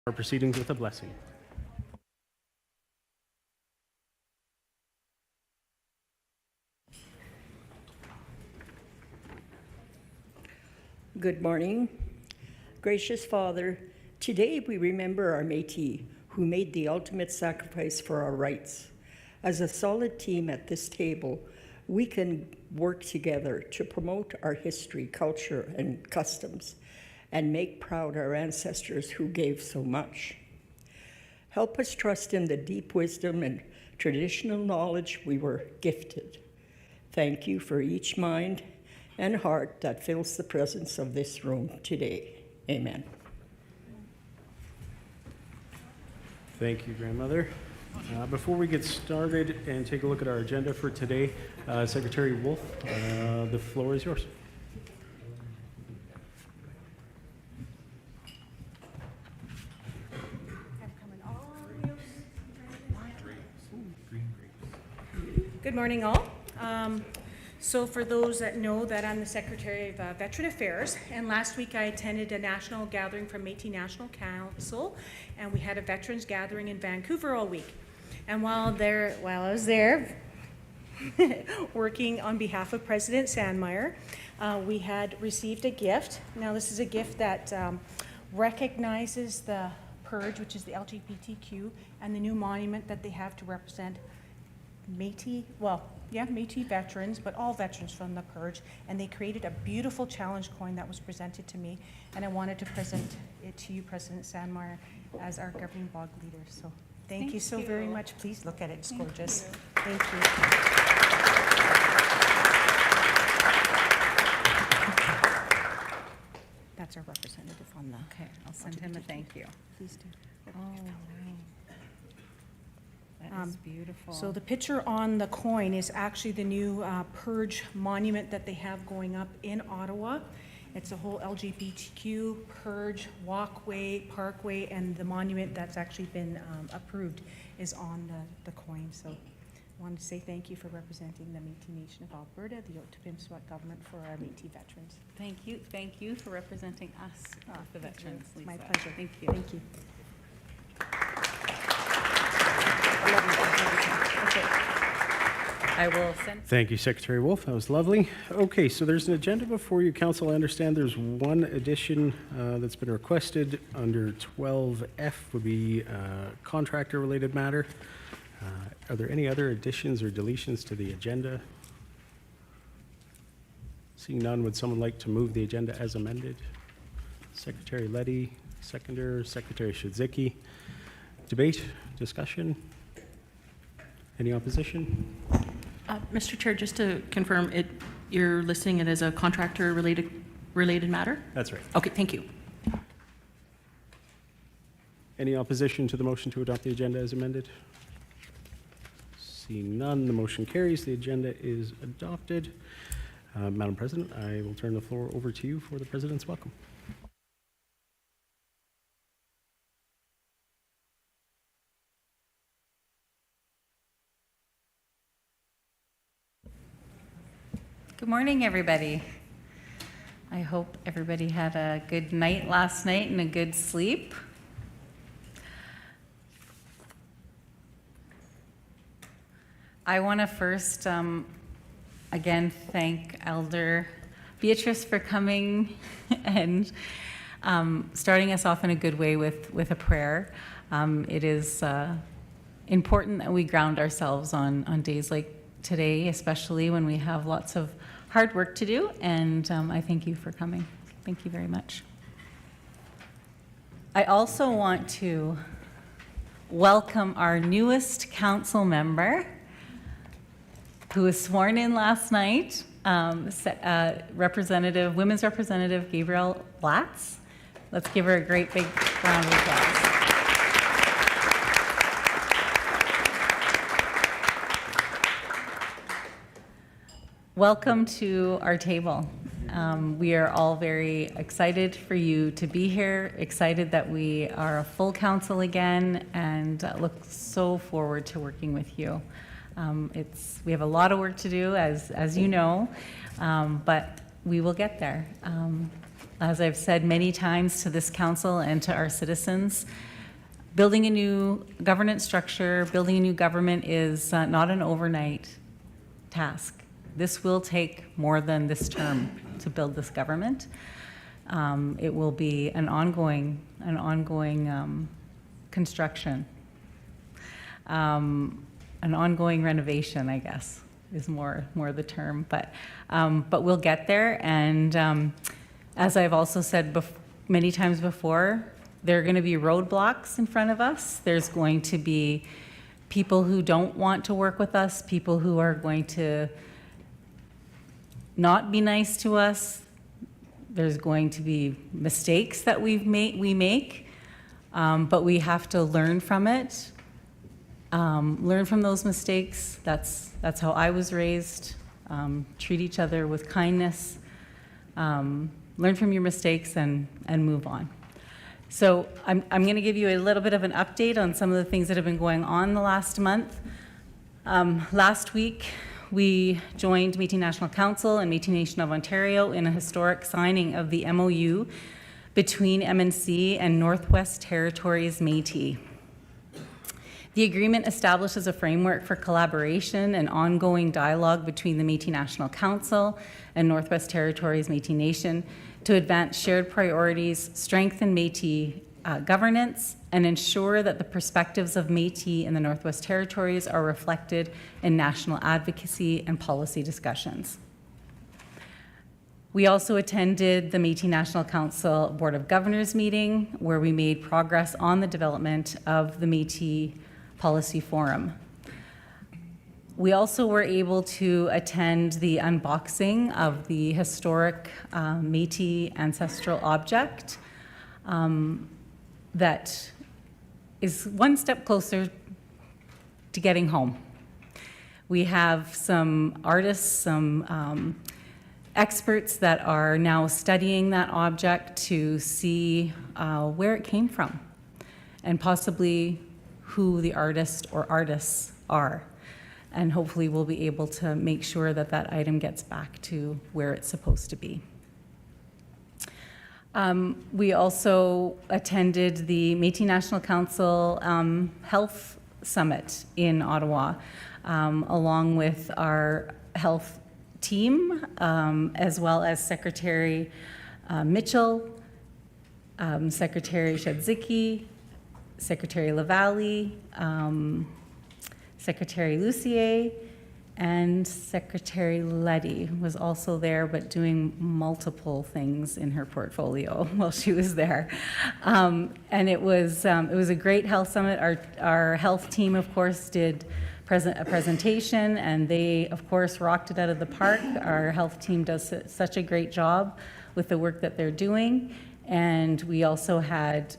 Our proceedings with a blessing. Good morning. Gracious Father, today we remember our Métis who made the ultimate sacrifice for our rights. As a solid team at this table, we can work together to promote our history, culture, and customs, and make proud our ancestors who gave so much. Help us trust in the deep wisdom and traditional knowledge we were gifted. Thank you for each mind and heart that fills the presence of this room today. Amen. Thank you, Grandmother. Before we get started and take a look at our agenda for today, Secretary Wolf, the floor is yours. Good morning, all. So for those that know that I'm the Secretary of Veteran Affairs, and last week I attended a national gathering from Métis National Council, and we had a veterans gathering in Vancouver all week. And while I was there working on behalf of President Sandmeyer, we had received a gift. Now this is a gift that recognizes the purge, which is the LGBTQ, and the new monument that they have to represent Métis veterans, but all veterans from the purge, and they created a beautiful challenge coin that was presented to me, and I wanted to present it to you, President Sandmeyer, as our governing bog leader. So thank you so very much. Please look at it. It's gorgeous. Thank you. That's our representative on the. Okay, I'll send him a thank you. Please do. Oh, wow. That is beautiful. So the picture on the coin is actually the new Purge monument that they have going up in Ottawa. It's a whole LGBTQ Purge walkway, parkway, and the monument that's actually been approved is on the coin. So I wanted to say thank you for representing the Métis Nation of Alberta, the Otipemisiwak Government, for our Métis veterans. Thank you for representing us, the veterans, Lisa. My pleasure. Thank you. Thank you. I will send. Thank you, Secretary Wolf. That was lovely. Okay, so there's an agenda before you, Council. I understand there's one addition that's been requested under 12F would be contractor-related matter. Are there any other additions or deletions to the agenda? Seeing none, would someone like to move the agenda as amended? Secretary Leddy, seconder, Secretary Shidzicki. Debate, discussion? Any opposition? Mr. Chair, just to confirm, you're listing it as a contractor-related matter? That's right. Okay, thank you. Any opposition to the motion to adopt the agenda as amended? Seeing none, the motion carries. The agenda is adopted. Madam President, I will turn the floor over to you for the President's welcome. Good morning, everybody. I hope everybody had a good night last night and a good sleep. I want to first, again, thank Elder Beatrice for coming and starting us off in a good way with a prayer. It is important that we ground ourselves on days like today, especially when we have lots of hard work to do, and I thank you for coming. Thank you very much. I also want to welcome our newest council member, who was sworn in last night, Women's Representative Gabrielle Blatz. Let's give her a great big round of applause. Welcome to our table. We are all very excited for you to be here, excited that we are a full council again, and look so forward to working with you. We have a lot of work to do, as you know, but we will get there. As I've said many times to this council and to our citizens, building a new governance structure, building a new government is not an overnight task. This will take more than this term to build this government. It will be an ongoing construction, an ongoing renovation, I guess, is more the term. But we'll get there. And as I've also said many times before, there are going to be roadblocks in front of us. There's going to be people who don't want to work with us, people who are going to not be nice to us. There's going to be mistakes that we make, but we have to learn from it. Learn from those mistakes. That's how I was raised. Treat each other with kindness. Learn from your mistakes and move on. So I'm going to give you a little bit of an update on some of the things that have been going on the last month. Last week, we joined Métis National Council and Métis Nation of Ontario in a historic signing of the MOU between MNC and Northwest Territories Métis. The agreement establishes a framework for collaboration and ongoing dialogue between the Métis National Council and Northwest Territories Métis Nation to advance shared priorities, strengthen Métis governance, and ensure that the perspectives of Métis in the Northwest Territories are reflected in national advocacy and policy discussions. We also attended the Métis National Council Board of Governors meeting, where we made progress on the development of the Métis Policy Forum. We also were able to attend the unboxing of the historic Métis ancestral object that is one step closer to getting home. We have some artists, some experts that are now studying that object to see where it came from and possibly who the artist or artists are. And hopefully we'll be able to make sure that that item gets back to where it's supposed to be. We also attended the Métis National Council Health Summit in Ottawa, along with our health team, as well as Secretary Mitchell, Secretary Shadzicki, Secretary Lavalley, Secretary Lucier, and Secretary Letty was also there, but doing multiple things in her portfolio while she was there. And it was a great health summit. Our health team, of course, did a presentation, and they, of course, rocked it out of the park. Our health team does such a great job with the work that they're doing. And we also had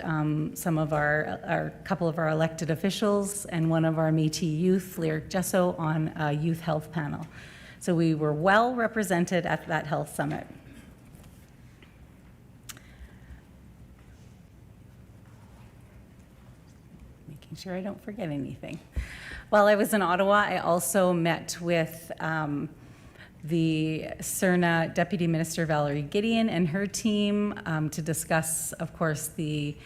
some of our couple of our elected officials and one of our Métis youth, Lyric Gesso, on a youth health panel. So we were well represented at that health summit. Making sure I don't forget anything. While I was in Ottawa, I also met with the CERNA Deputy Minister Valerie Gideon and her team to discuss, of course, the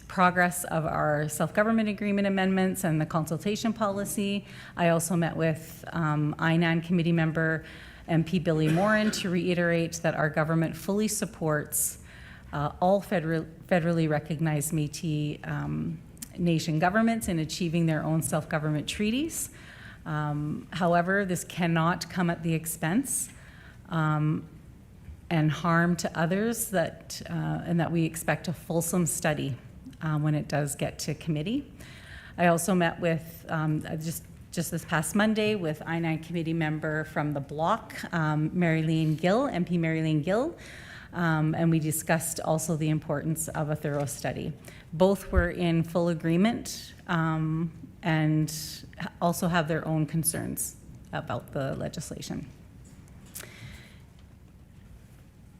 progress of our self-government agreement amendments and the consultation policy. I also met with INAN committee member MP Billy Morin to reiterate that our government fully supports all federally recognized Métis nation governments in achieving their own self-government treaties. However, this cannot come at the expense and harm to others and that we expect a fulsome study when it does get to committee. I also met with, just this past Monday, with I-9 committee member from the bloc, Mary-Leen Gill, MP Mary-Leen Gill, and we discussed also the importance of a thorough study. Both were in full agreement and also have their own concerns about the legislation.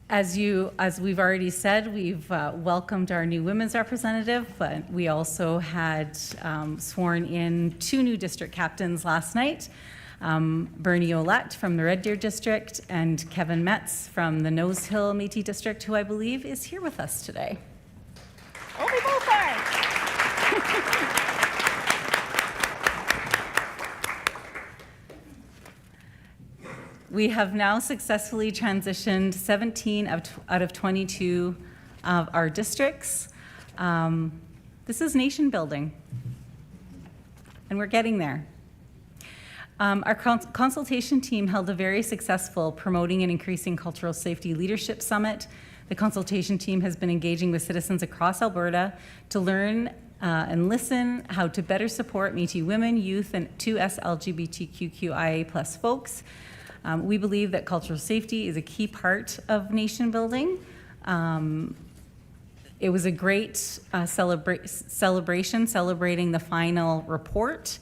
As we've already said, we've welcomed our new women's representative, but we also had sworn in 2 new district captains last night, Bernie Olette from the Red Deer District and Kevin Metz from the Nose Hill Métis District, who I believe is here with us today. Oh, we both are. We have now successfully transitioned 17 out of 22 of our districts. This is nation building, and we're getting there. Our consultation team held a very successful Promoting and Increasing Cultural Safety Leadership Summit. The consultation team has been engaging with citizens across Alberta to learn and listen how to better support Métis women, youth, and 2S LGBTQIA+ folks. We believe that cultural safety is a key part of nation building. It was a great celebration celebrating the final report.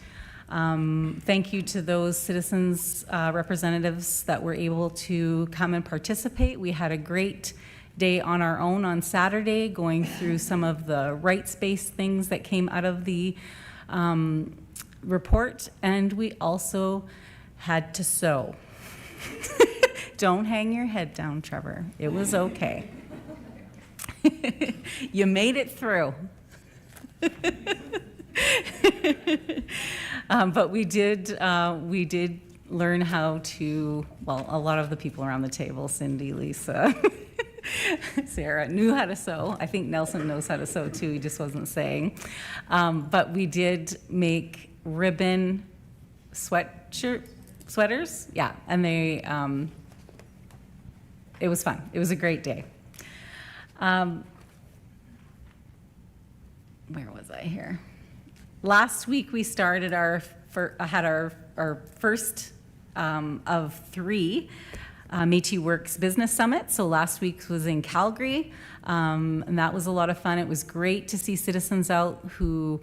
Thank you to those citizens representatives that were able to come and participate. We had a great day on our own on Saturday, going through some of the rights-based things that came out of the report, and we also had to sew. Don't hang your head down, Trevor. It was okay. You made it through. But we did learn how to, well, a lot of the people around the table, Cindy, Lisa, Sarah, knew how to sew. I think Nelson knows how to sew too, he just wasn't saying. But we did make ribbon sweaters, yeah, and they, it was fun. It was a great day. Where was I here? Last week we started had our first of 3 Métis Works Business Summit. So last week was in Calgary, and that was a lot of fun. It was great to see citizens out who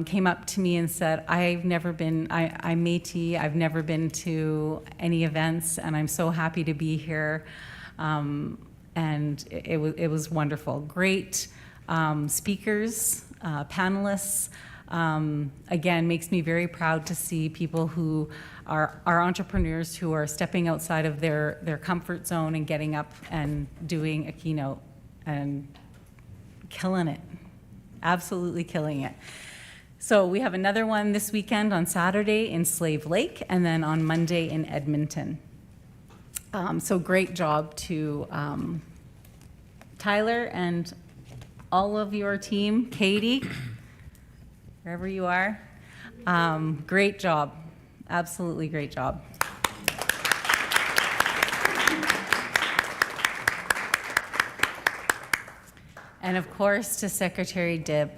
came up to me and said, I'm Métis, I've never been to any events, and I'm so happy to be here. And it was wonderful. Great speakers, panelists. Again, makes me very proud to see people who are entrepreneurs who are stepping outside of their comfort zone and getting up and doing a keynote and killing it, absolutely killing it. So we have another one this weekend on Saturday in Slave Lake, and then on Monday in Edmonton. So great job to Tyler and all of your team, Katie, wherever you are. Great job, absolutely great job. And of course to Secretary Dibb,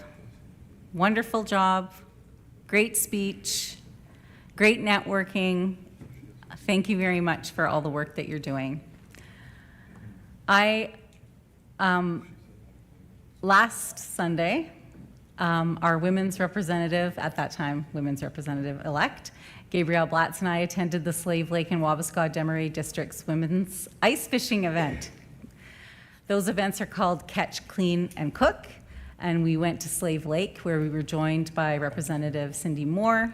wonderful job, great speech, great networking. Thank you very much for all the work that you're doing. Last Sunday, our women's representative, at that time, women's representative-elect, Gabrielle Blatz and I attended the Slave Lake and Wabasca-Desmarais District's women's ice fishing event. Those events are called Catch, Clean, and Cook, and we went to Slave Lake, where we were joined by Representative Cindy Moore,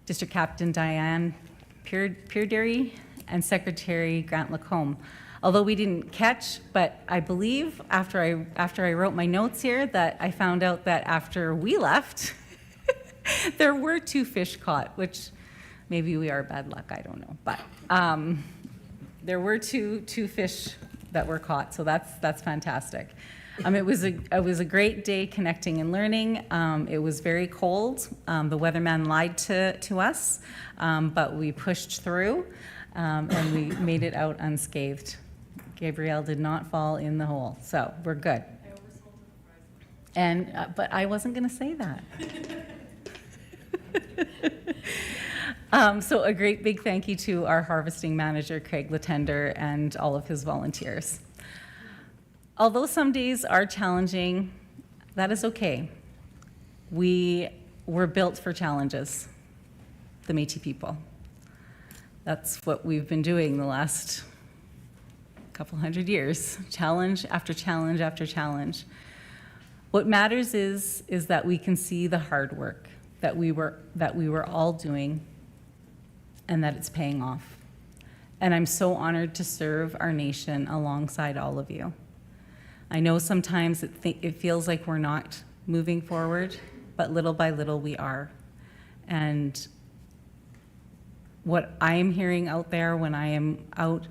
District Captain Diane Pearderry, and Secretary Grant Lacombe. Although we didn't catch, but I believe after I wrote my notes here that I found out that after we left, there were 2 fish caught, which maybe we are bad luck, I don't know. But there were two fish that were caught, so that's fantastic. It was a great day connecting and learning. It was very cold. The weatherman lied to us, but we pushed through, and we made it out unscathed. Gabrielle did not fall in the hole, so we're good. And but I wasn't going to say that. So a great big thank you to our harvesting manager, Craig Latender, and all of his volunteers. Although some days are challenging, that is okay. We were built for challenges, the Métis people. That's what we've been doing the last couple hundred years, challenge after challenge after challenge. What matters is that we can see the hard work that we were all doing, and that it's paying off. And I'm so honored to serve our nation alongside all of you. I know sometimes it feels like we're not moving forward, but little by little we are. And what I'm hearing out there when I am out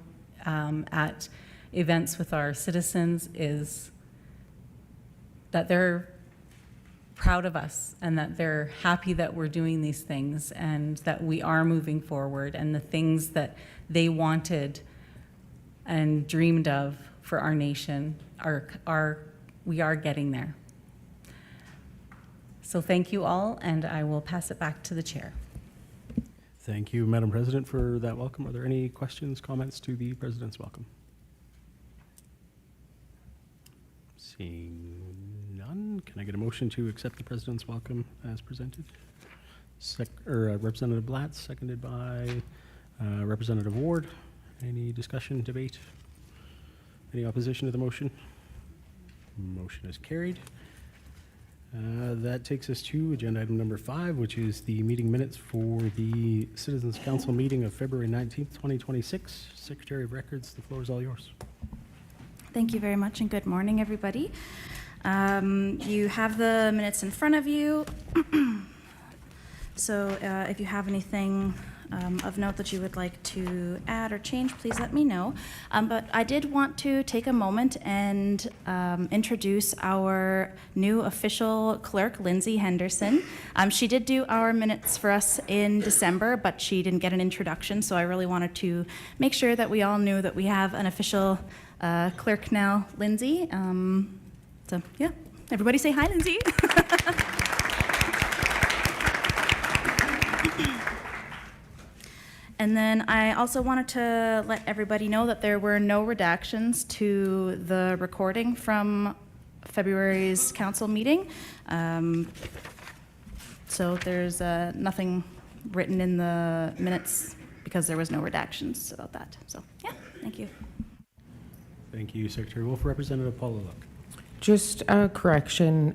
at events with our citizens is that they're proud of us and that they're happy that we're doing these things and that we are moving forward, and the things that they wanted and dreamed of for our nation we are getting there. So thank you all, and I will pass it back to the chair. Thank you, Madam President, for that welcome. Are there any questions, comments to the President's welcome? Seeing none, can I get a motion to accept the President's welcome as presented? Representative Blatz, seconded by Representative Ward. Any discussion, debate? Any opposition to the motion? Motion is carried. That takes us to agenda item number 5, which is the meeting minutes for the Citizens Council meeting of February 19th, 2026. Secretary of Records, the floor is all yours. Thank you very much, and good morning, everybody. You have the minutes in front of you. So if you have anything of note that you would like to add or change, please let me know. But I did want to take a moment and introduce our new official clerk, Lindsay Henderson. She did do our minutes for us in December, but she didn't get an introduction, so I really wanted to make sure that we all knew that we have an official clerk now, Lindsay. So yeah, everybody say hi, Lindsay. And then I also wanted to let everybody know that there were no redactions to the recording from February's council meeting. So there's nothing written in the minutes because there was no redactions about that. So yeah, thank you. Thank you, Secretary Wolf. Representative Paula Luck. Just a correction.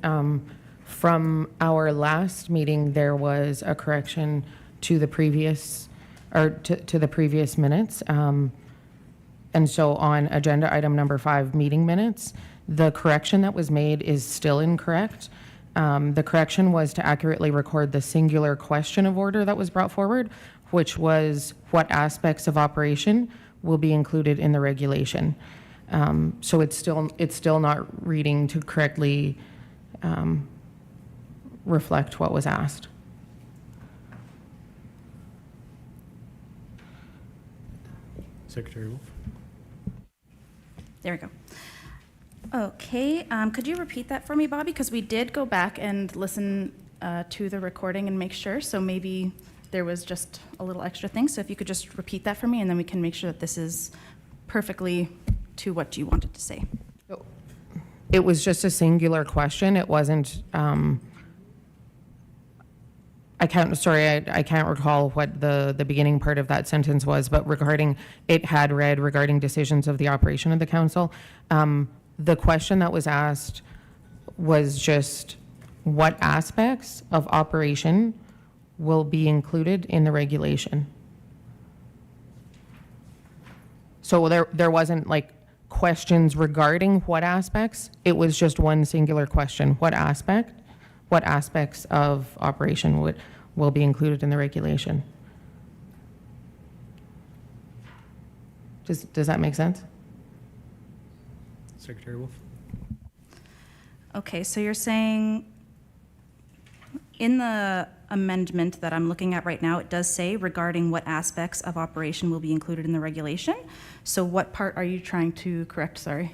From our last meeting, there was a correction to the previous, or to the previous minutes. And so on agenda item number 5, meeting minutes, the correction that was made is still incorrect. The correction was to accurately record the singular question of order that was brought forward, which was what aspects of operation will be included in the regulation. So it's still not reading to correctly reflect what was asked. Secretary Wolf. There we go. Okay, could you repeat that for me, Bobby? Because we did go back and listen to the recording and make sure, so maybe there was just a little extra thing. So if you could just repeat that for me, and then we can make sure that this is perfectly to what you wanted to say. It was just a singular question. It wasn't, I can't recall what the beginning part of that sentence was, but regarding decisions of the operation of the council. The question that was asked was just what aspects of operation will be included in the regulation. So there wasn't like questions regarding what aspects. It was just one singular question. What aspects of operation will be included in the regulation? Does that make sense? Secretary Wolf. Okay, so you're saying in the amendment that I'm looking at right now, it does say regarding what aspects of operation will be included in the regulation. So what part are you trying to correct? Sorry.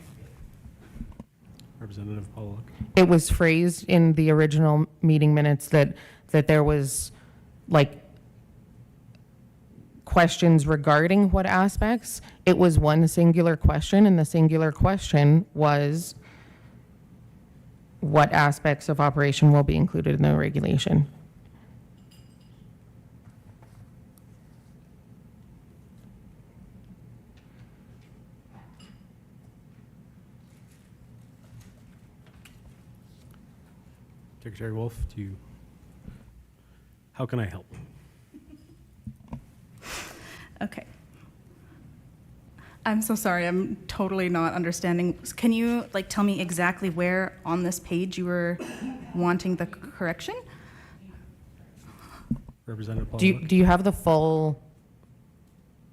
Representative Paula Luck. It was phrased in the original meeting minutes that there was like questions regarding what aspects. It was one singular question, and the singular question was what aspects of operation will be included in the regulation. Secretary Wolf, how can I help? Okay. I'm so sorry, I'm totally not understanding. Can you like tell me exactly where on this page you were wanting the correction? Representative Paula Luck. Do you have the full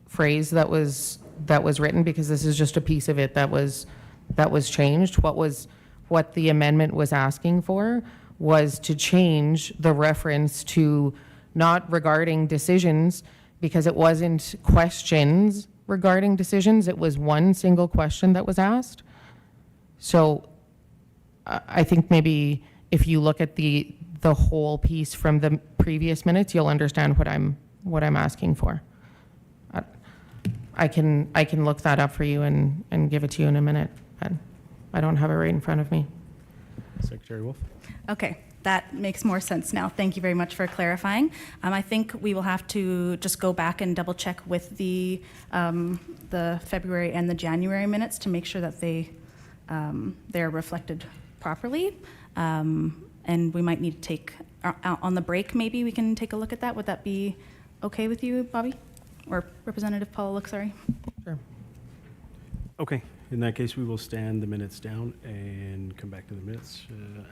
phrase that was written, because this is just a piece of it that was changed. What the amendment was asking for was to change the reference to not regarding decisions, because it wasn't questions regarding decisions. It was one single question that was asked. So I think maybe if you look at the whole piece from the previous minutes, you'll understand what I'm asking for. I can look that up for you and give it to you in a minute, but I don't have it right in front of me. Secretary Wolf? Okay, that makes more sense now. Thank you very much for clarifying. I think we will have to just go back and double check with the February and the January minutes to make sure that they're reflected properly. And we might need to take, on the break, maybe we can take a look at that. Would that be okay with you, Bobby? Or Representative Paul, sorry. Sure. Okay, in that case, we will stand the minutes down and come back to the minutes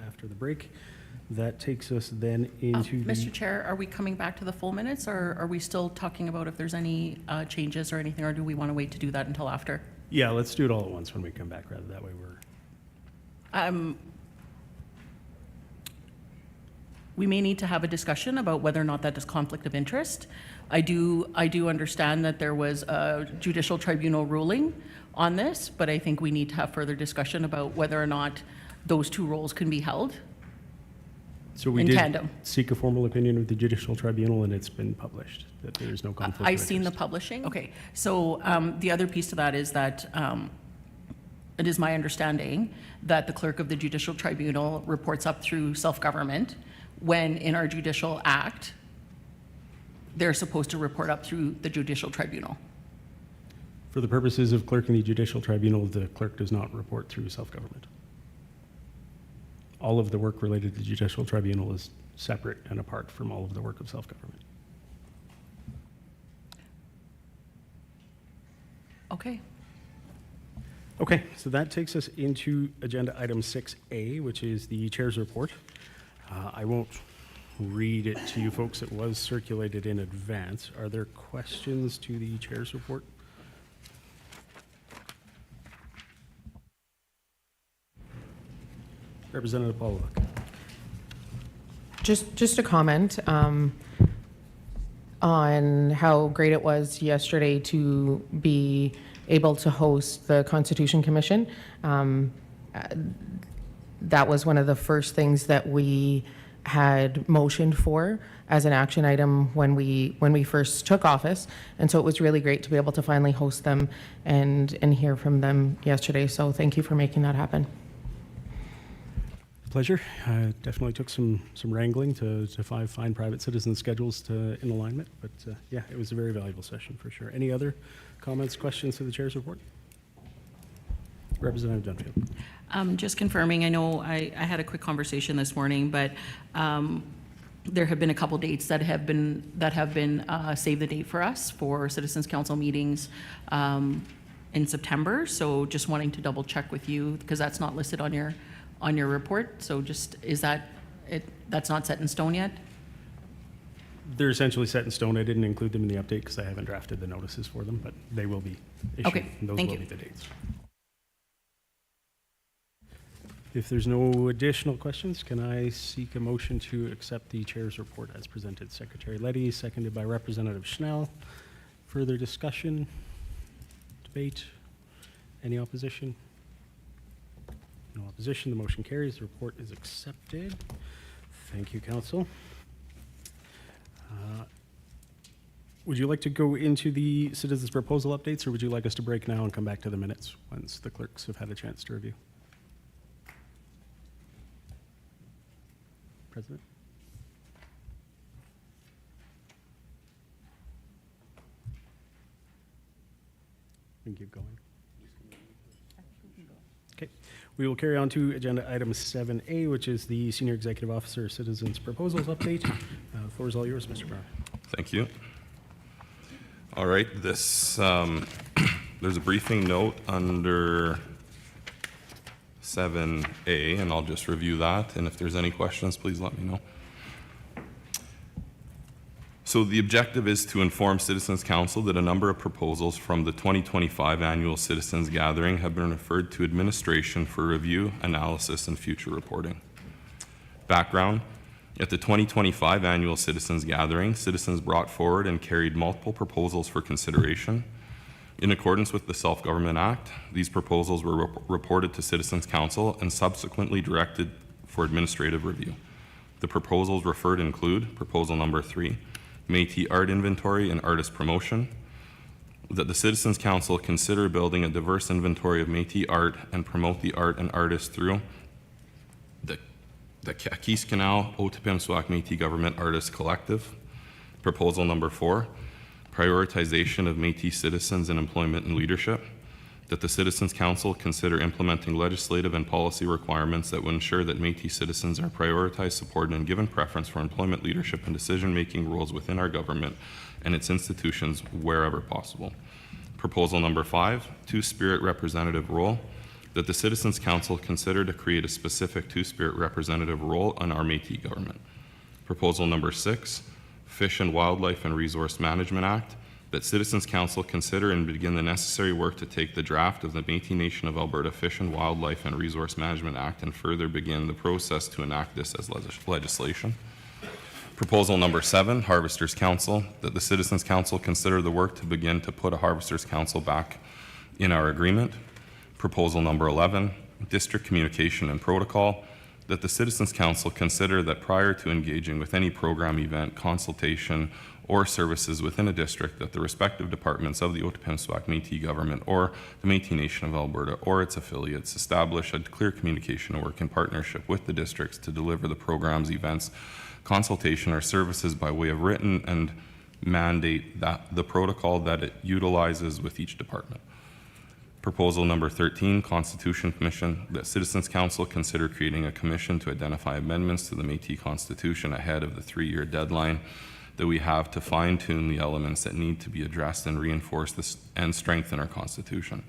after the break. That takes us then into Mr. Chair, are we coming back to the full minutes, or are we still talking about if there's any changes or anything, or do we want to wait to do that until after? Yeah, let's do it all at once when we come back, rather that way we're... We may need to have a discussion about whether or not that is conflict of interest. I do understand that there was a judicial tribunal ruling on this, but I think we need to have further discussion about whether or not those two roles can be held. So we in did tandem. seek a formal opinion of the judicial tribunal, and it's been published that there is no conflict of I've interest. seen the publishing. Okay, so the other piece to that is that it is my understanding that the clerk of the judicial tribunal reports up through self-government, when in our judicial act, they're supposed to report up through the judicial tribunal. For the purposes of clerking the judicial tribunal, the clerk does not report through self-government. All of the work related to the judicial tribunal is separate and apart from all of the work of self-government. Okay. Okay, so that takes us into agenda item 6A, which is the chair's report. I won't read it to you folks. It was circulated in advance. Are there questions to the chair's report? Representative Paul Luck. Just a comment on how great it was yesterday to be able to host the Constitution Commission. That was one of the first things that we had motioned for as an action item when we first took office, and so it was really great to be able to finally host them and hear from them yesterday. So thank you for making that happen. Pleasure. Definitely took some wrangling to find private citizen schedules in alignment, but yeah, it was a very valuable session for sure. Any other comments, questions to the chair's report? Representative Dunfield. Just confirming, I know I had a quick conversation this morning, but there have been a couple dates that have been save the date for us for Citizens Council meetings in September. So just wanting to double check with you, because that's not listed on your report. So just, is that it? That's not set in stone yet? They're essentially set in stone. I didn't include them in the update because I haven't drafted the notices for them, but they will be issued. Okay, and those thank will you. be the dates. If there's no additional questions, can I seek a motion to accept the chair's report as presented? Secretary Leddy, seconded by Representative Schnell. Further discussion, debate, any opposition? No opposition, the motion carries. The report is accepted. Thank you, Council. Would you like to go into the citizens' proposal updates, or would you like us to break now and come back to the minutes once the clerks have had a chance to review? President? We can keep going. Okay, we will carry on to agenda item 7A, which is the Senior Executive Officer Citizens Proposals Update. The floor is all yours, Mr. Brown. Thank you. All right, this there's a briefing note under 7A, and I'll just review that, and if there's any questions, please let me know. So So the objective is to inform Citizens Council that a number of proposals from the 2025 annual Citizens Gathering have been referred to administration for review, analysis, and future reporting. Background: at the 2025 annual Citizens Gathering, citizens brought forward and carried multiple proposals for consideration. In accordance with the Self-Government Act, these proposals were reported to Citizens Council and subsequently directed for administrative review. The proposals referred include proposal number 3, Métis Art Inventory and Artist Promotion, that the Citizens Council consider building a diverse inventory of Métis art and promote the art and artists through the Kiskanaw Otipemisiwak Métis Government Artists Collective. Proposal number 4, prioritization of Métis citizens in employment and leadership, that the Citizens Council consider implementing legislative and policy requirements that will ensure that Métis citizens are prioritized, supported, and given preference for employment leadership and decision-making roles within our government and its institutions wherever possible. Proposal number 5, Two-Spirit representative role, that the Citizens Council consider to create a specific Two-Spirit representative role in our Métis government. Proposal number 6, Fish and Wildlife and Resource Management Act, that Citizens Council consider and begin the necessary work to take the draft of the Métis Nation of Alberta Fish and Wildlife and Resource Management Act and further begin the process to enact this as legislation. Proposal number 7, Harvesters Council, that the Citizens Council consider the work to begin to put a Harvesters Council back in our agreement. Proposal number 11, District Communication and Protocol, that the Citizens Council consider that prior to engaging with any program, event, consultation, or services within a district, that the respective departments of the Otipemisiwak Métis Government or the Métis Nation of Alberta or its affiliates establish a clear communication work in partnership with the districts to deliver the programs, events, consultation, or services by way of written and mandate that the protocol that it utilizes with each department. Proposal number 13, Constitution Commission, that Citizens Council consider creating a commission to identify amendments to the Métis Constitution ahead of the 3-year deadline that we have to fine-tune the elements that need to be addressed and reinforce this and strengthen our Constitution.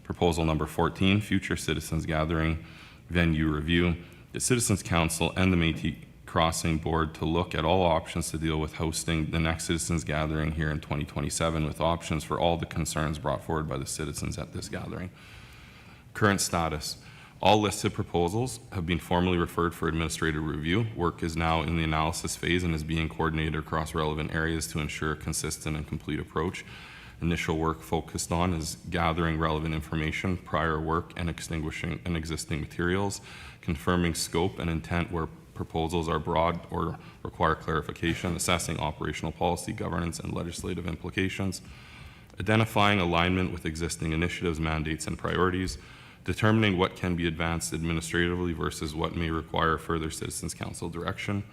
Proposal number 14, Future Citizens Gathering Venue Review, the Citizens Council and the Métis Crossing Board to look at all options to deal with hosting the next Citizens Gathering here in 2027 with options for all the concerns brought forward by the citizens at this gathering. Current status. All listed proposals have been formally referred for administrative review. Work is now in the analysis phase and is being coordinated across relevant areas to ensure a consistent and complete approach. Initial work focused on is gathering relevant information, prior work, and extinguishing and existing materials, confirming scope and intent where proposals are broad or require clarification, assessing operational policy, governance, and legislative implications, identifying alignment with existing initiatives, mandates, and priorities, determining what can be advanced administratively versus what may require further Citizens Council direction.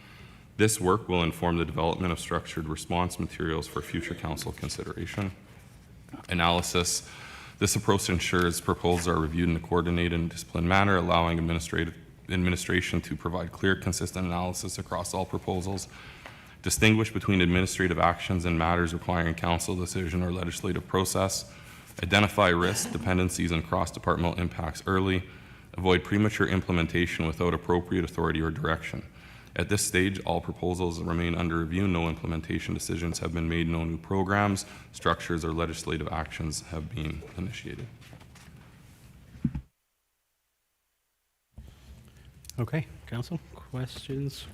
This work will inform the development of structured response materials for future Council consideration. Analysis. This approach ensures proposals are reviewed in a coordinated and disciplined manner, allowing administration to provide clear, consistent analysis across all proposals. Distinguish between administrative actions and matters requiring Council decision or legislative process. Identify risks, dependencies, and cross-departmental impacts early. Avoid premature implementation without appropriate authority or direction. At this stage, all proposals remain under review. No implementation decisions have been made. No new programs, structures, or legislative actions have been initiated. Okay, Council, questions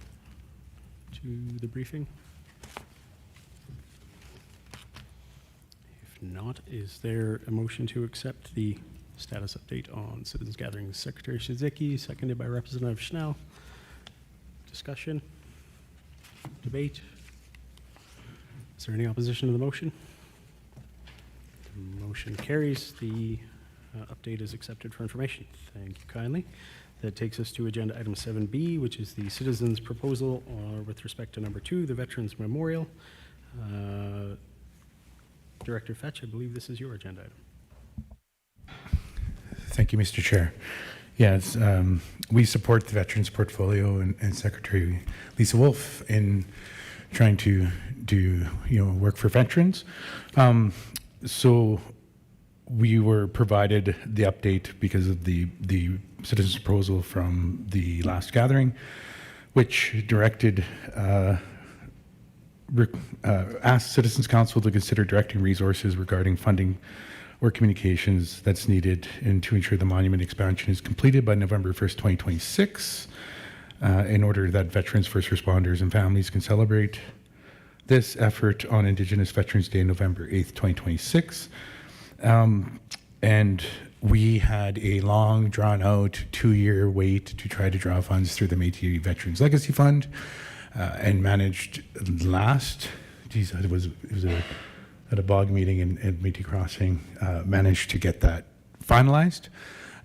to the briefing? If not, is there a motion to accept the status update on Citizens Gathering? Secretary Shiziki, seconded by Representative Schnell. Discussion? Debate? Is there any opposition to the motion? The motion carries. The update is accepted for information. Thank you kindly. That takes us to agenda item 7B, which is the citizens' proposal with respect to number 2, the Veterans Memorial. Director Fetch, I believe this is your agenda item. Thank you, Mr. Chair. Yes, we support the Veterans Portfolio and Secretary Lisa Wolf in trying to do work for veterans. So we were provided the update because of the citizens' proposal from the last gathering, which directed ask Citizens Council to consider directing resources regarding funding or communications that's needed and to ensure the monument expansion is completed by November 1st, 2026, in order that veterans, first responders, and families can celebrate this effort on Indigenous Veterans Day, November 8th, 2026. And we had a long, drawn-out 2-year wait to try to draw funds through the Métis Veterans Legacy Fund, and managed it was at a BOG meeting in Métis Crossing, managed to get that finalized.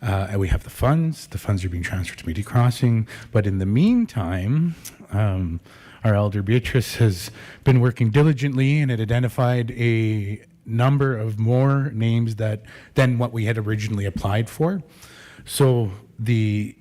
And we have the funds. The funds are being transferred to Métis Crossing. But in the meantime, our elder Beatrice has been working diligently and had identified a number of more names than what we had originally applied for. So the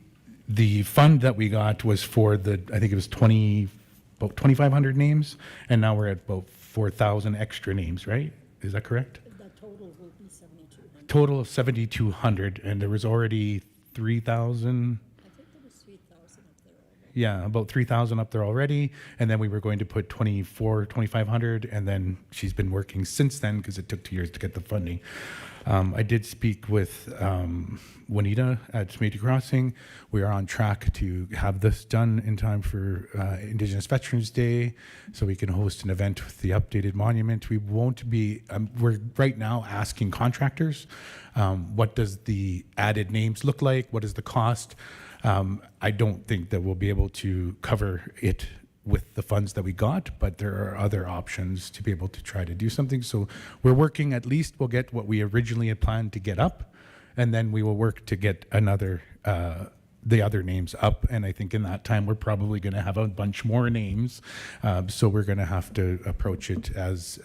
fund that we got was for I think it was about 2,500 names, and now we're at about 4,000 extra names, right? Is that correct? The total will be 7,200. Total of 7,200, and there was already 3,000. I think there was 3,000 up there already. Yeah, about 3,000 up there already, and then we were going to put 2,500, and then she's been working since then because it took 2 years to get the funding. I did speak with Juanita at Métis Crossing. We are on track to have this done in time for Indigenous Veterans Day, so we can host an event with the updated monument. We won't be, we're right now asking contractors, what does the added names look like? What is the cost? I don't think that we'll be able to cover it with the funds that we got, but there are other options to be able to try to do something. So we're working, at least we'll get what we originally had planned to get up, and then we will work to get the other names up. And I think in that time, we're probably going to have a bunch more names. So we're going to have to approach it as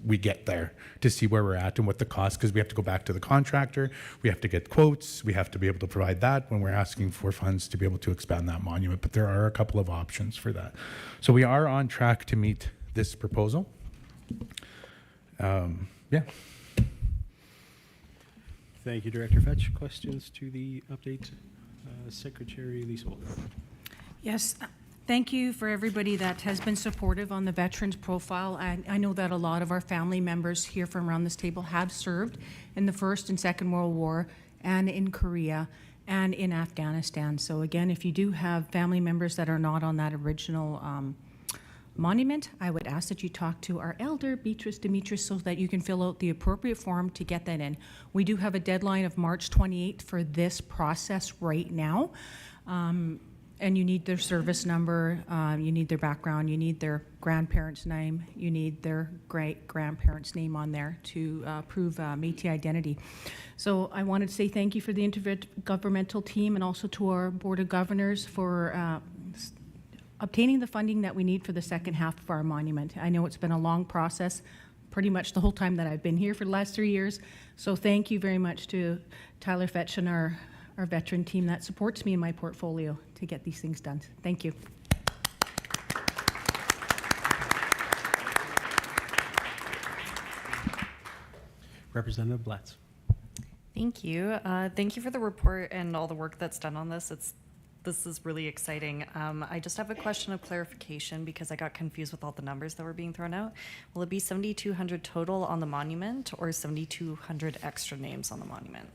we get there to see where we're at and what the cost, because we have to go back to the contractor. We have to get quotes. We have to be able to provide that when we're asking for funds to be able to expand that monument. But there are a couple of options for that. So we are on track to meet this proposal. Yeah. Thank you, Director Fetch. Questions to the update? Secretary Lisa Wolf. Yes, thank you for everybody that has been supportive on the veterans profile. I know that a lot of our family members here from around this table have served in the First and Second World War and in Korea and in Afghanistan. So again, if you do have family members that are not on that original monument, I would ask that you talk to our elder, Beatrice Demetrius, so that you can fill out the appropriate form to get that in. We do have a deadline of March 28th for this process right now. And you need their service number, you need their background, you need their grandparents' name, you need their great-grandparents' name on there to prove Métis identity. So I wanted to say thank you for the intergovernmental team and also to our Board of Governors for obtaining the funding that we need for the second half of our monument. I know it's been a long process, pretty much the whole time that I've been here for the last 3 years. So thank you very much to Tyler Fetch and our veteran team that supports me in my portfolio to get these things done. Thank you. Representative Blatz. Thank you. Thank you for the report and all the work that's done on this. This is really exciting. I just have a question of clarification because I got confused with all the numbers that were being thrown out. Will it be 7,200 total on the monument or 7,200 extra names on the monument?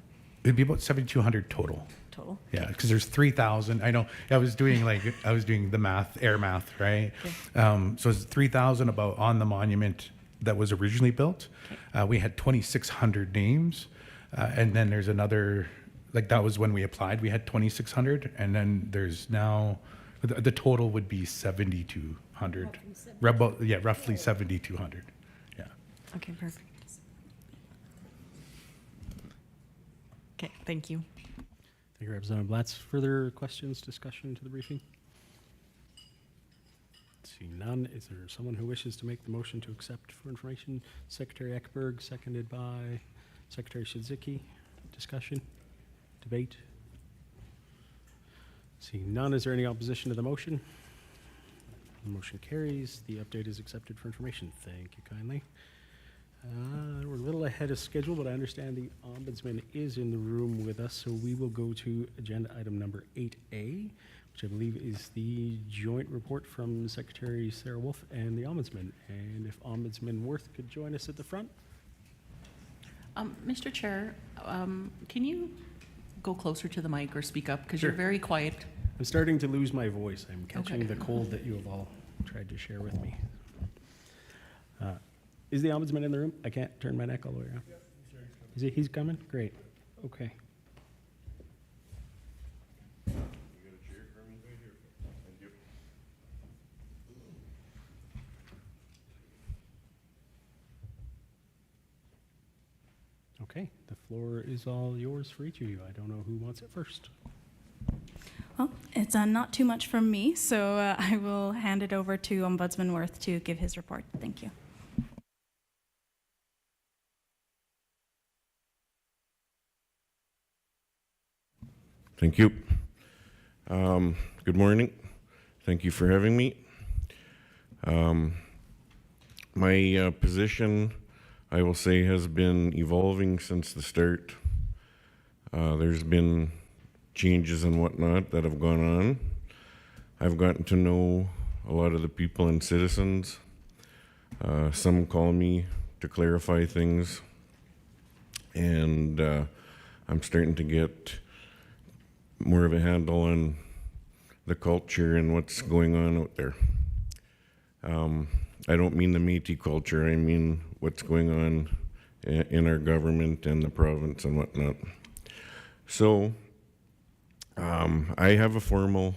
It'd be about 7,200 total. Total? Yeah, because there's 3,000. I know. I was doing the math, air math, right? Okay. So it's 3,000 about on the monument that was originally built. Okay. We had 2,600 names, and then there's another. Like that was when we applied. We had 2,600, and then there's now the total would be 7,200. Roughly 7,200. Yeah. Okay, perfect. Okay, thank you. Thank you, Representative Blatz. Further questions, discussion to the briefing? Seeing none, is there someone who wishes to make the motion to accept for information? Secretary Eckberg, seconded by Secretary Shidziki. Discussion? Debate? Seeing none, is there any opposition to the motion? The motion carries. The update is accepted for information. Thank you kindly. We're a little ahead of schedule, but I understand the Ombudsman is in the room with us, so we will go to agenda item number 8A, which I believe is the joint report from Secretary Sarah Wolf and the Ombudsman. And if Ombudsman Worth could join us at the front. Mr. Chair, can you go closer to the mic or speak up? Because Sure. you're very quiet. I'm starting to lose my voice. I'm catching Okay. the cold that you have all tried to share with me. Is the Ombudsman in the room? I can't turn my neck all the way around. Is he? He's coming? Great. Okay. Okay, the floor is all yours for each of you. I don't know who wants it first. Well, it's not too much from me, so I will hand it over to Ombudsman Worth to give his report. Thank you. Thank you. Good morning. Thank you for having me. My position, I will say, has been evolving since the start. There's been changes and whatnot that have gone on. I've gotten to know a lot of the people and citizens. Some call me to clarify things, and I'm starting to get more of a handle on the culture and what's going on out there. I don't mean the Métis culture, I mean what's going on in our government and the province and whatnot. So, I have a formal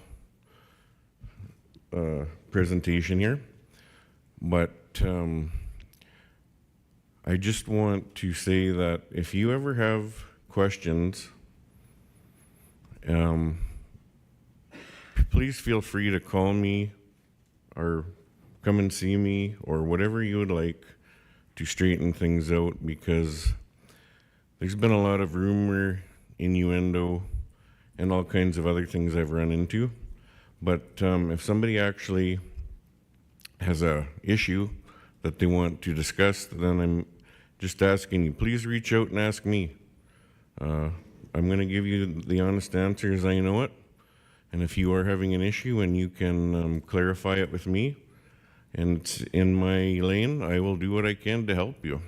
presentation here, but I just want to say that if you ever have questions, please feel free to call me or come and see me or whatever you would like to straighten things out, because there's been a lot of rumor, innuendo, and all kinds of other things I've run into. But if somebody actually has a issue that they want to discuss, then I'm just asking you, please reach out and ask me. I'm going to give you the honest answer as I know it. And if you are having an issue and you can clarify it with me, and it's in my lane, I will do what I can to help you.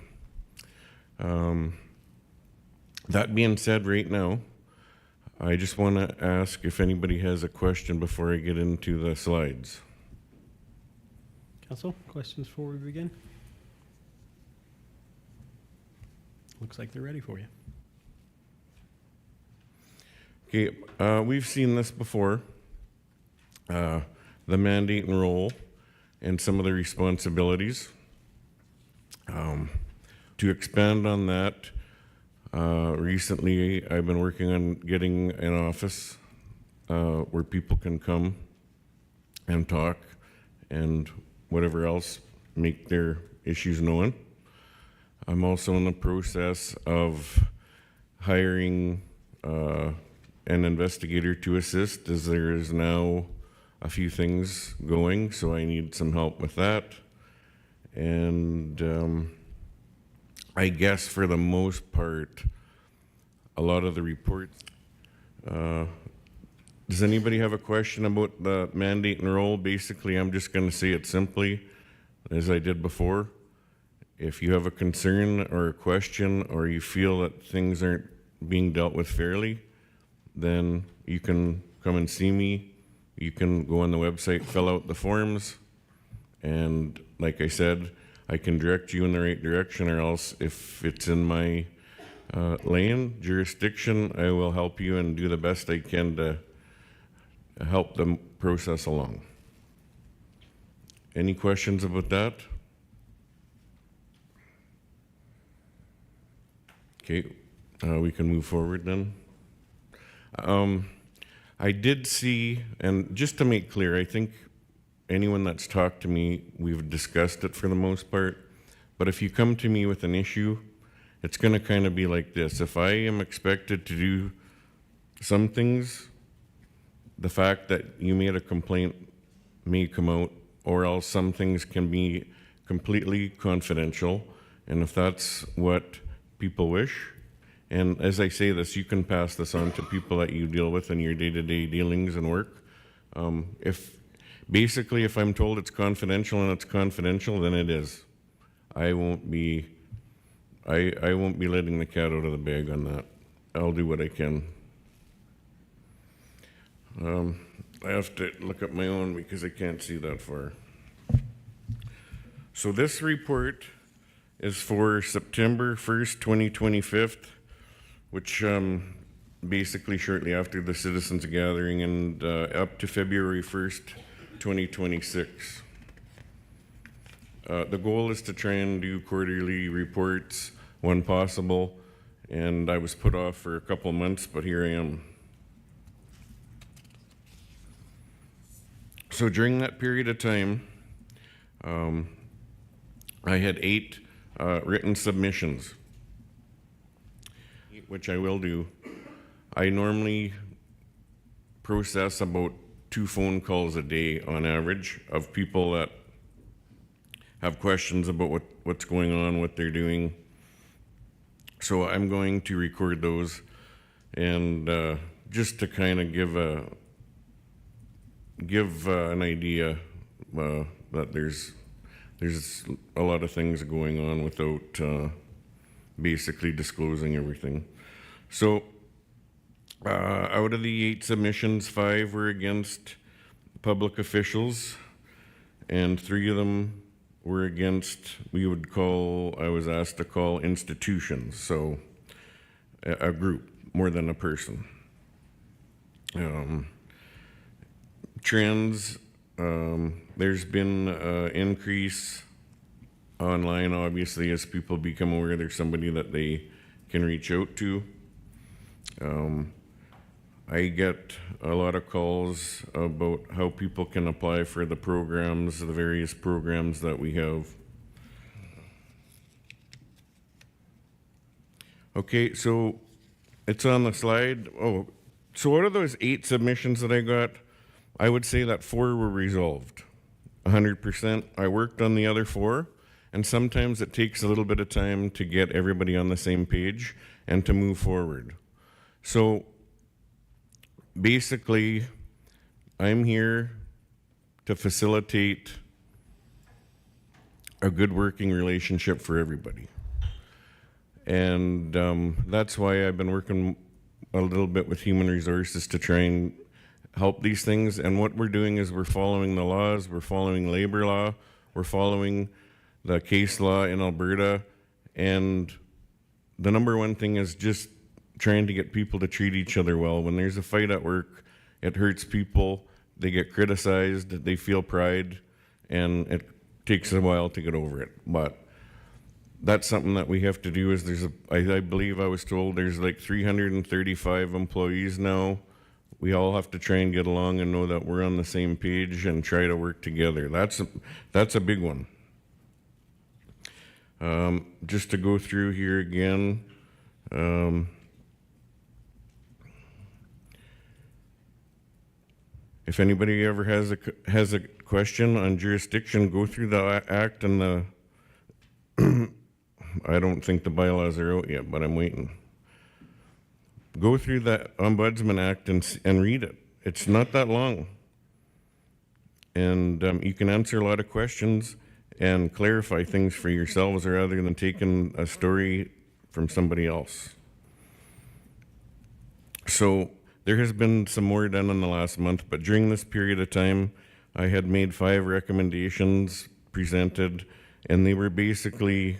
That being said, right now, I just want to ask if anybody has a question before I get into the slides. Council, questions before we begin? Looks like they're ready for you. Okay, we've seen this before, the mandate and role and some of the responsibilities. To expand on that, recently I've been working on getting an office where people can come and talk and whatever else, make their issues known. I'm also in the process of hiring an investigator to assist, as there is now a few things going, so I need some help with that. And I guess for the most part, a lot of the reports. Does anybody have a question about the mandate and role? Basically, I'm just going to say it simply, as I did before. If you have a concern or a question, or you feel that things aren't being dealt with fairly, then you can come and see me. You can go on the website, fill out the forms, and like I said, I can direct you in the right direction, or else if it's in my lane, jurisdiction, I will help you and do the best I can to help the process along. Any questions about that? Okay, we can move forward then. I did see, and just to make clear, I think anyone that's talked to me, we've discussed it for the most part, but if you come to me with an issue, it's going to kind of be like this. If I am expected to do some things, the fact that you made a complaint may come out, or else some things can be completely confidential, and if that's what people wish, and as I say this, you can pass this on to people that you deal with in your day-to-day dealings and work, If I'm told it's confidential and it's confidential, then it is. I won't be letting the cat out of the bag on that. I'll do what I can. I have to look up my own because I can't see that far. So this report is for September 1st, 2025, which basically shortly after the citizens gathering, and up to February 1st, 2026. The goal is to try and do quarterly reports when possible, and I was put off for a couple months, but here I am. So during that period of time, I had 8 written submissions, which I will do. I normally process about 2 phone calls a day on average of people that have questions about what's going on, what they're doing. So I'm going to record those, and just to kind of give an idea that there's a lot of things going on without basically disclosing everything. So out of the 8 submissions, 5 were against public officials, and 3 of them were against, I was asked to call institutions, so a group more than a person. Trends, there's been an increase online, obviously, as people become aware there's somebody that they can reach out to. I get a lot of calls about how people can apply for the programs, the various programs that we have. Okay, so it's on the slide. Oh, so out of those 8 submissions that I got, I would say that 4 were resolved, 100%. I worked on the other 4, and sometimes it takes a little bit of time to get everybody on the same page and to move forward. So basically, I'm here to facilitate a good working relationship for everybody. And that's why I've been working a little bit with human resources to try and help these things. And what we're doing is we're following the laws, we're following labor law, we're following the case law in Alberta. And the number one thing is just trying to get people to treat each other well. When there's a fight at work, it hurts people, they get criticized, they feel pride, and it takes a while to get over it. But that's something that we have to do. Is I believe I was told there's like 335 employees now. We all have to try and get along and know that we're on the same page and try to work together. That's a big one. Just to go through here again. If anybody ever has a question on jurisdiction, go through the act and the. I don't think the bylaws are out yet, but I'm waiting. Go through the Ombudsman Act and read it. It's not that long, and you can answer a lot of questions and clarify things for yourselves, rather than taking a story from somebody else. So there has been some more done in the last month, but during this period of time, I had made 5 recommendations presented, and they were basically,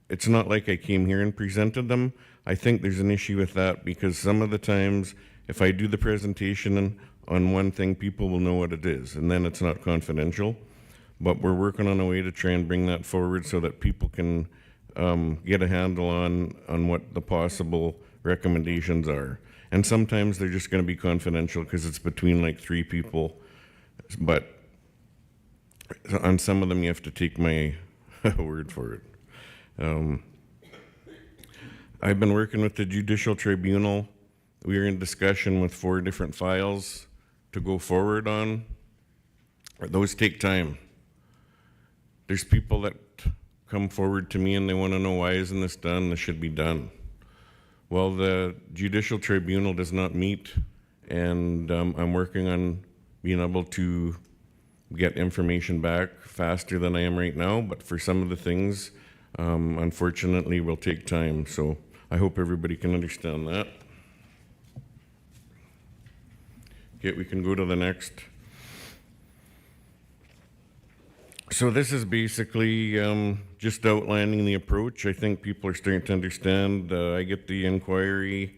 it's not like I came here and presented them. I think there's an issue with that, because some of the times, if I do the presentation on one thing, people will know what it is, and then it's not confidential. But we're working on a way to try and bring that forward so that people can get a handle on what the possible recommendations are. And sometimes they're just going to be confidential because it's between like 3 people. But on some of them, you have to take my word for it. I've been working with the Judicial Tribunal. We are in discussion with 4 different files to go forward on. Those take time. There's people that come forward to me and they want to know, why isn't this done? This should be done. Well, the Judicial Tribunal does not meet and I'm working on being able to get information back faster than I am right now, but for some of the things, unfortunately, will take time. So I hope everybody can understand that. Okay, we can go to the next. So this is basically just outlining the approach. I think people are starting to understand. I get the inquiry,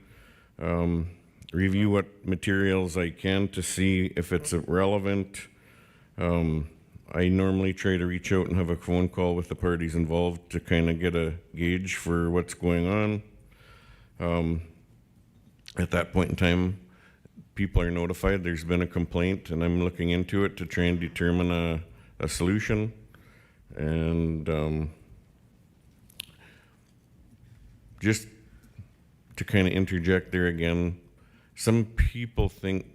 review what materials I can to see if it's relevant. I normally try to reach out and have a phone call with the parties involved to kind of get a gauge for what's going on. At that point in time, people are notified there's been a complaint, and I'm looking into it to try and determine a solution. And just to kind of interject there again, some people think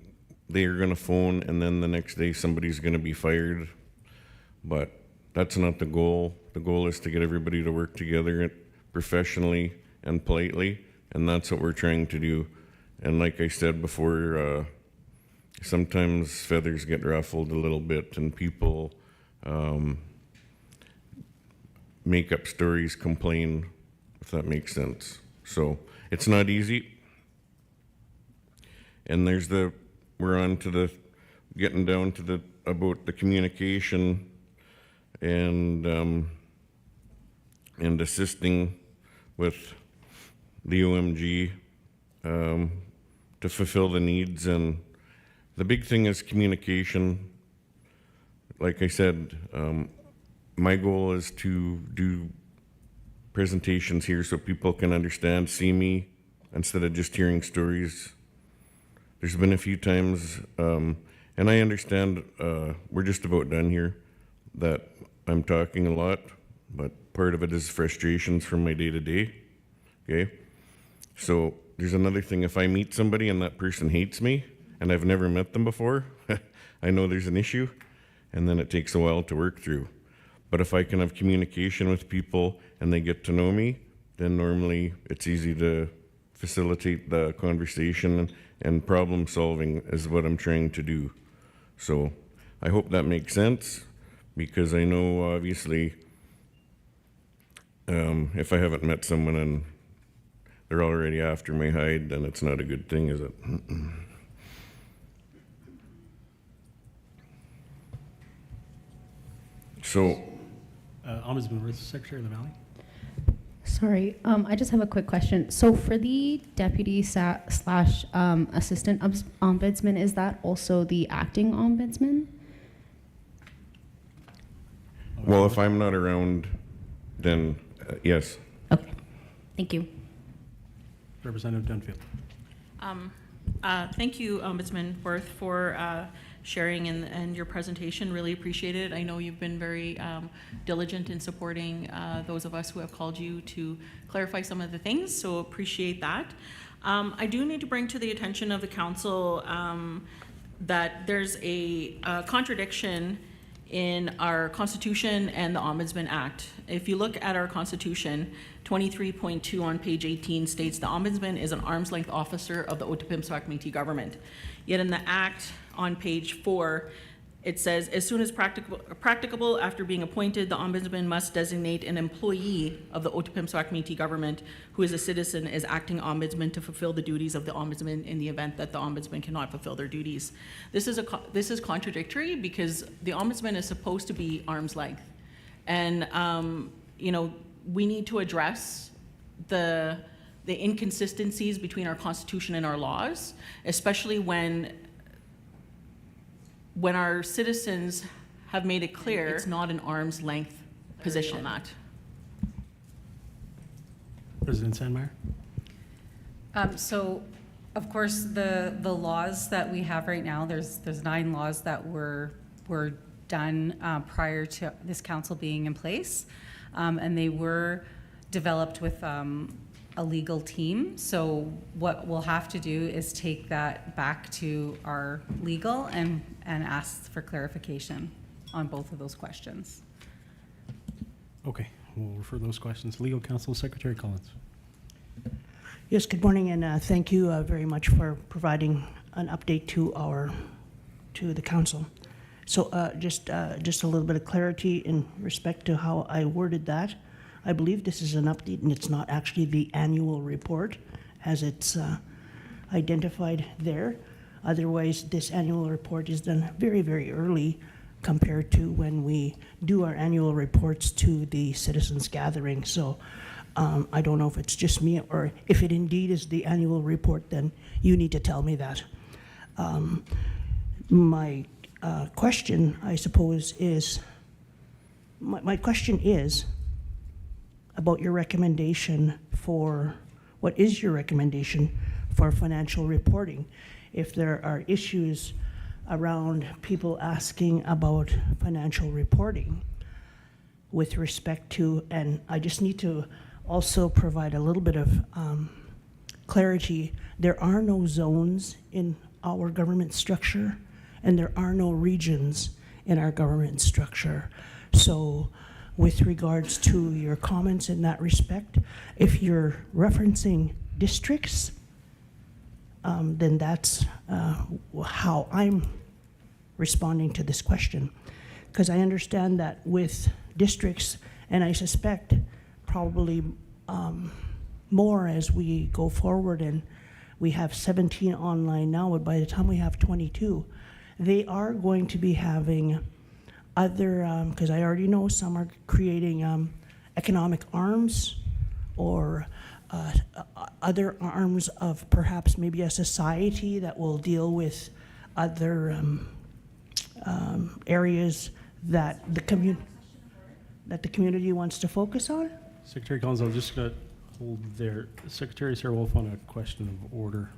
they are going to phone and then the next day somebody's going to be fired, but that's not the goal. The goal is to get everybody to work together professionally and politely, and that's what we're trying to do. And like I said before, sometimes feathers get ruffled a little bit, and people make up stories, complain, if that makes sense. So it's not easy. And we're on to getting down to about the communication and assisting with the OMG to fulfill the needs. And the big thing is communication. Like I said, my goal is to do presentations here so people can understand, see me, instead of just hearing stories. There's been a few times, and I understand we're just about done here, that I'm talking a lot, but part of it is frustrations from my day-to-day, okay? So there's another thing. If I meet somebody and that person hates me, and I've never met them before, I know there's an issue, and then it takes a while to work through. But if I can have communication with people and they get to know me, then normally it's easy to facilitate the conversation, and problem solving is what I'm trying to do. So I hope that makes sense, because I know obviously if I haven't met someone and they're already after my hide, then it's not a good thing, is it? So Ombudsman Ruth, Secretary of the Valley. Sorry, I just have a quick question. So for the deputy slash assistant ombudsman, is that also the acting ombudsman? well, if I'm not around, then yes. Okay, thank you. Representative Dunfield. Thank you, Ombudsman Worth, for sharing and your presentation. Really appreciate it. I know you've been very diligent in supporting those of us who have called you to clarify some of the things, so appreciate that. I do need to bring to the attention of the council that there's a contradiction in our Constitution and the Ombudsman Act. If you look at our Constitution, 23.2 on page 18 states the Ombudsman is an arm's length officer of the Otipemisiwak Métis Government. Yet in the Act on page 4, it says, as soon as practicable after being appointed, the Ombudsman must designate an employee of the Otipemisiwak Métis Government who is a citizen as acting Ombudsman to fulfill the duties of the Ombudsman in the event that the Ombudsman cannot fulfill their duties. This is contradictory because the Ombudsman is supposed to be arm's length. And, you know, we need to address the inconsistencies between our Constitution and our laws, especially when our citizens have made it clear it's not an arm's length position. That. President Sandmeyer. So, of course, the laws that we have right now, there's 9 laws that were done prior to this council being in place, and they were developed with a legal team. So what we'll have to do is take that back to our legal and ask for clarification on both of those questions. Okay, we'll refer those questions. Legal Counsel, Secretary Collins. Yes, good morning, and thank you very much for providing an update to the council. So just a little bit of clarity in respect to how I worded that. I believe this is an update and it's not actually the annual report as it's identified there. Otherwise, this annual report is done very, very early compared to when we do our annual reports to the citizens gathering. So I don't know if it's just me, or if it indeed is the annual report, then you need to tell me that. My question, I suppose, is, my question is about your recommendation for, what is your recommendation for financial reporting? If there are issues around people asking about financial reporting with respect to, and I just need to also provide a little bit of clarity. There are no zones in our government structure, and there are no regions in our government structure. So with regards to your comments in that respect, if you're referencing districts, then that's how I'm responding to this question. Because I understand that with districts, and I suspect probably more as we go forward, and we have 17 online now, but by the time we have 22, they are going to be having other, because I already know some are creating economic arms or other arms of perhaps maybe a society that will deal with other areas that the community wants to focus on. Secretary Collins, I'm just going to hold there. Secretary Sarah Wolf on a question of order.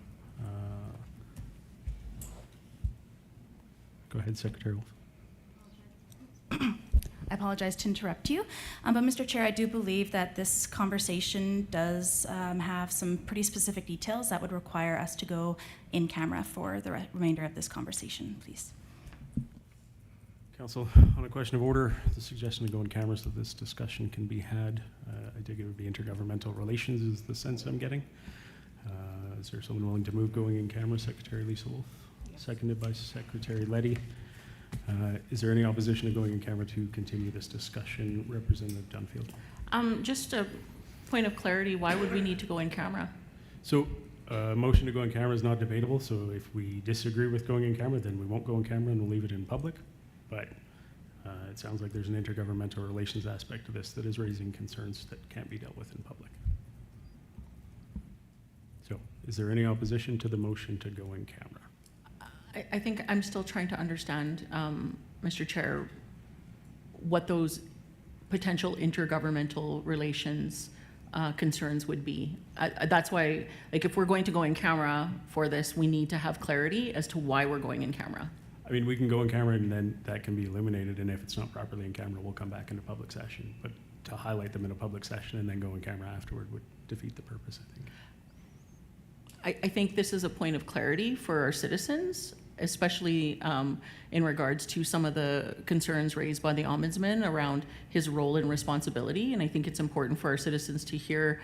Go ahead, Secretary Wolf. I apologize to interrupt you, but Mr. Chair, I do believe that this conversation does have some pretty specific details that would require us to go in camera for the remainder of this conversation, please. Council, on a question of order, the suggestion to go in camera so this discussion can be had. I think it would be intergovernmental relations is the sense I'm getting. Is there someone willing to move going in camera? Secretary Lisa Wolf, seconded by Secretary Letty. Is there any opposition to going in camera to continue this discussion? Representative Dunfield. Just a point of clarity, why would we need to go in camera? So motion to go in camera is not debatable, so if we disagree with going in camera, then we won't go in camera and we'll leave it in public. But it sounds like there's an intergovernmental relations aspect to this that is raising concerns that can't be dealt with in public. So is there any opposition to the motion to go in camera? I think I'm still trying to understand, Mr. Chair, what those potential intergovernmental relations concerns would be. That's why, like, if we're going to go in camera for this, we need to have clarity as to why we're going in camera. I mean, we can go in camera and then that can be eliminated, and if it's not properly in camera, we'll come back into public session. But to highlight them in a public session and then go in camera afterward would defeat the purpose, I think. I think this is a point of clarity for our citizens, especially in regards to some of the concerns raised by the Ombudsman around his role and responsibility. And I think it's important for our citizens to hear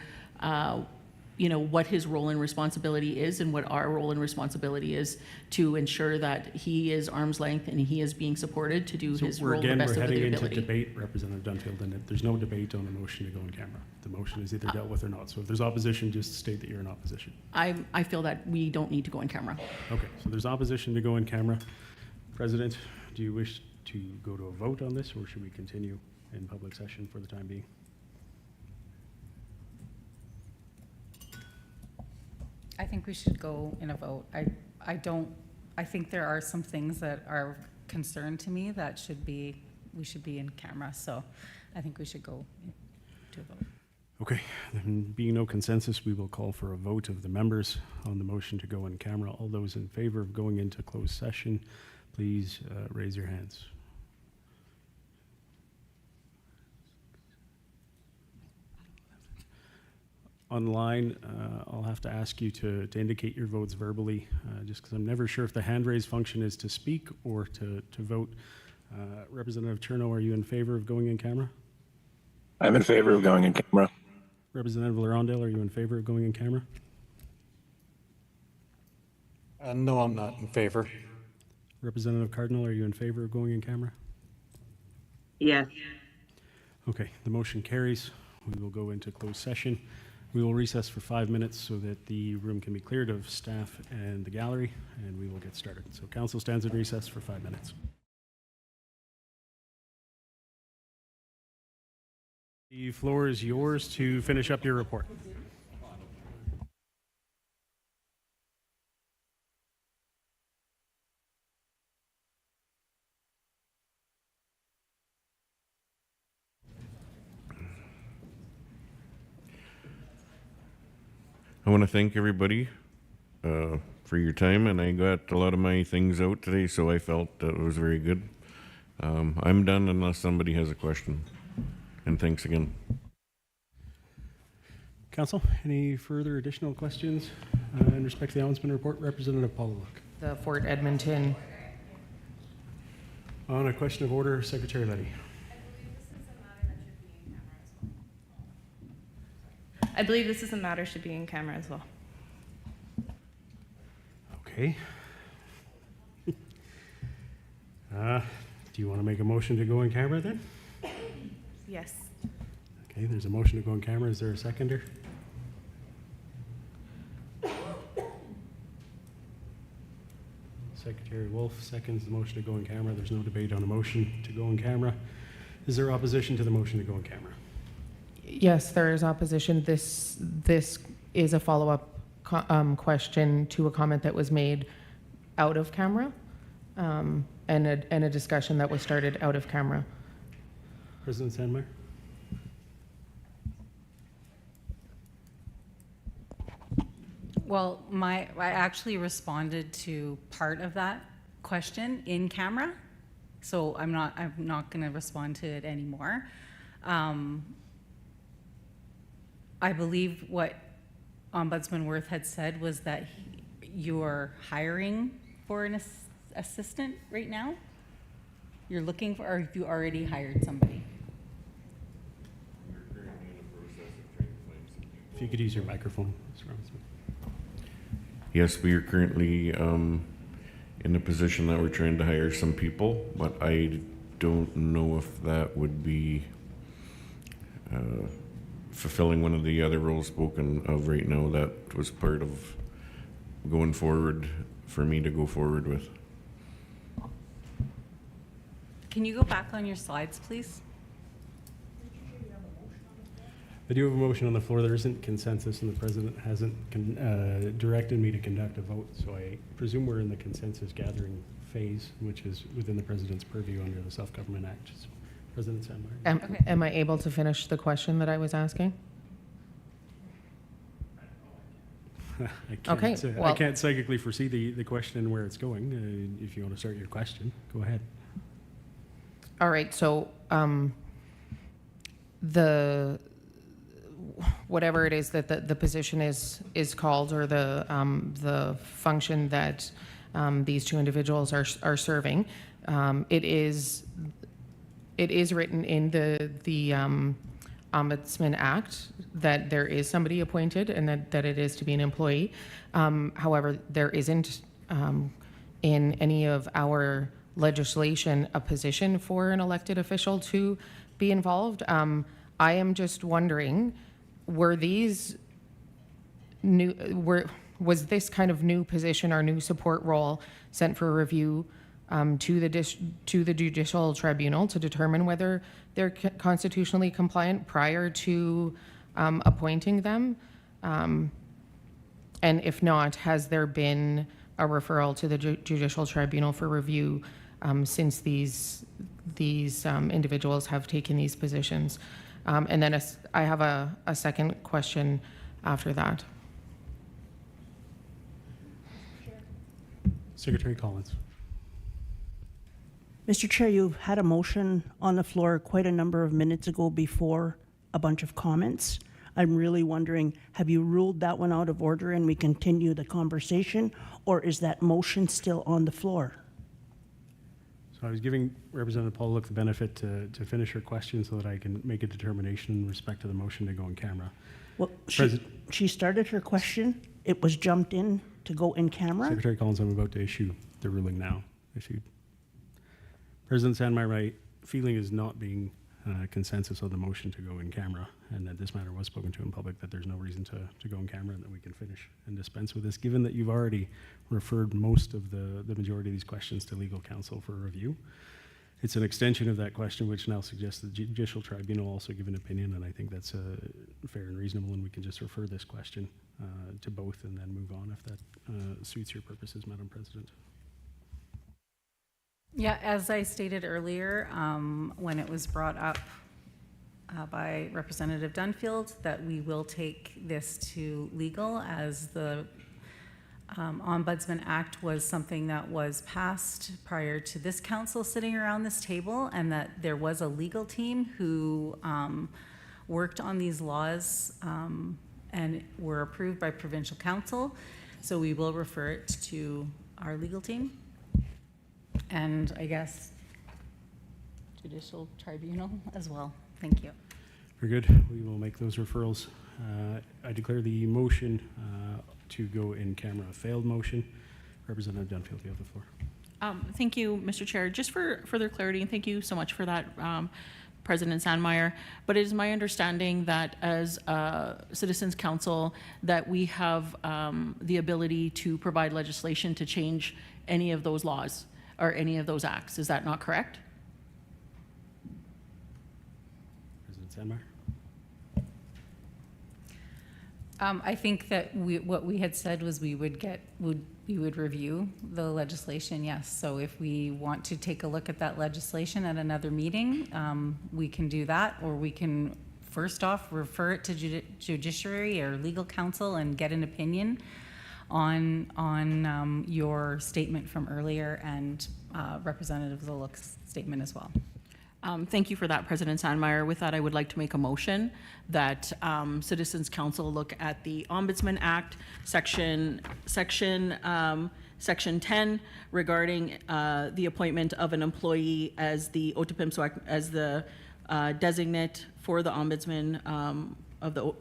what his role and responsibility is and what our role and responsibility is to ensure that he is arm's length and he is being supported to do his role the best of the ability. We're heading into debate, Representative Dunfield, and there's no debate on the motion to go in camera. The motion is either dealt with or not. So if there's opposition, just state that you're in opposition. I feel that we don't need to go in camera. Okay, so there's opposition to go in camera. President, do you wish to go to a vote on this, or should we continue in public session for the time being? I think we should go in a vote. I think there are some things that are concern to me that we should be in camera. So I think we should go to a vote. Okay, then being no consensus, we will call for a vote of the members on the motion to go in camera. All those in favor of going into closed session, please raise your hands. Online, I'll have to ask you to indicate your votes verbally, just because I'm never sure if the hand raise function is to speak or to vote. Representative Cherno, are you in favor of going in camera? I'm in favor of going in camera. Representative Larondale, are you in favor of going in camera? No, I'm not in favor. Representative Cardinal, are you in favor of going in camera? Yes. Okay, the motion carries. We will go into closed session. We will recess for 5 minutes so that the room can be cleared of staff and the gallery, and we will get started. So council stands in recess for 5 minutes. The floor is yours to finish up your report. I want to thank everybody for your time, and I got a lot of my things out today, so I felt that it was very good. I'm done unless somebody has a question. And thanks again. Council, any further additional questions in respect to the ombudsman report? Representative Pauluk. The Fort Edmonton. On a question of order, Secretary Letty. I believe this is a matter should be in camera as well. Okay. Do you want to make a motion to go in camera then? Yes. Okay, there's a motion to go in camera. Is there a seconder? Secretary Wolf seconds the motion to go in camera. There's no debate on a motion to go in camera. Is there opposition to the motion to go in camera? Yes, there is opposition. This is a follow-up question to a comment that was made out of camera, and a discussion that was started out of camera. President Sandmeyer? Well, I actually responded to part of that question in camera, so I'm not going to respond to it anymore. I believe what Ombudsman Worth had said was that you're hiring for an assistant right now. You're looking for, or have you already hired somebody? If you could use your microphone, Mr. Ombudsman. Yes, we are currently in a position that we're trying to hire some people, but I don't know if that would be fulfilling one of the other roles spoken of right now that was part of going forward for me to go forward with. Can you go back on your slides, please? I do have a motion on the floor. There isn't consensus, and the president hasn't directed me to conduct a vote, so I presume we're in the consensus gathering phase, which is within the president's purview under the Self-Government Act. So, President Sandmeyer. Am I able to finish the question that I was asking? I can't psychically foresee the question and where it's going. If you want to start your question, go ahead. All right, so whatever it is that the position is called, or the function that these two individuals are serving, it is written in the Ombudsman Act that there is somebody appointed and that it is to be an employee. However, there isn't in any of our legislation a position for an elected official to be involved. I am just wondering, was this kind of new position or new support role sent for review to the Judicial Tribunal to determine whether they're constitutionally compliant prior to appointing them? And if not, has there been a referral to the Judicial Tribunal for review since these individuals have taken these positions? And then I have a second question after that. Secretary Collins. Mr. Chair, you've had a motion on the floor quite a number of minutes ago before a bunch of comments. I'm really wondering, have you ruled that one out of order and we continue the conversation, or is that motion still on the floor? So So I was giving Representative Paul Look the benefit to finish her question so that I can make a determination in respect to the motion to go in camera. Well, President- she started her question. It was jumped in to go in camera. Secretary Collins, I'm about to issue the ruling now. Issued. President Sandmeyer, my feeling is not being consensus on the motion to go in camera, and that this matter was spoken to in public, that there's no reason to go in camera, and that we can finish and dispense with this, given that you've already referred most of the majority of these questions to legal counsel for review. It's an extension of that question, which now suggests the Judicial Tribunal also give an opinion, and I think that's fair and reasonable, and we can just refer this question to both and then move on if that suits your purposes, Madam President. Yeah, as I stated earlier, when it was brought up by Representative Dunfield, that we will take this to legal, as the Ombudsman Act was something that was passed prior to this council sitting around this table, and that there was a legal team who worked on these laws and were approved by provincial council. So we will refer it to our legal team. And I guess Judicial Tribunal as well. Thank you. Very good. We will make those referrals. I declare the motion to go in camera a failed motion. Representative Dunfield, you have the floor. Thank you, Mr. Chair. Just for further clarity, and thank you so much for that, President Sandmeyer. But it is my understanding that as Citizens Council, that we have the ability to provide legislation to change any of those laws or any of those acts. Is that not correct? President Sandmeyer? I think that what we had said was we would review the legislation, yes. So if we want to take a look at that legislation at another meeting, we can do that, or we can first off refer it to judiciary or legal counsel and get an opinion on your statement from earlier and Representative Zoluk's statement as well. Thank you for that, President Sandmeyer. With that, I would like to make a motion that Citizens Council look at the Ombudsman Act, Section 10, regarding the appointment of an employee as the Otipemisiwak, as the designate for the Ombudsman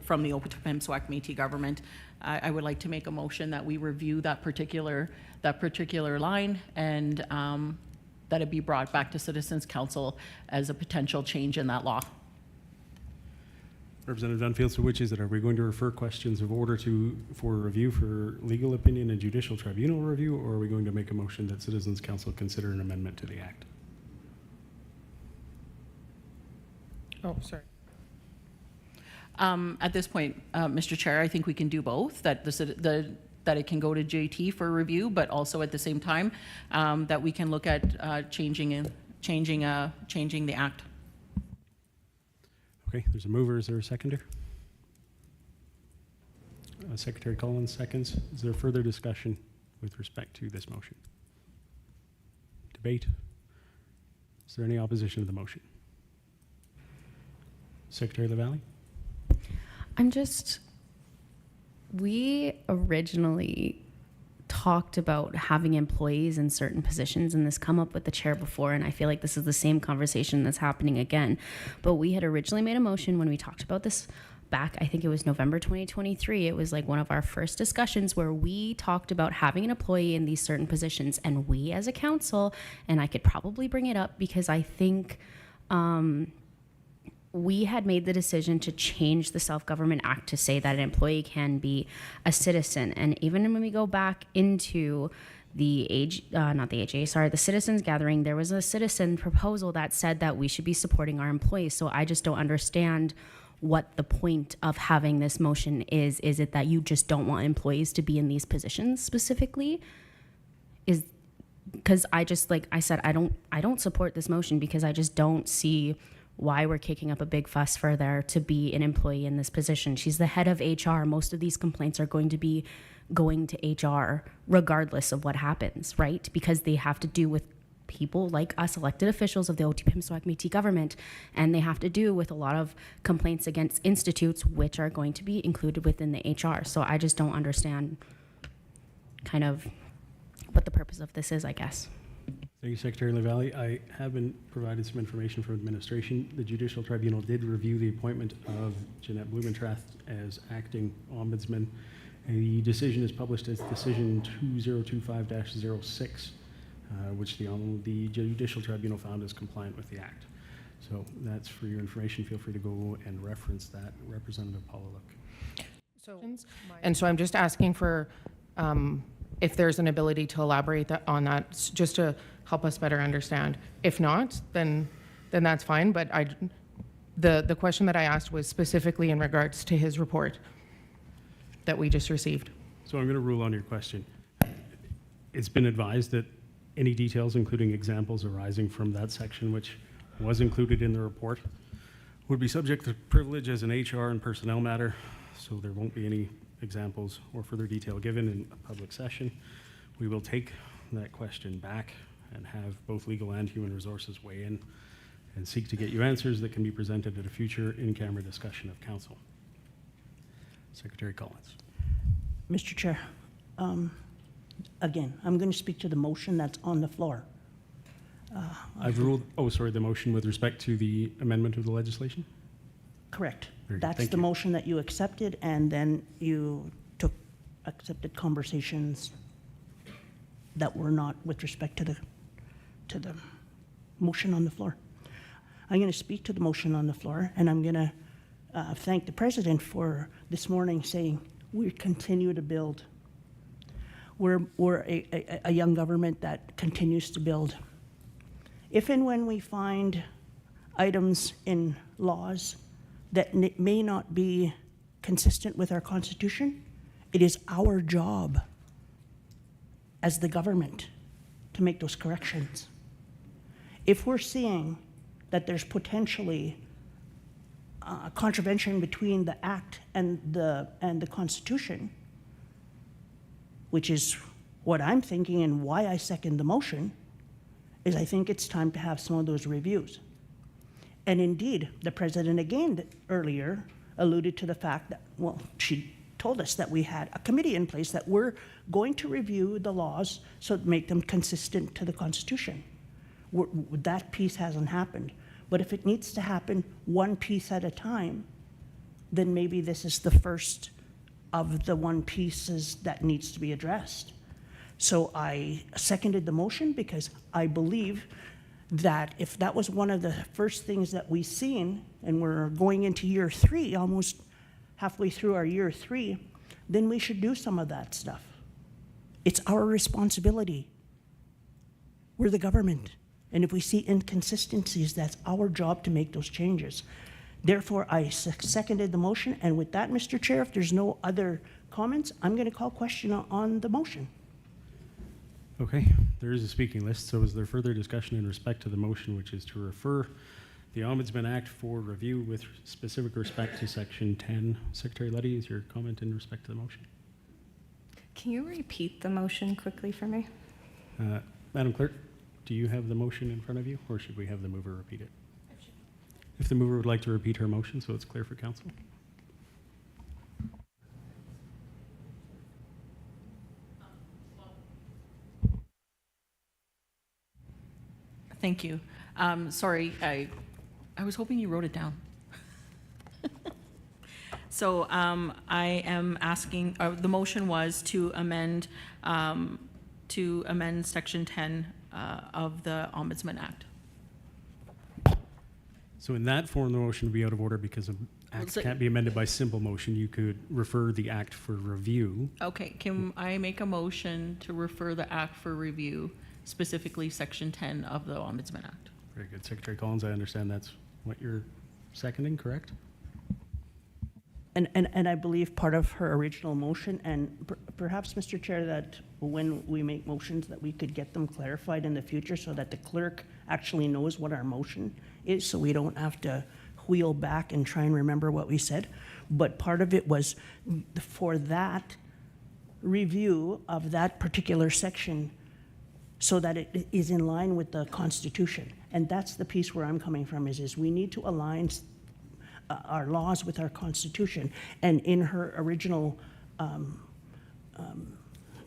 from the Otipemisiwak Métis Government. I would like to make a motion that we review that particular line, and that it be brought back to Citizens Council as a potential change in that law. Representative Dunfield, so which is it? Are we going to refer questions of order for review for legal opinion and judicial tribunal review, or are we going to make a motion that Citizens Council consider an amendment to the Act? Oh, sorry. At this point, Mr. Chair, I think we can do both, that that it can go to JT for review, but also at the same time that we can look at changing the Act. Okay, there's a mover. Is there a seconder? Secretary Collins seconds. Is there further discussion with respect to this motion? Debate? Is there any opposition to the motion? Secretary LaValle? We originally talked about having employees in certain positions, and this come up with the chair before, and I feel like this is the same conversation that's happening again. But we had originally made a motion when we talked about this back, I think it was November 2023. It was like one of our first discussions where we talked about having an employee in these certain positions, and we as a council, and I could probably bring it up because I think we had made the decision to change the Self-Government Act to say that an employee can be a citizen. And even when we go back into the the citizens gathering, there was a citizen proposal that said that we should be supporting our employees. So I just don't understand what the point of having this motion is. Is it that you just don't want employees to be in these positions specifically? Because I just, like I said, I don't support this motion because I just don't see why we're kicking up a big fuss for there to be an employee in this position. She's the head of HR. Most of these complaints are going to be going to HR regardless of what happens, right? Because they have to do with people like us, elected officials of the Otipemisiwak Métis Government, and they have to do with a lot of complaints against institutes which are going to be included within the HR. So I just don't understand kind of what the purpose of this is, I guess. Thank you, Secretary LaValle. I have been provided some information from administration. The Judicial Tribunal did review the appointment of Jeanette Blumentrath as acting ombudsman. The decision is published as Decision 2025-06, which the Judicial Tribunal found is compliant with the Act. So that's for your information. Feel free to go and reference that. Representative Paula Look. So I'm just asking for if there's an ability to elaborate on that, just to help us better understand. If not, then that's fine. But the question that I asked was specifically in regards to his report that we just received. So I'm going to rule on your question. It's been advised that any details, including examples arising from that section, which was included in the report, would be subject to privilege as an HR and personnel matter, so there won't be any examples or further detail given in a public session. We will take that question back and have both legal and human resources weigh in and seek to get you answers that can be presented at a future in-camera discussion of council. Secretary Collins. Mr. Chair, again, I'm going to speak to the motion that's on the floor. I've ruled, the motion with respect to the amendment of the legislation? Correct. Very good. That's Thank the you. motion that you accepted, and then you accepted conversations that were not with respect to the motion on the floor. I'm going to speak to the motion on the floor, and I'm going to thank the President for this morning saying we continue to build. We're a young government that continues to build. If and when we find items in laws that may not be consistent with our Constitution, it is our job as the government to make those corrections. If we're seeing that there's potentially a contravention between the Act and the Constitution, which is what I'm thinking and why I second the motion, is I think it's time to have some of those reviews. And indeed, the President again earlier alluded to the fact that, well, she told us that we had a committee in place that we're going to review the laws so to make them consistent to the Constitution. That piece hasn't happened. But if it needs to happen one piece at a time, then maybe this is the first of the one pieces that needs to be addressed. So I seconded the motion because I believe that if that was one of the first things that we seen, and we're going into year 3, almost halfway through our year 3, then we should do some of that stuff. It's our responsibility. We're the government. And if we see inconsistencies, that's our job to make those changes. Therefore, I seconded the motion. And with that, Mr. Chair, if there's no other comments, I'm going to call question on the motion. Okay, there is a speaking list, so is there further discussion in respect to the motion, which is to refer the Ombudsman Act for review with specific respect to Section 10? Secretary Letty, is your comment in respect to the motion? Can you repeat the motion quickly for me? Madam Clerk, do you have the motion in front of you, or should we have the mover repeat it? If the mover would like to repeat her motion so it's clear for council. Thank you. Sorry, I was hoping you wrote it down. So I am asking, the motion was to amend Section 10 of the Ombudsman Act. So in that form, the motion would be out of order because an act can't be amended by simple motion. You could refer the act for review. Okay, can I make a motion to refer the act for review, specifically Section 10 of the Ombudsman Act? Very good. Secretary Collins, I understand that's what you're seconding, correct? And I believe part of her original motion, and perhaps, Mr. Chair, that when we make motions that we could get them clarified in the future so that the clerk actually knows what our motion is, so we don't have to wheel back and try and remember what we said. But part of it was for that review of that particular section so that it is in line with the Constitution. And that's the piece where I'm coming from, is we need to align our laws with our Constitution. And in her original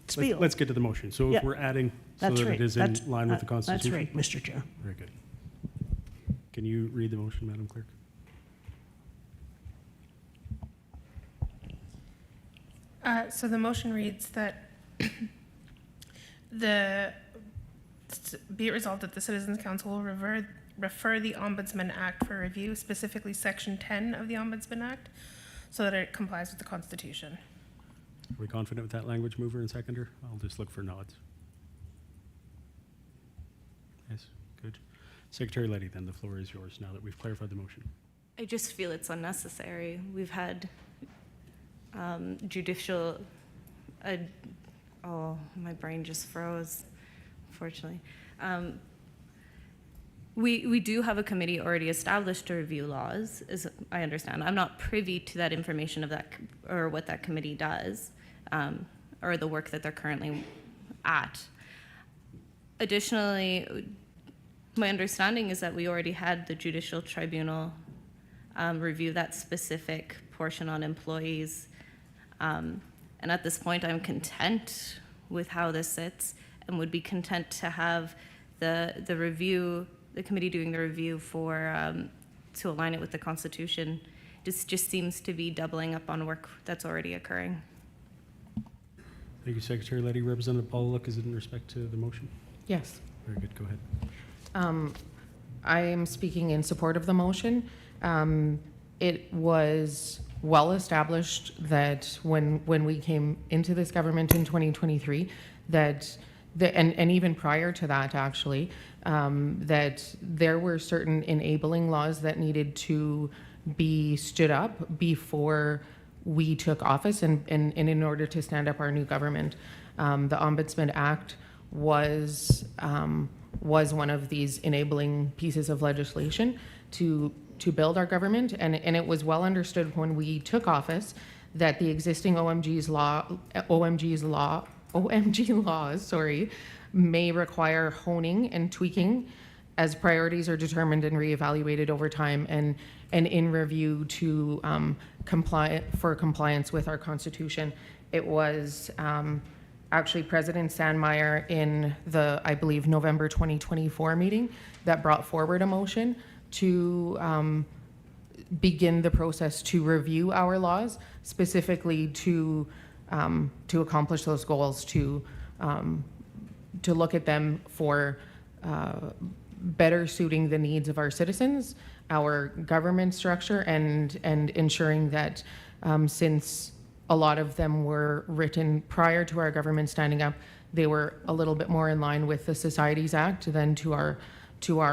spiel. Let's get to the motion. So Yeah, if we're adding so That's that right. it is in That's- line with the Constitution? That's right, Mr. Chair. Very good. Can you read the motion, Madam Clerk? So the motion reads that be it resolved that the Citizens Council will refer the Ombudsman Act for review, specifically Section 10 of the Ombudsman Act, so that it complies with the Constitution. Are we confident with that language, mover and seconder? I'll just look for nods. Yes, good. Secretary Letty, then the floor is yours now that we've clarified the motion. I just feel it's unnecessary. We've had judicial, oh, my brain just froze, unfortunately. We do have a committee already established to review laws, as I understand. I'm not privy to that information of that, or what that committee does, or the work that they're currently at. Additionally, my understanding is that we already had the Judicial Tribunal review that specific portion on employees. And at this point, I'm content with how this sits and would be content to have the review, the committee doing the review for, to align it with the Constitution. This just seems to be doubling up on work that's already occurring. Thank you, Secretary Letty. Representative Pauluk, is it in respect to the motion? Yes. Very good, go ahead. I am speaking in support of the motion. It was well established that when we came into this government in 2023, that and even prior to that actually, that there were certain enabling laws that needed to be stood up before we took office and in order to stand up our new government. The Ombudsman Act was one of these enabling pieces of legislation to build our government, and it was well understood when we took office that the existing OMG laws, may require honing and tweaking as priorities are determined and reevaluated over time and in review to compliance with our Constitution. It was actually President Sandmeyer in the, I believe, November 2024 meeting that brought forward a motion to begin the process to review our laws, specifically to accomplish those goals, to look at them for better suiting the needs of our citizens, our government structure, and ensuring that since a lot of them were written prior to our government standing up, they were a little bit more in line with the Societies Act than to our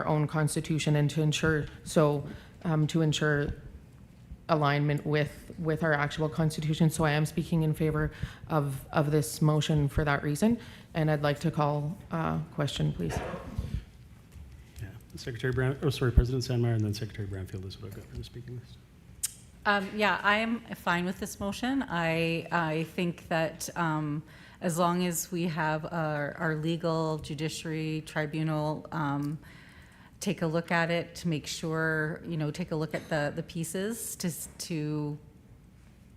own Constitution, and to ensure alignment with our actual Constitution. So I am speaking in favor of this motion for that reason, and I'd like to call question, please. Yeah, Secretary Brown, President Sandmeyer, and then Secretary Brownfield is what I've got for the speaking list. Yeah, I am fine with this motion. I think that as long as we have our legal judiciary tribunal take a look at it to make sure, take a look at the pieces to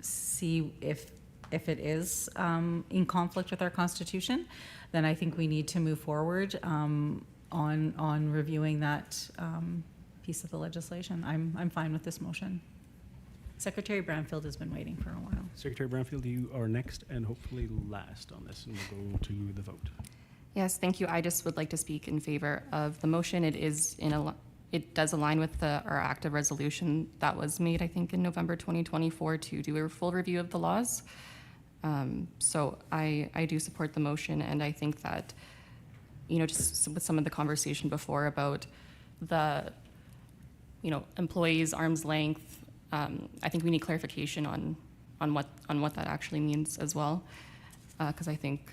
see if it is in conflict with our Constitution, then I think we need to move forward on reviewing that piece of the legislation. I'm fine with this motion. Secretary Brownfield has been waiting for a while. Secretary Brownfield, you are next and hopefully last on this, and we'll go to the vote. Yes, thank you. I just would like to speak in favor of the motion. It does align with our active resolution that was made, I think, in November 2024 to do a full review of the laws. So I do support the motion, and I think that, just with some of the conversation before about the, employees' arm's length, I think we need clarification on what that actually means as well, because I think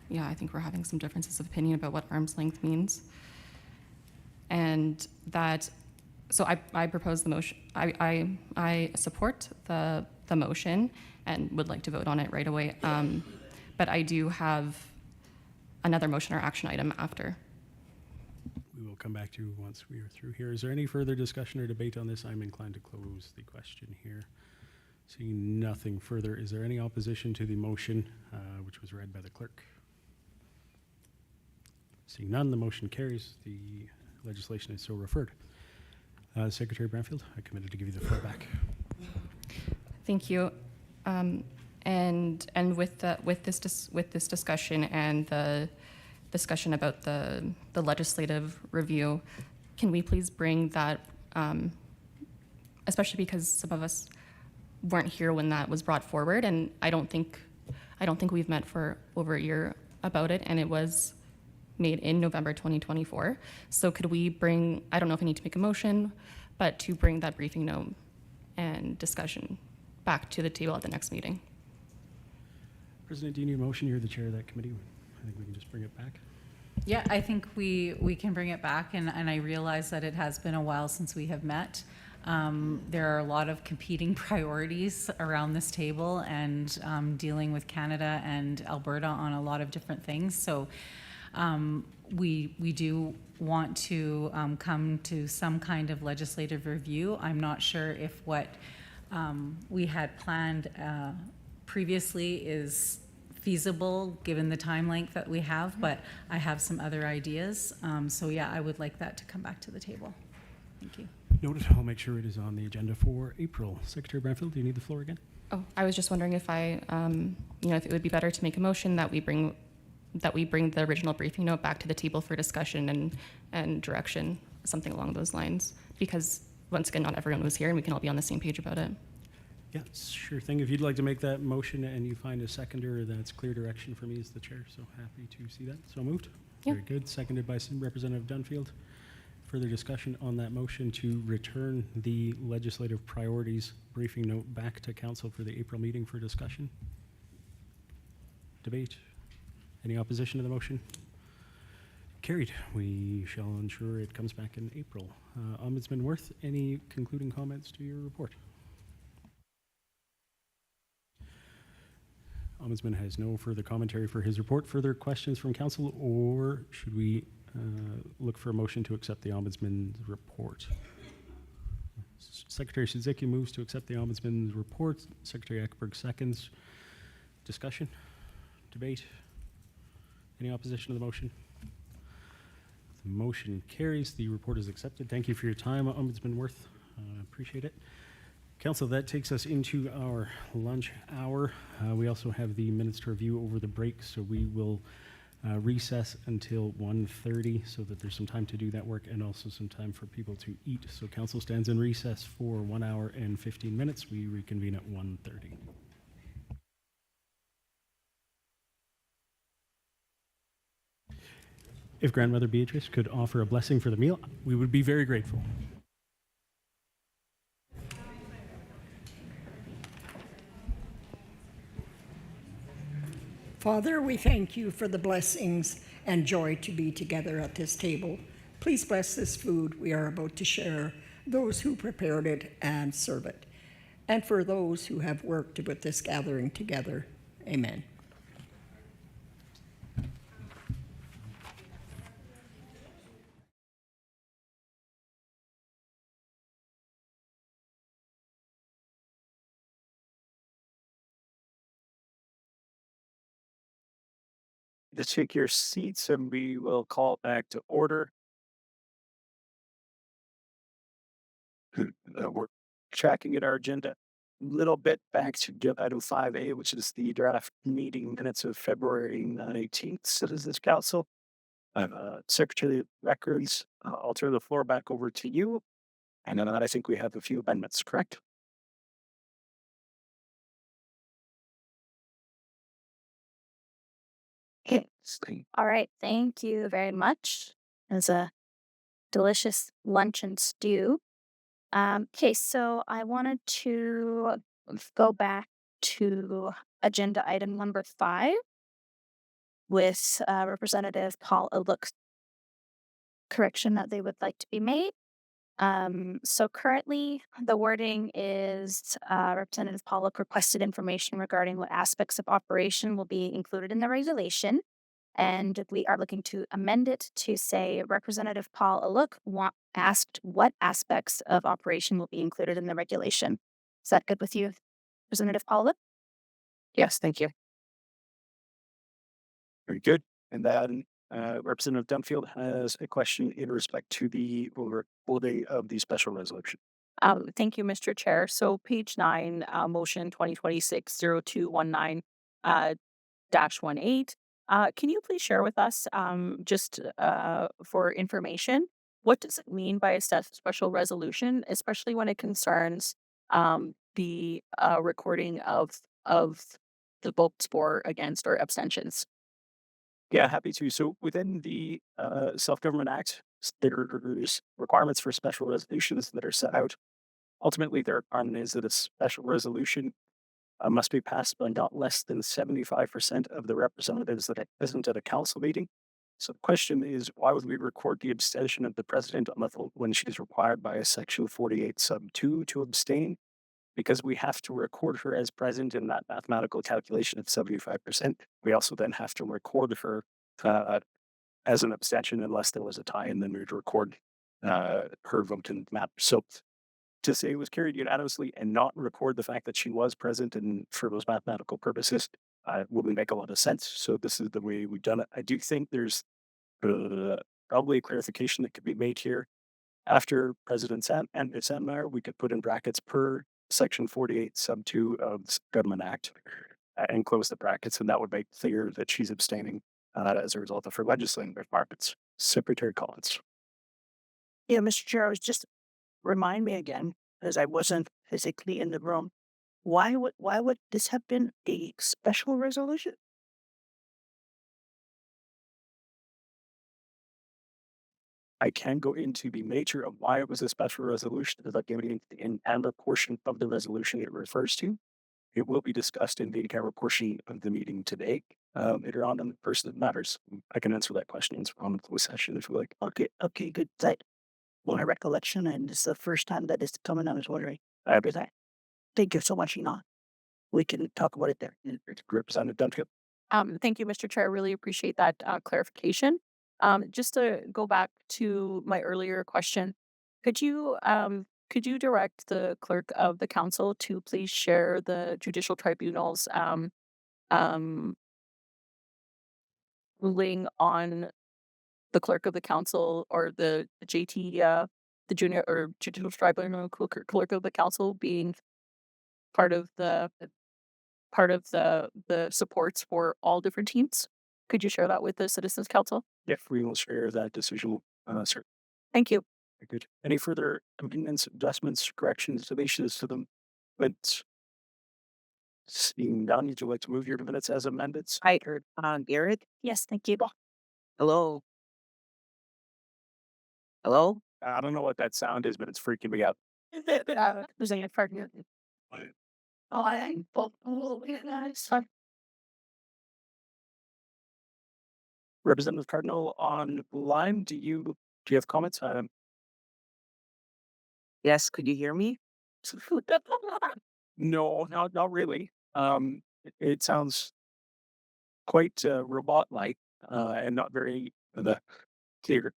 we're having some differences of opinion about what arm's length means. And that, so I propose the motion. I support the motion and would like to vote on it right away. But I do have another motion or action item after. We will come back to you once we are through here. Is there any further discussion or debate on this? I'm inclined to close the question here. Seeing nothing further, is there any opposition to the motion which was read by the clerk? Seeing none, the motion carries. The legislation is so referred. Secretary Branfield, I committed to give you the floor back. Thank you. And with this discussion and the discussion about the legislative review, can we please bring that, especially because some of us weren't here when that was brought forward, and I don't think we've met for over a year about it, and it was made in November 2024. So could we bring, I don't know if I need to make a motion, but to bring that briefing note and discussion back to the table at the next meeting? President, do you need a motion? You're the chair of that committee. I think we can just bring it back. Yeah, I think we can bring it back, and I realize that it has been a while since we have met. There are a lot of competing priorities around this table, and dealing with Canada and Alberta on a lot of different things. So we do want to come to some kind of legislative review. I'm not sure if what we had planned previously is feasible given the time length that we have, but I have some other ideas. So yeah, I would like that to come back to the table. Thank you. Noted. I'll make sure it is on the agenda for April. Secretary Branfield, do you need the floor again? Oh, I was just wondering if if it would be better to make a motion that we bring the original briefing note back to the table for discussion and direction, something along those lines. Because once again, not everyone was here, and we can all be on the same page about it. Yeah, sure thing. If you'd like to make that motion and you find a seconder, that's clear direction for me as the chair. So happy to see that. So moved. Yeah. Very good. Seconded by Representative Dunfield. Further discussion on that motion to return the legislative priorities briefing note back to council for the April meeting for discussion. Debate. Any opposition to the motion? Carried. We shall ensure it comes back in April. Ombudsman Worth, any concluding comments to your report? Ombudsman has no further commentary for his report. Further questions from council, or should we look for a motion to accept the Ombudsman's report? Secretary Suzuki moves to accept the Ombudsman's report. Secretary Eckberg seconds. Discussion? Debate? Any opposition to the motion? The motion carries. The report is accepted. Thank you for your time, Ombudsman Worth. Appreciate it. Council, that takes us into our lunch hour. We also have the minutes to review over the break, so we will recess until 1:30 so that there's some time to do that work and also some time for people to eat. So council stands in recess for 1 hour and 15 minutes. We reconvene at 1:30. If Grandmother Beatrice could offer a blessing for the meal, we would be very grateful. Father, we thank you for the blessings and joy to be together at this table. Please bless this food we are about to share, those who prepared it and serve it, and for those who have worked to put this gathering together. Amen. To take your seats and we will call back to order. We're tracking at our agenda a little bit back to item 5A, which is the draft meeting minutes of February 19th, Citizens Council. Secretary of Records, I'll turn the floor back over to you. And on that, I think we have a few amendments, correct? All right, thank you very much. It was a delicious lunch and stew. Okay, so I wanted to go back to agenda item number 5 with Representative Paul Aluk's correction that they would like to be made. So currently the wording is Representative Pollock requested information regarding what aspects of operation will be included in the regulation. And we are looking to amend it to say Representative Paul Aluk asked what aspects of operation will be included in the regulation. Is that good with you? Representative Paula? Yes, thank you. Very good. And then Representative Dunfield has a question in respect to the overholding of the special resolution. Thank you, Mr. Chair. So page 9, motion 2026-0219 dash 18. Can you please share with us, just for information, what does it mean by a special resolution, especially when it concerns the recording of the votes for, against, or abstentions? Yeah, happy to. So within the Self-Government Act, there's requirements for special resolutions that are set out. Ultimately, their requirement is that a special resolution must be passed by not less than 75% of the representatives that are present at a council meeting. So the question is, why would we record the abstention of the president on the vote when she is required by a section 48 sub 2 to abstain? Because we have to record her as present in that mathematical calculation of 75%. We also then have to record her as an abstention unless there was a tie, and then we'd record her vote in the matter. So to say it was carried unanimously and not record the fact that she was present and for those mathematical purposes wouldn't make a lot of sense. So this is the way we've done it. I do think there's probably a clarification that could be made here. After President Sandmeyer, we could put in brackets per section 48 sub 2 of the Government Act and close the brackets, and that would make clear that she's abstaining as a result of her legislative requirements. Secretary Collins. Yeah, Mr. Chair, I was just remind me again, as I wasn't physically in the room, why would this have been a special resolution? I can go into the nature of why it was a special resolution without giving the in-camera portion of the resolution it refers to. It will be discussed in the in-camera portion of the meeting today. Later on in the person that matters. I can answer that question on the closed session if you like. Okay, good. That my recollection, and it's the first time that it's coming. I was wondering. Thank you so much, Ina. We can talk about it there. Representative Dunfield. Thank you, Mr. Chair. I really appreciate that clarification. Just to go back to my earlier question, could you direct the clerk of the council to please share the judicial tribunal's ruling on the clerk of the council, or the JT, the junior or judicial tribunal clerk of the council being part of the supports for all different teams? Could you share that with the Citizens Council? Yes, we will share that decision, sir. Thank you. Very good. Any further amendments, adjustments, corrections, deletions to them? But seeing none, would you like to move your minutes as amended? I heard Garrett. Yes, thank you. Hello. Hello. I don't know what that sound is, but it's freaking me out. There's a partner. Representative Cardinal on line, do you have comments? Yes, could you hear me? No, not really. It sounds quite robot-like and not very clear.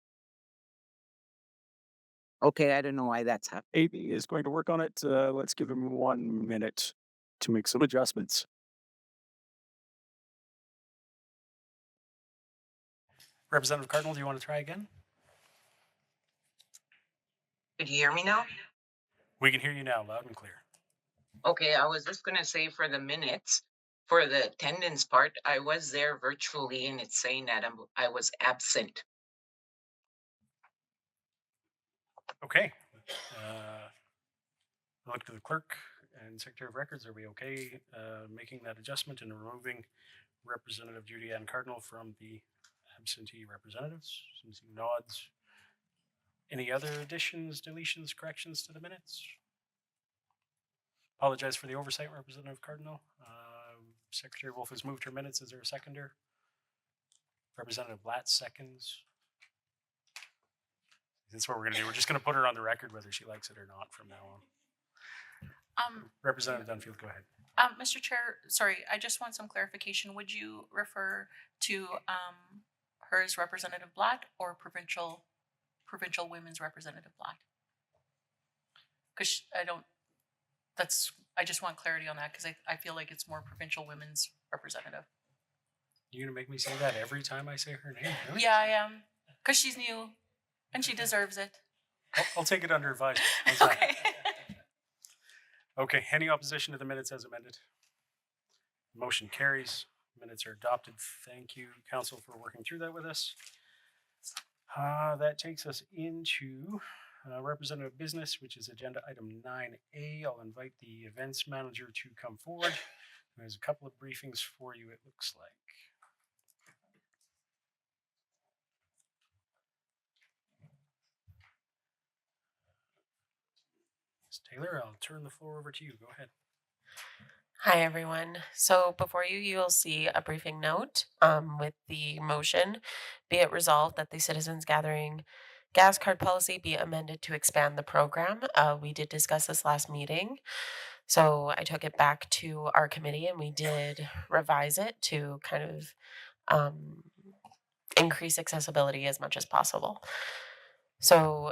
Okay, I don't know why that's happening. AB is going to work on it. Let's give him 1 minute to make some adjustments. Representative Cardinal, do you want to try again? Could you hear me now? We can hear you now, loud and clear. Okay, I was just going to say for the minutes, for the attendance part, I was there virtually and it's saying that I was absent. Okay. Look to the clerk and Secretary of Records. Are we okay making that adjustment and removing Representative Judy Ann Cardinal from the absentee representatives? Some nods. Any other additions, deletions, corrections to the minutes? Apologize for the oversight, Representative Cardinal. Secretary Wolf has moved her minutes. Is there a seconder? Representative Blatt seconds. That's what we're going to do. We're just going to put her on the record whether she likes it or not from now on. Representative Dunfield, go ahead. Mr. Chair, sorry, I just want some clarification. Would you refer to her as Representative Blatt or provincial Women's Representative Blatt? Because I just want clarity on that because I feel like it's more provincial women's representative. You're gonna make me say that every time I say her name, really? Yeah, I am. Because she's new and she deserves it. I'll take it under advisement. How's that? Okay. Okay, any opposition to the minutes as amended? Motion carries. Minutes are adopted. Thank you, council, for working through that with us. That takes us into representative business, which is agenda item 9A. I'll invite the events manager to come forward. There's a couple of briefings for you, it looks like. Ms. Taylor, I'll turn the floor over to you. Go ahead. Hi, everyone. So before you, you'll see a briefing note with the motion. Be it resolved that the citizens gathering gas card policy be amended to expand the program. We did discuss this last meeting. So I took it back to our committee and we did revise it to kind of increase accessibility as much as possible. So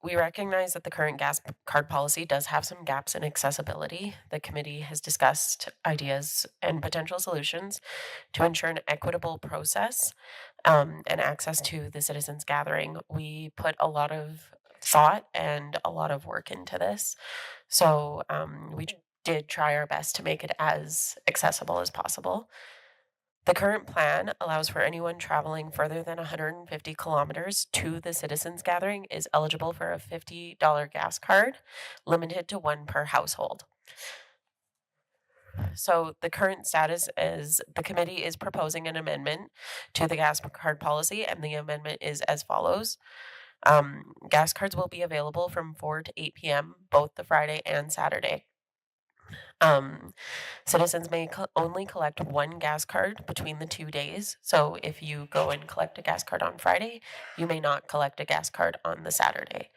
we recognize that the current gas card policy does have some gaps in accessibility. The committee has discussed ideas and potential solutions to ensure an equitable process and access to the citizens gathering. We put a lot of thought and a lot of work into this. So we did try our best to make it as accessible as possible. The current plan allows for anyone traveling further than 150 kilometers to the citizens gathering is eligible for a $50 gas card, limited to one per household. So the current status is the committee is proposing an amendment to the gas card policy, and the amendment is as follows. Gas cards will be available from 4 to 8 p.m. both the Friday and Saturday. Citizens may only collect one gas card between the 2 days. So if you go and collect a gas card on Friday, you may not collect a gas card on the Saturday.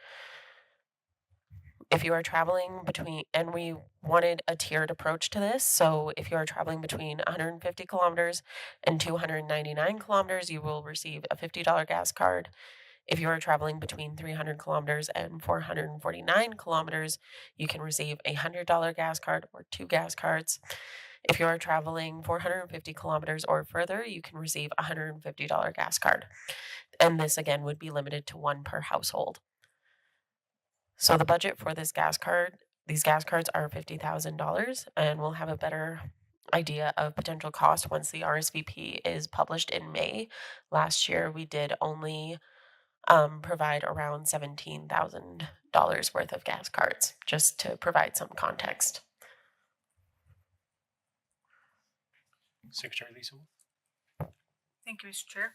If you are traveling between, and we wanted a tiered approach to this, so if you are traveling between 150 kilometers and 299 kilometers, you will receive a $50 gas card. If you are traveling between 300 kilometers and 449 kilometers, you can receive a $100 gas card or 2 gas cards. If you are traveling 450 kilometers or further, you can receive a $150 gas card. And this again would be limited to one per household. So the budget for this gas card, these gas cards are $50,000, and we'll have a better idea of potential cost once the RSVP is published in May. Last year, we did only provide around $17,000 worth of gas cards, just to provide some context. Secretary Lisa. Thank you, Mr. Chair.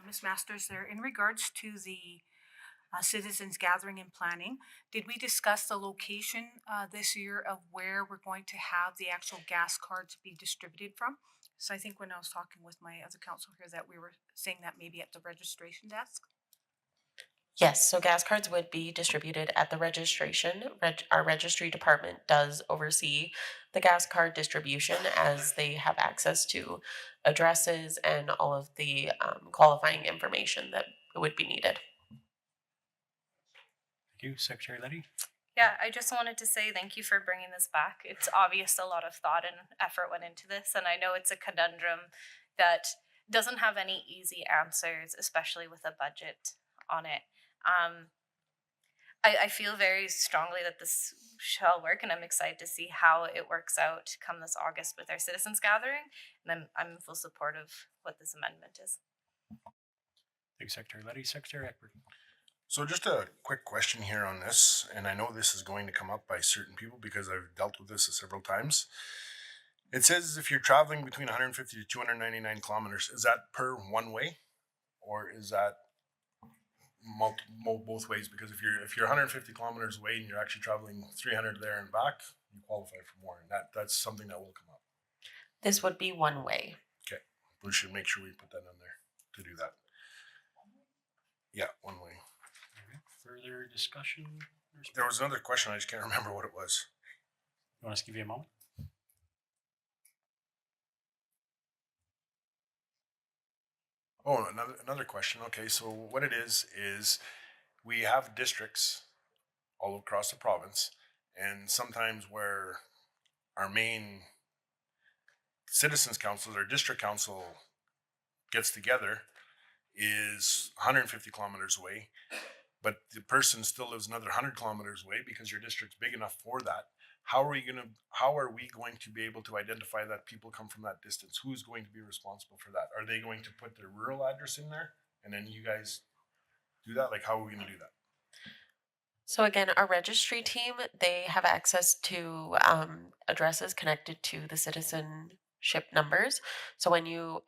Ms. Masters, there, in regards to the citizens gathering and planning, did we discuss the location this year of where we're going to have the actual gas cards be distributed from? So I think when I was talking with my other council here that we were saying that maybe at the registration desk. Yes, so gas cards would be distributed at the registration. Our registry department does oversee the gas card distribution, as they have access to addresses and all of the qualifying information that would be needed. Thank you, Secretary Letty. Yeah, I just wanted to say thank you for bringing this back. It's obvious a lot of thought and effort went into this, and I know it's a conundrum that doesn't have any easy answers, especially with a budget on it. I feel very strongly that this shall work, and I'm excited to see how it works out come this August with our citizens gathering, and I'm in full support of what this amendment is. Thank you, Secretary Letty. Secretary Eckberg. So just a quick question here on this, and I know this is going to come up by certain people because I've dealt with this several times. It says if you're traveling between 150 to 299 kilometers, is that per one way, or is that both ways? Because if you're 150 kilometers away and you're actually traveling 300 there and back, you qualify for more, and that's something that will come up. This would be one way. Okay, we should make sure we put that in there to do that. Yeah, one way. Further discussion? There was another question, I just can't remember what it was. You want us to give you a moment? Oh, another question. Okay, so what it is we have districts all across the province, And sometimes where our main citizens councils or district council gets together is 150 kilometers away, but the person still lives another 100 kilometers away because your district's big enough for that. How are we going to be able to identify that people come from that distance? Who's going to be responsible for that? Are they going to put their rural address in there and then you guys do that? Like, how are we going to do that? So again, our registry team, they have access to addresses connected to the citizenship numbers. So when you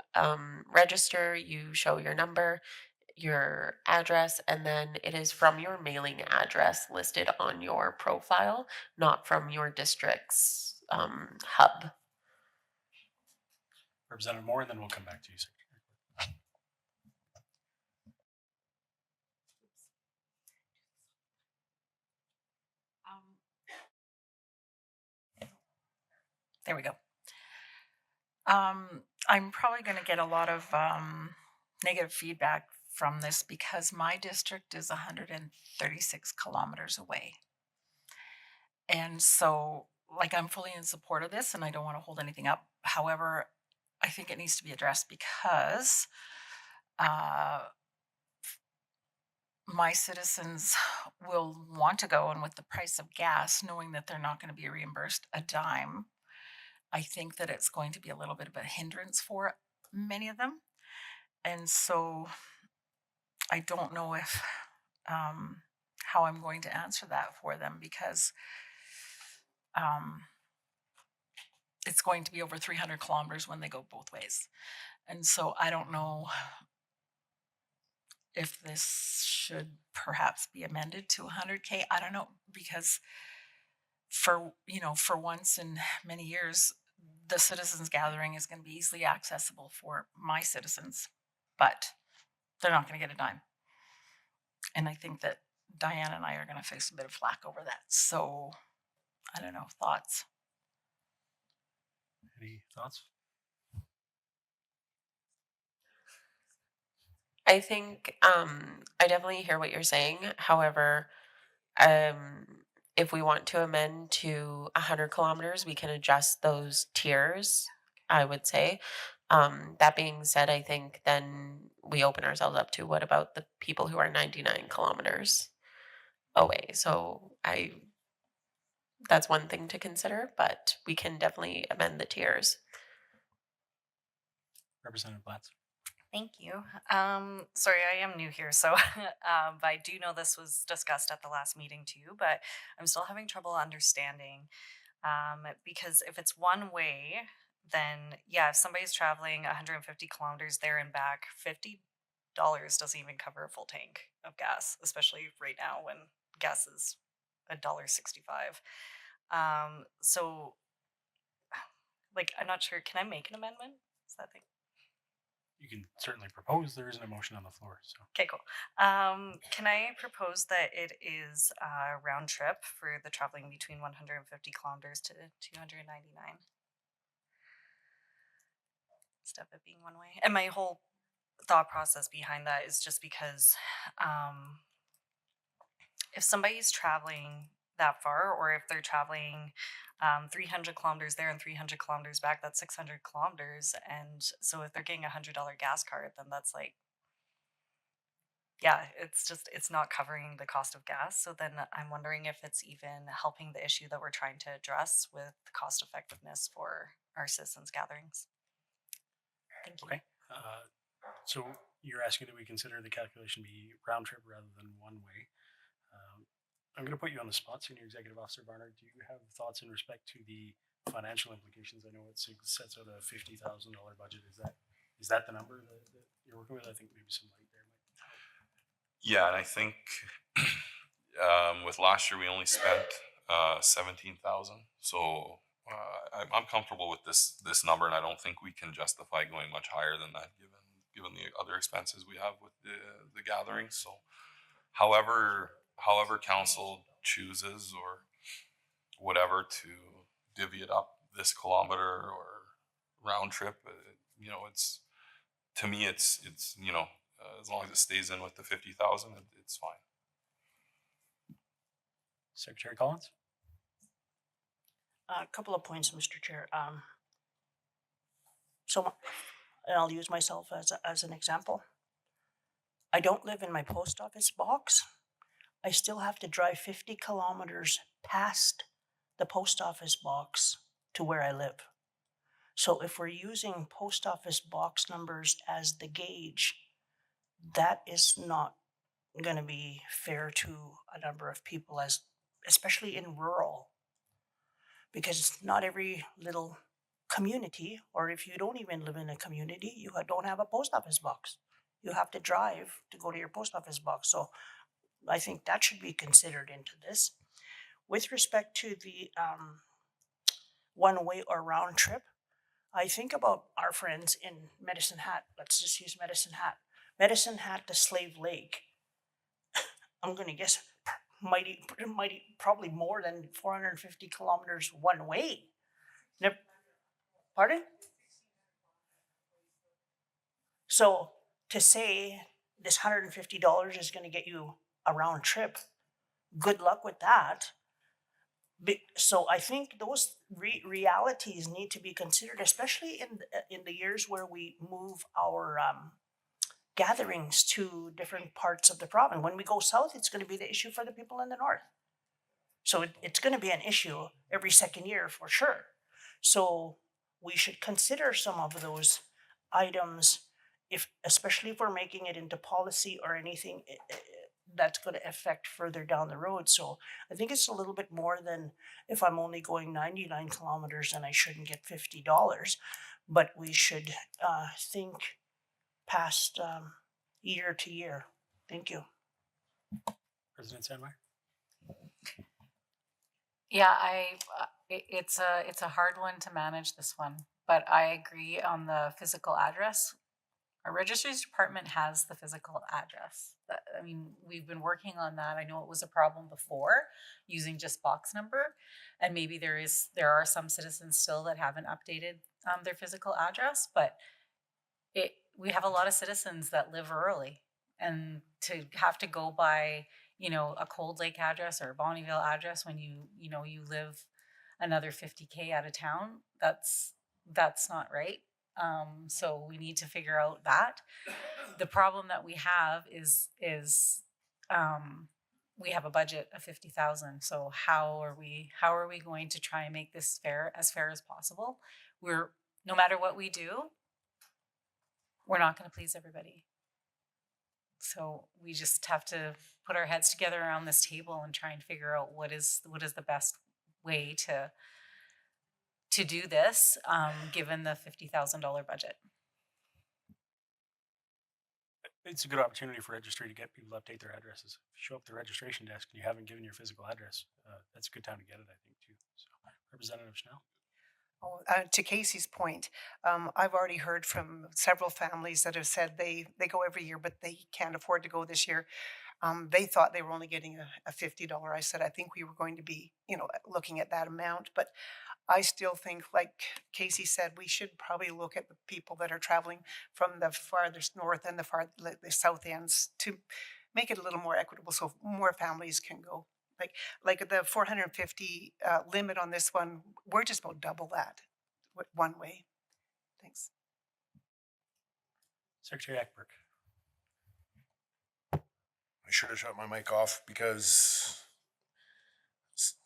register, you show your number, your address, and then it is from your mailing address listed on your profile, not from your district's hub. Representative Moore, and then we'll come back to you, Secretary. There we go. I'm probably going to get a lot of negative feedback from this because my district is 136 kilometers away. And so, like, I'm fully in support of this and I don't want to hold anything up. However, I think it needs to be addressed because my citizens will want to go, and with the price of gas, knowing that they're not going to be reimbursed a dime, I think that it's going to be a little bit of a hindrance for many of them. And so I don't know if how I'm going to answer that for them because it's going to be over 300 kilometers when they go both ways. And so I don't know if this should perhaps be amended to 100K. I don't know, because for once in many years, the citizens gathering is going to be easily accessible for my citizens, but they're not going to get a dime. And I think that Diane and I are going to face a bit of flack over that. So I don't know, thoughts? Any thoughts? I think I definitely hear what you're saying. However, if we want to amend to 100 kilometers, we can adjust those tiers, I would say. That being said, I think then we open ourselves up to what about the people who are 99 kilometers away? So that's one thing to consider, but we can definitely amend the tiers. Representative Blatz. Thank you. Sorry, I am new here, so but I do know this was discussed at the last meeting too, but I'm still having trouble understanding because if it's one way, then yeah, if somebody's traveling 150 kilometers there and back, $50 doesn't even cover a full tank of gas, especially right now when gas is $1.65. So, like, I'm not sure. Can I make an amendment? Is that thing? You can certainly propose. There isn't a motion on the floor, so. Okay, cool. Can I propose that it is a round trip for the traveling between 150 kilometers to 299? Instead of it being one way. And my whole thought process behind that is just because if somebody's traveling that far, or if they're traveling 300 kilometers there and 300 kilometers back, that's 600 kilometers. And so if they're getting $100 gas card, then that's like, yeah, it's not covering the cost of gas. So then I'm wondering if it's even helping the issue that we're trying to address with cost effectiveness for our citizens gatherings. Thank you. Okay. So you're asking that we consider the calculation be round trip rather than one way. I'm going to put you on the spot, Senior Executive Officer Barnard. Do you have thoughts in respect to the financial implications? I know it sets out a $50,000 budget. Is that the number that you're working with? I think maybe some light there might help. Yeah, and I think with last year we only spent 17,000. So I'm comfortable with this number, and I don't think we can justify going much higher than that, given the other expenses we have with the gathering. So, however council chooses or whatever to divvy it up, this kilometer or round trip, it's, to me, it's as long as it stays in with the 50,000, it's fine. Secretary Collins? A couple of points, Mr. Chair. So, and I'll use myself as an example. I don't live in my post office box. I still have to drive 50 kilometers past the post office box to where I live. So if we're using post office box numbers as the gauge, that is not going to be fair to a number of people, as especially in rural, because not every little community, or if you don't even live in a community, you don't have a post office box. You have to drive to go to your post office box. So I think that should be considered into this. With respect to the one way or round trip, I think about our friends in Medicine Hat. Let's just use Medicine Hat. Medicine Hat to Slave Lake. I'm going to guess probably more than 450 kilometers one way. Pardon? So to say this $150 is going to get you a round trip, good luck with that. So I think those realities need to be considered, especially in the years where we move our gatherings to different parts of the province. When we go south, it's going to be the issue for the people in the north. So it's going to be an issue every second year for sure. So we should consider some of those items, especially if we're making it into policy or anything that's going to affect further down the road. So I think it's a little bit more than if I'm only going 99 kilometers and I shouldn't get $50, but we should think past year to year. Thank you. President Sandmeyer? Yeah, it's a hard one to manage, this one, but I agree on the physical address. Our registries department has the physical address. I mean, we've been working on that. I know it was a problem before using just box number, and maybe there are some citizens still that haven't updated their physical address, but we have a lot of citizens that live rurally, and to have to go by, a Cold Lake address or a Bonnyville address when you live another 50K out of town, that's not right. So we need to figure out that. The problem that we have is we have a budget of 50,000. So how are we going to try and make this fair as possible? No matter what we do, we're not going to please everybody. So we just have to put our heads together around this table and try and figure out what is the best way to do this, given the $50,000 budget. It's a good opportunity for registry to get people to update their addresses. If you show up at the registration desk and you haven't given your physical address, that's a good time to get it, I think, too. So, Representative Schnell? To Casey's point, I've already heard from several families that have said they go every year, but they can't afford to go this year. They thought they were only getting a $50. I said, I think we were going to be, looking at that amount, but I still think, like Casey said, we should probably look at the people that are traveling from the farthest north and the south ends to make it a little more equitable so more families can go. Like the 450 limit on this one, we're just about double that one way. Thanks. Secretary Ackberg. I should have shut my mic off because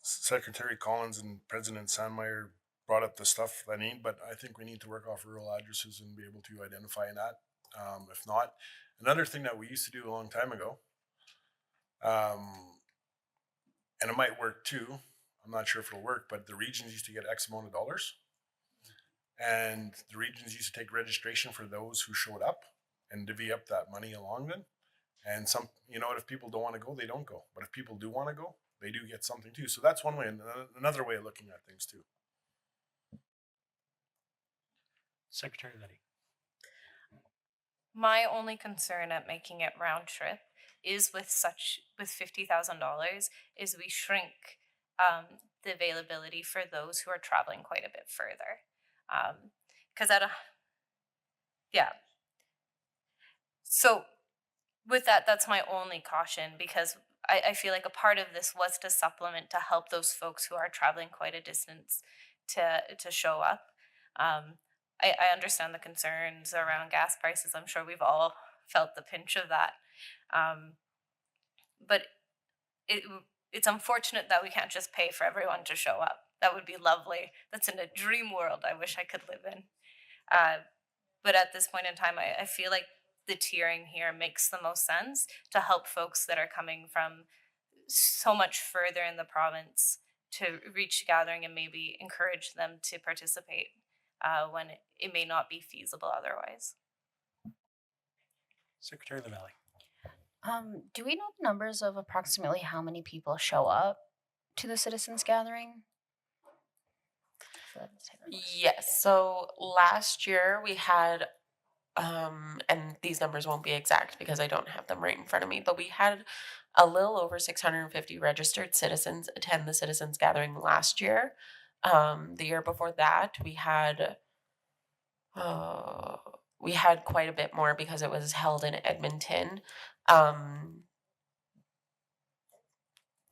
Secretary Collins and President Sandmeyer brought up the stuff I need, but I think we need to work off rural addresses and be able to identify that. If not, another thing that we used to do a long time ago, and it might work too, I'm not sure if it'll work, but the regions used to get X amount of dollars. And the regions used to take registration for those who showed up and divvy up that money along them. And some, if people don't want to go, they don't go. But if people do want to go, they do get something too. So that's one way, another way of looking at things too. Secretary Letty. My only concern at making it round trip is with $50,000 is we shrink the availability for those who are traveling quite a bit further. Because So with that, that's my only caution, because I feel like a part of this was to supplement to help those folks who are traveling quite a distance to show up. Um, I understand the concerns around gas prices. I'm sure we've all felt the pinch of that. Um, but it it's unfortunate that we can't just pay for everyone to show up. That would be lovely. That's in a dream world I wish I could live in. Uh, but at this point in time, I feel like the tiering here makes the most sense to help folks that are coming from so much further in the province to reach gathering and maybe encourage them to participate when it may not be feasible otherwise. Secretary LaValle. Do we know the numbers of approximately how many people show up to the citizens gathering? Yes. So last year we had, and these numbers won't be exact because I don't have them right in front of me, but we had a little over 650 registered citizens attend the citizens gathering last year. The year before that, uh, we had quite a bit more because it was held in Edmonton. Um,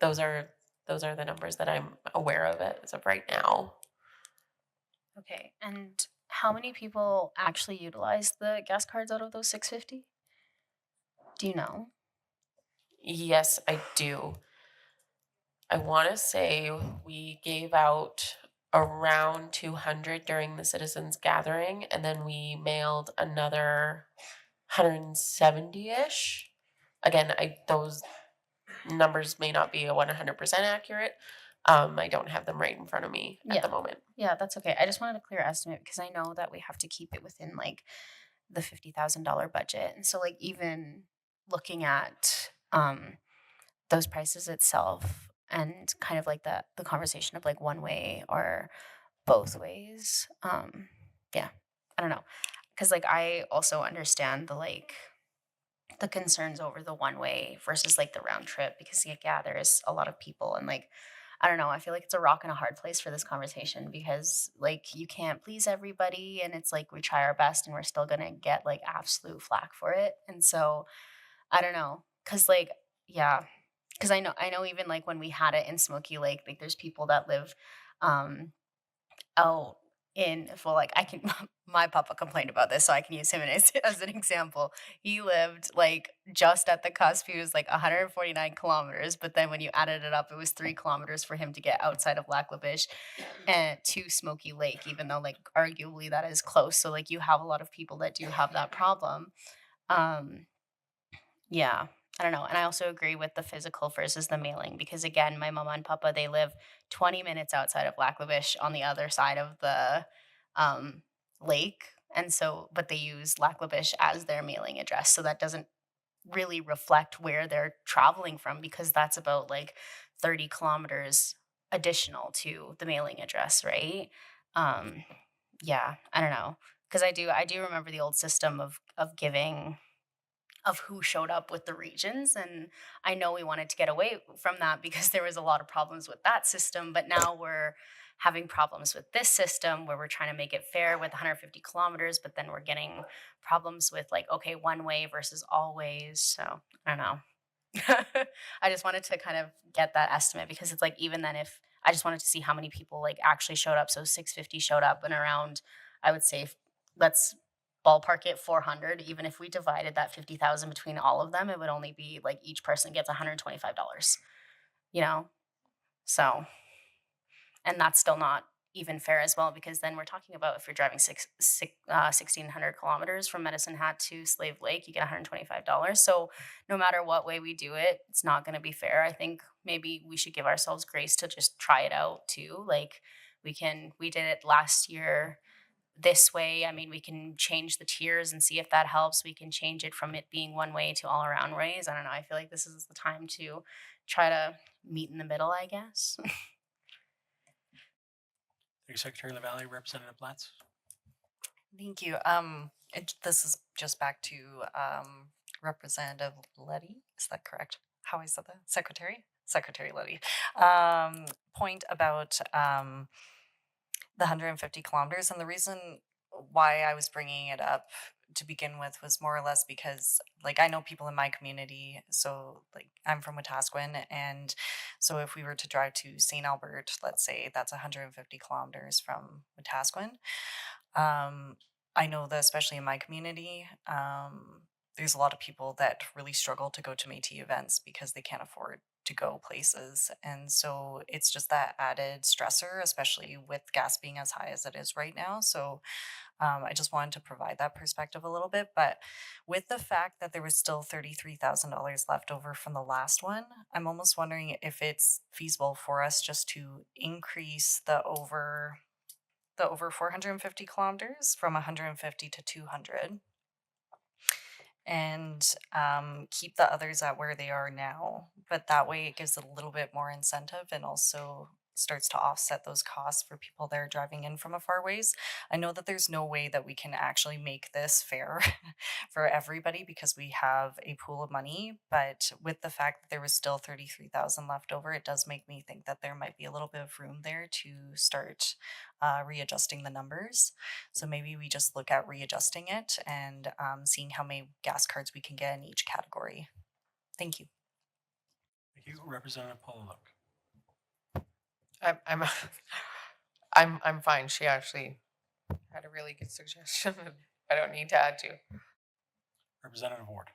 those are those are the numbers that I'm aware of as of right now. Okay, and how many people actually utilize the gas cards out of those 650? Do you know? Yes, I do. I want to say we gave out around 200 during the citizens gathering, and then we mailed another 170-ish. Again, those numbers may not be 100% accurate. I don't have them right in front of me at the moment. Yeah, that's okay. I just wanted a clear estimate because I know that we have to keep it within like the $50,000 budget. And so like even looking at those prices itself and kind of like the conversation of like one way or both ways. Yeah, I don't know. Cause like I also understand the concerns over the one way versus like the round trip because yeah, there's a lot of people and like I don't know, I feel like it's a rock and a hard place for this conversation because like you can't please everybody and it's like we try our best and we're still going to get like absolute flack for it. And so I don't know cuz like yeah, cuz I know even like when we had it in Smoky Lake like there's people that live um out in well like I can my papa complained about this so I can use him as an example. He lived like just at the cusp. He was like 149 kilometers, but then when you added it up it was 3 kilometers for him to get outside of Lac La Biche and to Smoky Lake, even though like arguably that is close. So like you have a lot of people that do have that problem. um yeah, I don't know. And I also agree with the physical versus the mailing because again, my mama and papa, they live 20 minutes outside of Lac La Biche on the other side of the um, lake. And so, but they use Lac La Biche as their mailing address. So that doesn't really reflect where they're traveling from because that's about like 30 kilometers additional to the mailing address, right? Um, yeah, I don't know. Because I do remember the old system of giving of who showed up with the regions. And I know we wanted to get away from that because there was a lot of problems with that system. But now we're having problems with this system where we're trying to make it fair with 150 kilometers, but then we're getting problems with like, okay, one way versus always. So I don't know. I just wanted to kind of get that estimate because it's like, even then, if I just wanted to see how many people like actually showed up. So 650 showed up and around, I would say, let's ballpark it 400. Even if we divided that 50,000 between all of them, it would only be like each person gets $125, you know? So, and that's still not even fair as well, because then we're talking about if you're driving 1,600 kilometers from Medicine Hat to Slave Lake, you get $125. So no matter what way we do it, it's not going to be fair. I think maybe we should give ourselves grace to just try it out too. Like we did it last year this way. I mean, we can change the tiers and see if that helps. We can change it from it being one way to all around ways. I don't know. I feel like this is the time to try to meet in the middle, I guess. Thank you, Secretary LaValle. Representative Blatz. Thank you. This is just back to Representative Letty. Is that correct? How I said that? Secretary Letty. Point about the 150 kilometers, and the reason why I was bringing it up to begin with was more or less because, like, I know people in my community. So, like, I'm from Wetaskiwin, and so if we were to drive to St. Albert, let's say that's 150 kilometers from Wetaskiwin. Um, I know that especially in my community, there's a lot of people that really struggle to go to Métis events because they can't afford to go places. And so it's just that added stressor, especially with gas being as high as it is right now. So I just wanted to provide that perspective a little bit. But with the fact that there was still $33,000 left over from the last one, I'm almost wondering if it's feasible for us just to increase the over 450 kilometers from 150 to 200 and keep the others at where they are now. But that way it gives it a little bit more incentive and also starts to offset those costs for people that are driving in from a far ways. I know that there's no way that we can actually make this fair for everybody because we have a pool of money, but with the fact that there was still 33,000 left over, it does make me think that there might be a little bit of room there to start readjusting the numbers. So maybe we just look at readjusting it and seeing how many gas cards we can get in each category. Thank you. Thank you. Representative Pollock. I'm I'm fine. She actually had a really good suggestion that I don't need to add to. Representative Ward.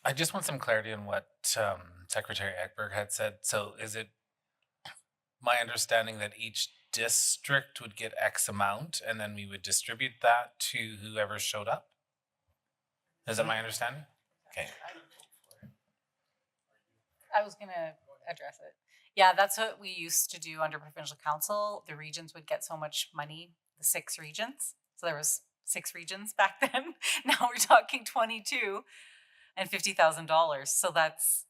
I just want some clarity on what Secretary Ekberg had said. So is it my understanding that each district would get X amount and then we would distribute that to whoever showed up? Is that my understanding? Okay. I was going to address it. Yeah, that's what we used to do under provincial council. The regions would get so much money, the 6 regions. So there was 6 regions back then. Now we're talking 22 and $50,000. So that's,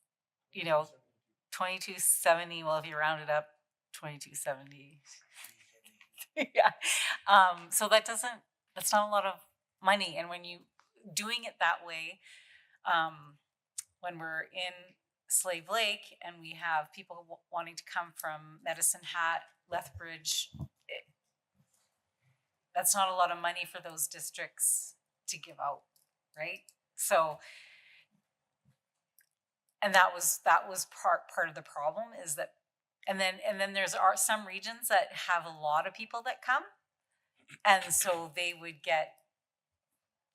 2270. Well, if you round it up, 2270. Yeah. So that's not a lot of money. And when you doing it that way, when we're in Slave Lake and we have people wanting to come from Medicine Hat, Lethbridge, that's not a lot of money for those districts to give out, right? So, and that was part of the problem is that, and then there's some regions that have a lot of people that come, and so they would get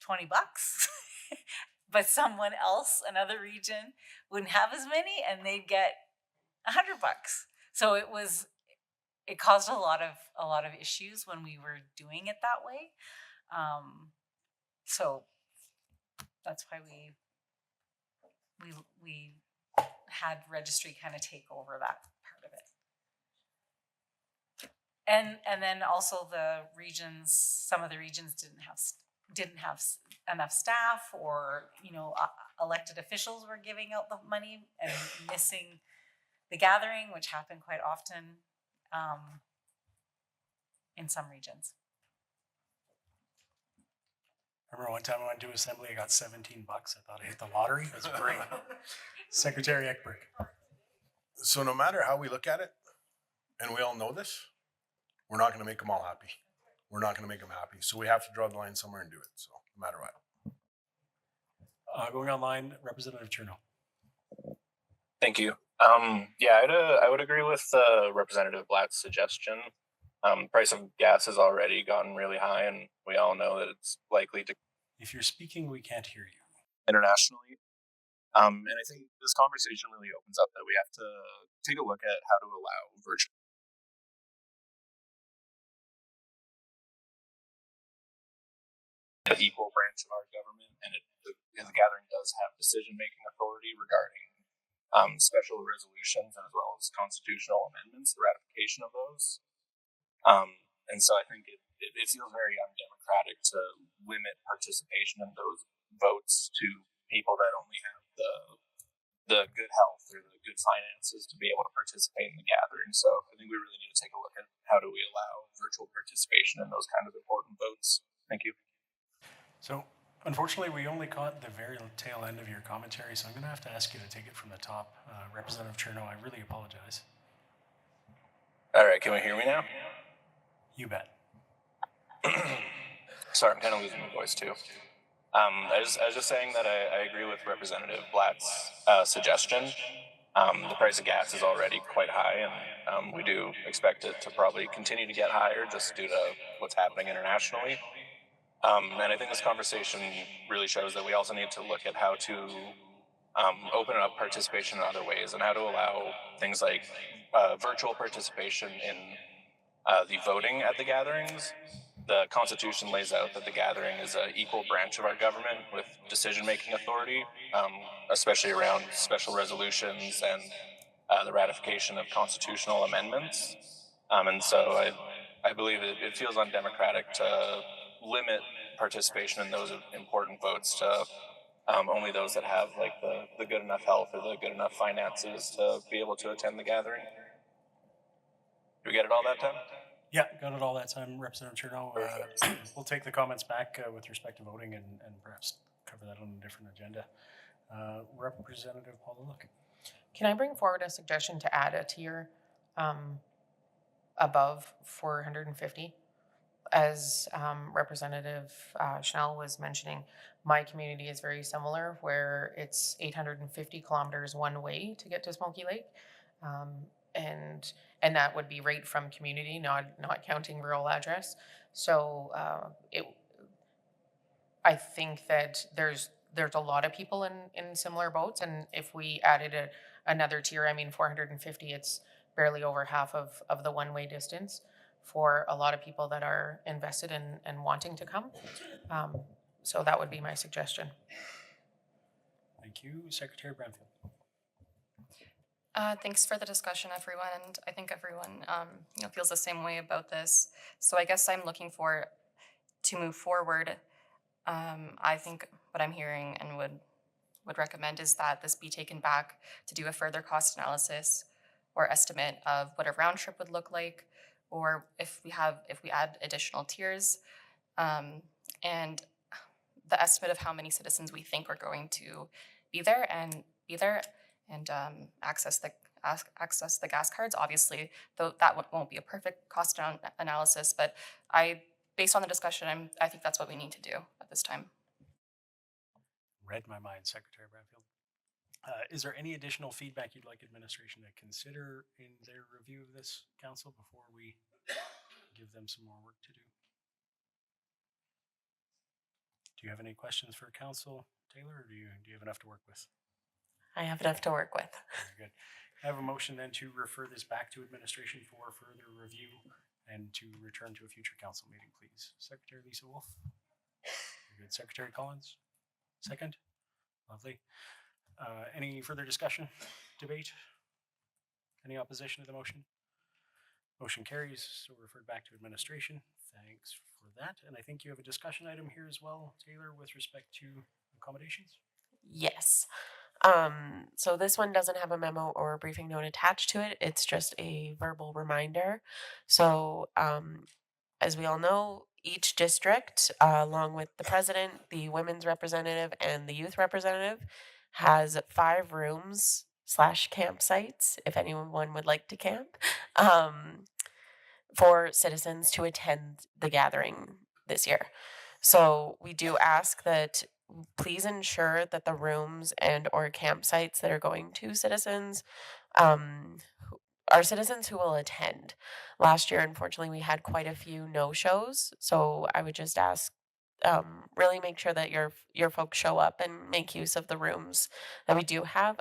$20. But someone else, another region, wouldn't have as many, and they'd get $100. So it caused a lot of issues when we were doing it that way. So that's why we had registry kind of take over that part of it. And then also the regions, some of the regions didn't have enough staff, or elected officials were giving out the money and missing the gathering, which happened quite often in some regions. Remember one time I went to assembly, I got $17. I thought I hit the lottery. It was great. Secretary Ekberg. So no matter how we look at it, and we all know this, we're not going to make them all happy. We're not going to make them happy. So we have to draw the line somewhere and do it. So no matter what. Going online, Representative Cherno. Thank you. Yeah, I would agree with Representative Blatt's suggestion. Price of gas has already gotten really high, and we all know that it's likely to. If you're speaking, we can't hear you. Internationally. And I think this conversation really opens up that we have to take a look at how to allow virtual. The equal branch of our government, and the gathering does have decision-making authority regarding special resolutions as well as constitutional amendments, the ratification of those. And so I think it feels very undemocratic to limit participation in those votes to people that only have the good health or the good finances to be able to participate in the gathering. So I think we really need to take a look at how do we allow virtual participation in those kind of important votes. Thank you. So unfortunately, we only caught the very tail end of your commentary, so I'm going to have to ask you to take it from the top. Representative Cherno, I really apologize. All right, can we hear me now? You bet. Sorry, I'm kind of losing my voice too. I was just saying that I agree with Representative Blatt's suggestion. The price of gas is already quite high, and we do expect it to probably continue to get higher just due to what's happening internationally. And I think this conversation really shows that we also need to look at how to open up participation in other ways and how to allow things like virtual participation in the voting at the gatherings. The Constitution lays out that the gathering is an equal branch of our government with decision-making authority, especially around special resolutions and the ratification of constitutional amendments. And so I believe it feels undemocratic to limit participation in those important votes to only those that have like the good enough health or the good enough finances to be able to attend the gathering. Do we get it all that time? Yeah, got it all that time, Representative Chernow. We'll take the comments back with respect to voting and perhaps cover that on a different agenda. Representative Paula Look. Can I bring forward a suggestion to add a tier above 450? As Representative Schnell was mentioning, my community is very similar, where it's 850 kilometers one way to get to Smoky Lake. And that would be right from community, not counting rural address. So I think that there's a lot of people in similar boats, and if we added another tier, I mean 450, it's barely over half of the one-way distance for a lot of people that are invested in and wanting to come. So that would be my suggestion. Thank you, Secretary Bramfield. Thanks for the discussion, everyone, and I think everyone feels the same way about this. So I guess I'm looking to move forward. I think what I'm hearing and would recommend is that this be taken back to do a further cost analysis or estimate of what a round trip would look like, or if we add additional tiers, and the estimate of how many citizens we think are going to be there and access the gas cards. Obviously, though that won't be a perfect cost analysis, but based on the discussion, I think that's what we need to do at this time. Read my mind, Secretary Bramfield. Is there any additional feedback you'd like administration to consider in their review of this, council, before we give them some more work to do? Do you have any questions for council, Taylor, or do you have enough to work with? I have enough to work with. Very good. I have a motion then to refer this back to administration for further review and to return to a future council meeting, please. Secretary Lisa Wolf. Very good. Secretary Collins. Second. Lovely. Any further discussion, debate? Any opposition to the motion? Motion carries, so referred back to administration. Thanks for that. And I think you have a discussion item here as well, Taylor, with respect to accommodations. Yes. So this one doesn't have a memo or a briefing note attached to it. It's just a verbal reminder. So as we all know, each district, along with the president, the women's representative, and the youth representative, has 5 rooms / campsites, if anyone would like to camp, for citizens to attend the gathering this year. So we do ask that please ensure that the rooms and or campsites that are going to citizens are citizens who will attend. Last year, unfortunately, we had quite a few no-shows, so I would just ask, really make sure that your folks show up and make use of the rooms that we do have.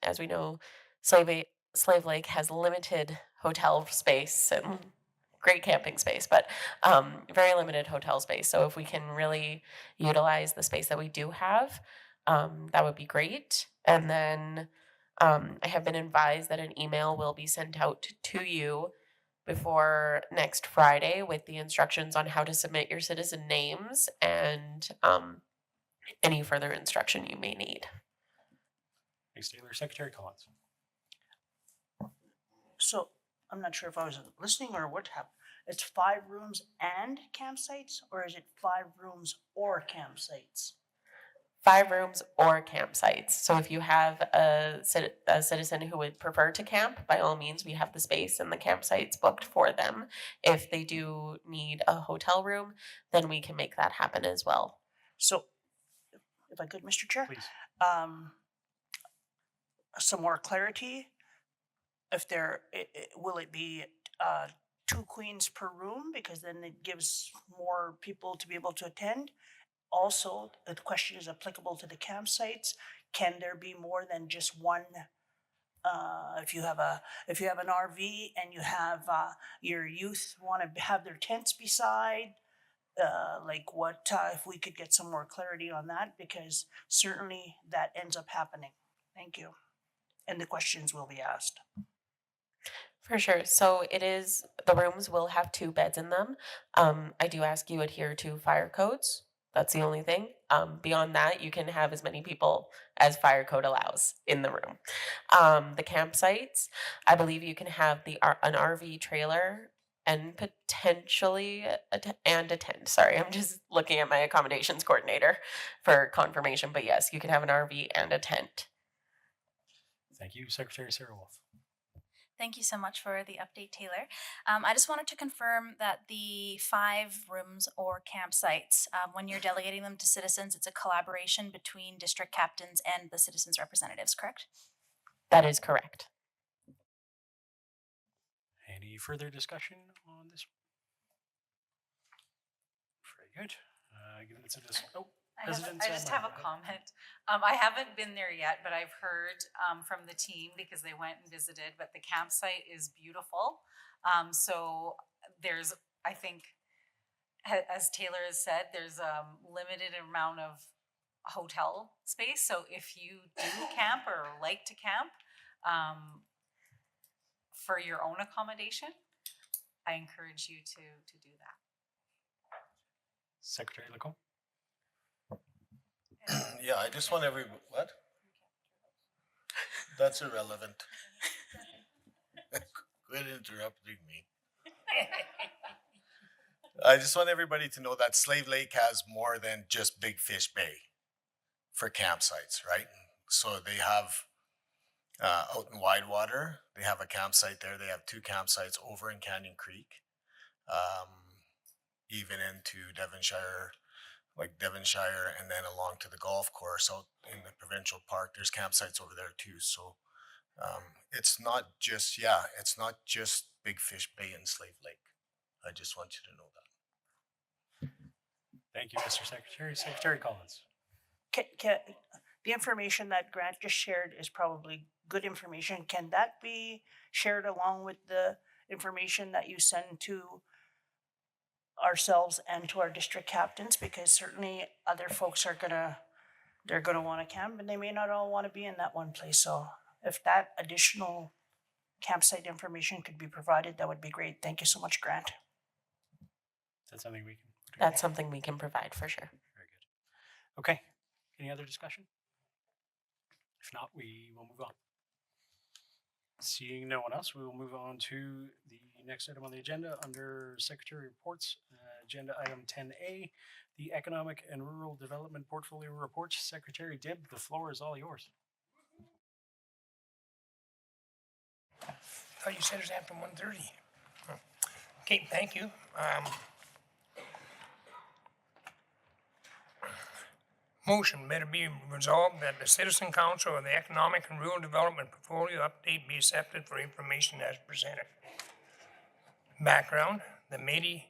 As we know, Slave Lake has limited hotel space and great camping space, but very limited hotel space. So if we can really utilize the space that we do have, that would be great. And then I have been advised that an email will be sent out to you before next Friday with the instructions on how to submit your citizen names and any further instruction you may need. Thanks, Taylor. Secretary Collins. So I'm not sure if I was listening or what happened. It's 5 rooms and campsites, or is it 5 rooms or campsites? 5 rooms or campsites. So if you have a citizen who would prefer to camp, by all means, we have the space and the campsites booked for them. If they do need a hotel room, then we can make that happen as well. So, if I could, Mr. Chair? Please. Some more clarity. If will it be 2 queens per room? Because then it gives more people to be able to attend. Also, the question is applicable to the campsites. Can there be more than just one? If you have an RV and you have your youth want to have their tents beside, like what if we could get some more clarity on that, because certainly that ends up happening. Thank you. And the questions will be asked. For sure. So the rooms will have 2 beds in them. I do ask you adhere to fire codes. That's the only thing. Beyond that, you can have as many people as fire code allows in the room. The campsites, I believe you can have an RV trailer and potentially and a tent. Sorry, I'm just looking at my accommodations coordinator for confirmation. But yes, you can have an RV and a tent. Thank you, Secretary Sarah Wolf. Thank you so much for the update, Taylor. I just wanted to confirm that the 5 rooms or campsites, when you're delegating them to citizens, it's a collaboration between district captains and the citizens' representatives, correct? That is correct. Any further discussion on this? Very good. Given it's a I just have a comment. I haven't been there yet, but I've heard from the team because they went and visited, but the campsite is beautiful. So there's, I think, as Taylor has said, there's a limited amount of hotel space. So if you do camp or like to camp for your own accommodation, I encourage you to do that. Secretary Lacombe. Yeah, I just want what? That's irrelevant. Quit interrupting me. I just want everybody to know that Slave Lake has more than just Big Fish Bay for campsites, right? So they have out in Widewater, they have a campsite there. They have 2 campsites over in Canyon Creek, even into Devonshire, and then along to the golf course out in the provincial park. There's campsites over there too. So it's not just Big Fish Bay and Slave Lake. I just want you to know that. Thank you, Mr. Secretary. Secretary Collins. The information that Grant just shared is probably good information. Can that be shared along with the information that you send to ourselves and to our district captains? Because certainly other folks they're gonna want to camp, and they may not all want to be in that one place. So if that additional campsite information could be provided, that would be great. Thank you so much, Grant. That's something we can. That's something we can provide for sure. Very good. Okay. Any other discussion? If not, we will move on. Seeing no one else, we will move on to the next item on the agenda under Secretary Reports, agenda item 10A, the Economic and Rural Development Portfolio Report. Secretary Dibb, the floor is all yours. I thought you said it was after 1:30. Okay, thank you. Motion better be resolved that the Citizen Council of the Economic and Rural Development Portfolio Update be accepted for information as presented. Background: the Métis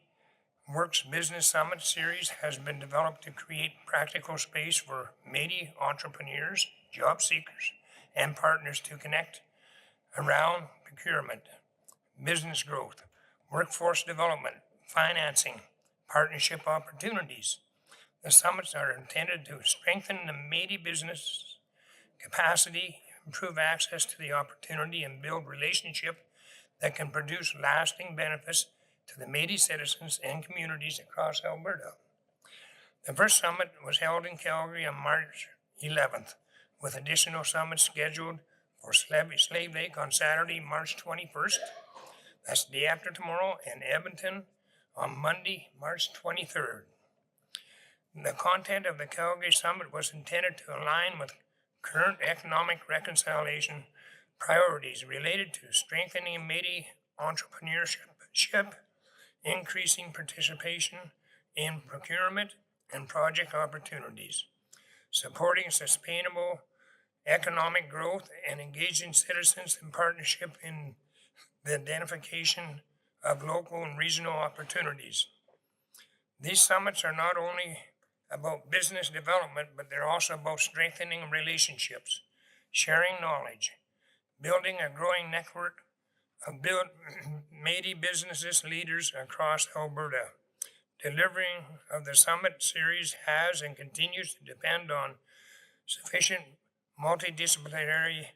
Works Business Summit Series has been developed to create practical space for Métis entrepreneurs, job seekers, and partners to connect around procurement, business growth, workforce development, financing, partnership opportunities. The summits are intended to strengthen the Métis business capacity, improve access to the opportunity, and build relationship that can produce lasting benefits to the Métis citizens and communities across Alberta. The first summit was held in Calgary on March 11th, with additional summits scheduled for Slave Lake on Saturday, March 21st. That's the day after tomorrow, and Edmonton on Monday, March 23rd. The content of the Calgary Summit was intended to align with current economic reconciliation priorities related to strengthening Métis entrepreneurship, increasing participation in procurement and project opportunities, supporting sustainable economic growth, and engaging citizens in partnership in the identification of local and regional opportunities. These summits are not only about business development, but they're also about strengthening relationships, sharing knowledge, building a growing network of Métis businesses leaders across Alberta. Delivering of the summit series has and continues to depend on sufficient multidisciplinary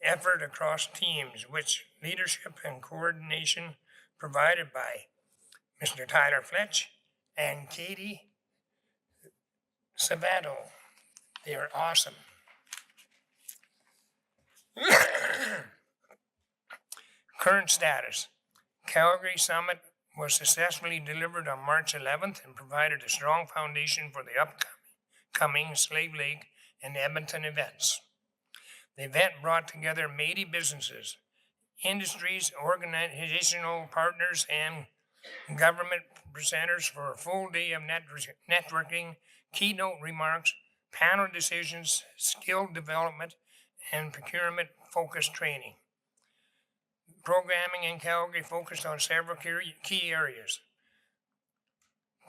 effort across teams, which leadership and coordination provided by Mr. Tyler Fletch and Katie Sabato. They are awesome. Current status. Calgary Summit was successfully delivered on March 11th and provided a strong foundation for the upcoming Slave Lake and Edmonton events. The event brought together Métis businesses, industries, organizational partners, and government presenters for a full day of networking, keynote remarks, panel decisions, skill development, and procurement-focused training. Programming in Calgary focused on several key areas.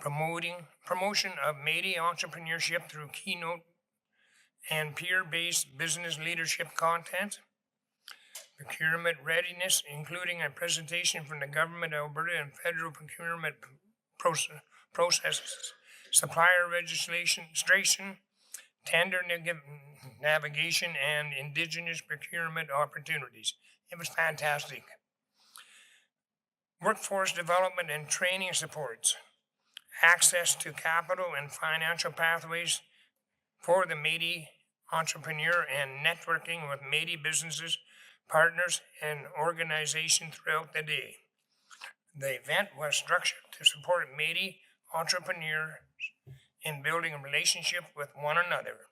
Promotion of Métis entrepreneurship through keynote and peer-based business leadership content. Procurement readiness, including a presentation from the Government of Alberta and federal procurement processes, supplier registration, tender navigation, and Indigenous procurement opportunities. It was fantastic. Workforce development and training supports, access to capital and financial pathways for the Métis entrepreneur, and networking with Métis businesses, partners, and organizations throughout the day. The event was structured to support Métis entrepreneurs in building a relationship with one another,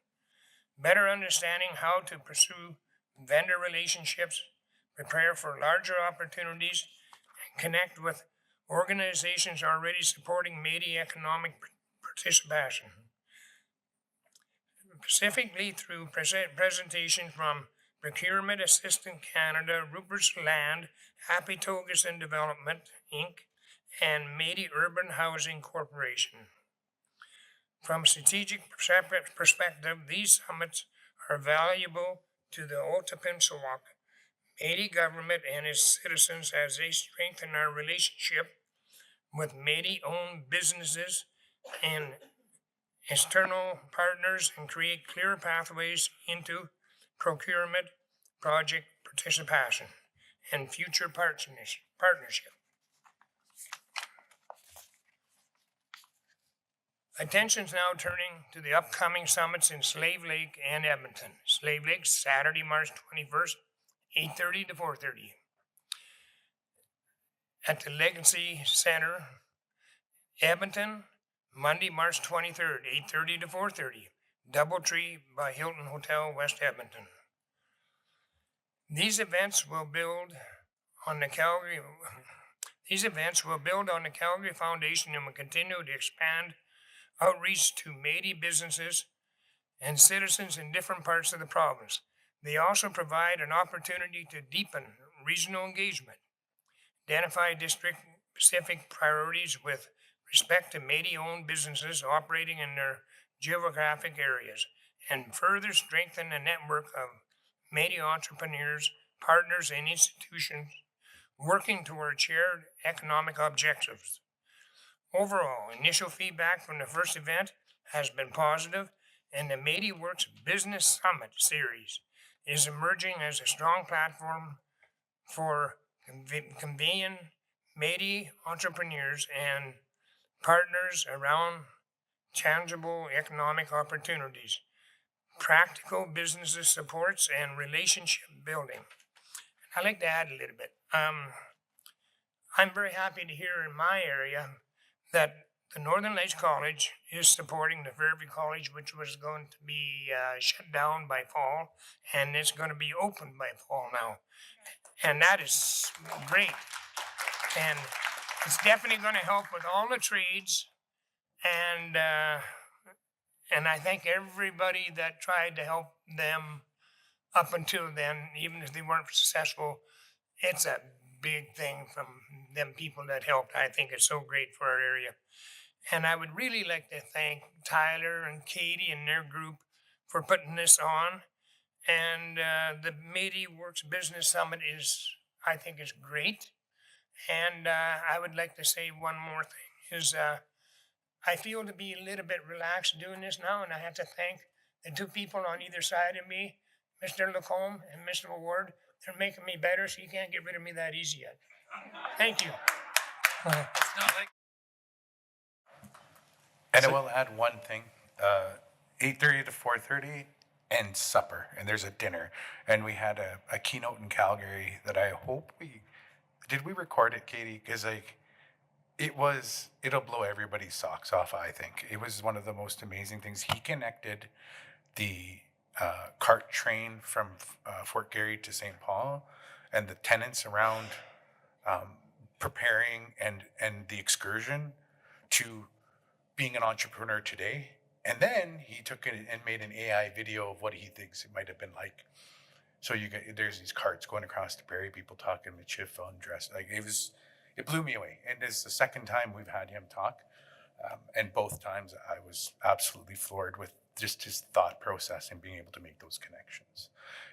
better understanding how to pursue vendor relationships, prepare for larger opportunities, and connect with organizations already supporting Métis economic participation. Specifically through presentation from Procurement Assistant Canada, Rupert's Land, Happy Togas and Development, Inc., and Métis Urban Housing Corporation. From a strategic perspective, these summits are valuable to the Otipemisiwak Métis government and its citizens as they strengthen our relationship with Métis-owned businesses and external partners and create clear pathways into procurement, project participation, and future partnership. Attention's now turning to the upcoming summits in Slave Lake and Edmonton. Slave Lake, Saturday, March 21st, 8:30 to 4:30. At the Legacy Center, Edmonton, Monday, March 23rd, 8:30 to 4:30. Doubletree by Hilton Hotel, West Edmonton. These events will build on the Calgary Foundation and will continue to expand outreach to Métis businesses and citizens in different parts of the province. They also provide an opportunity to deepen regional engagement, identify district-specific priorities with respect to Métis-owned businesses operating in their geographic areas, and further strengthen the network of Métis entrepreneurs, partners, and institutions working toward shared economic objectives. Overall, initial feedback from the first event has been positive, and the Métis Works Business Summit series is emerging as a strong platform for conveying Métis entrepreneurs and partners around tangible economic opportunities, practical businesses supports, and relationship building. I'd like to add a little bit. I'm very happy to hear in my area that the Northern Lights College is supporting the Fairview College, which was going to be shut down by fall, and it's going to be opened by fall now. And that is great. And it's definitely going to help with all the trades. And I thank everybody that tried to help them up until then, even if they weren't successful. It's a big thing from them people that helped. I think it's so great for our area. And I would really like to thank Tyler and Katie and their group for putting this on. And the Métis Works Business Summit I think is great. And I would like to say one more thing is I feel to be a little bit relaxed doing this now, and I have to thank the two people on either side of me, Mr. Lacombe and Mr. Ward. They're making me better, so you can't get rid of me that easy yet. Thank you. And I will add one thing, 8:30 to 4:30 and supper, and there's a dinner. And we had a keynote in Calgary that I hope did we record it, Katie? Because like, it'll blow everybody's socks off, I think. It was one of the most amazing things. He connected the cart train from Fort Garry to St. Paul and the tenants around preparing and the excursion to being an entrepreneur today. And then he took it and made an AI video of what he thinks it might have been like. So there's these carts going across the prairie, people talking with chiffon dress. Like it blew me away. And it's the second time we've had him talk. And both times I was absolutely floored with just his thought process and being able to make those connections.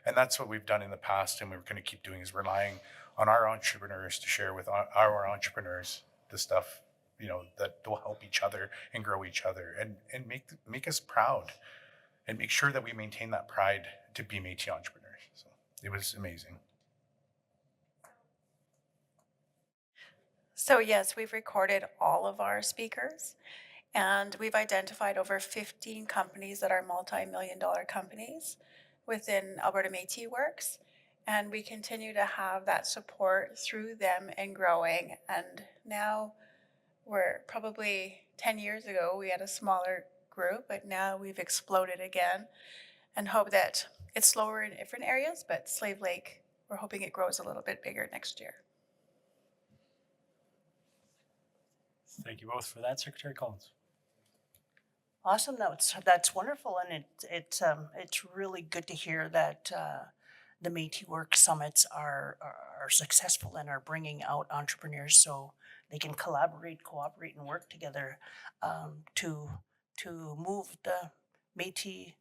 And that's what we've done in the past, and we're going to keep doing, is relying on our entrepreneurs to share with our entrepreneurs the stuff, that will help each other and grow each other and make us proud and make sure that we maintain that pride to be Métis entrepreneurs. So it was amazing. So yes, we've recorded all of our speakers, and we've identified over 15 companies that are multi-million-dollar companies within Alberta Métis Works. And we continue to have that support through them and growing. And now we're probably 10 years ago, we had a smaller group, but now we've exploded again, and hope that it's slower in different areas, but Slave Lake, we're hoping it grows a little bit bigger next year. Thank you both for that, Secretary Collins. Awesome. That's wonderful, and it's really good to hear that the Métis Work Summits are successful and are bringing out entrepreneurs so they can collaborate, cooperate, and work together to move the Métis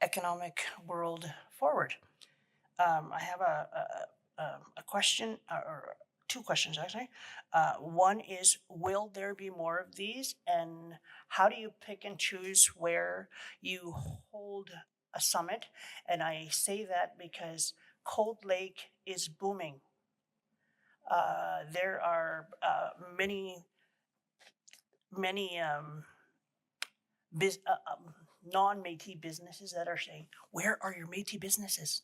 economic world forward. I have a question, or two questions actually. One is, will there be more of these, and how do you pick and choose where you hold a summit? And I say that because Cold Lake is booming. There are many non-Métis businesses that are saying, where are your Métis businesses?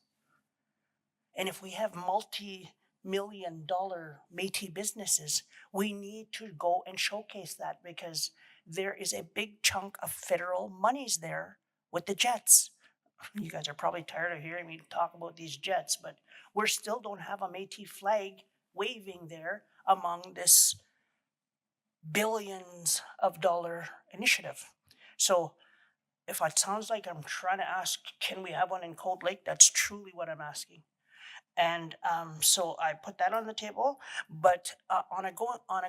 And if we have multi-million-dollar Métis businesses, we need to go and showcase that, because there is a big chunk of federal monies there with the jets. You guys are probably tired of hearing me talk about these jets, but we still don't have a Métis flag waving there among this billions of dollar initiative. So if it sounds like I'm trying to ask, can we have one in Cold Lake? That's truly what I'm asking. And so I put that on the table, but on a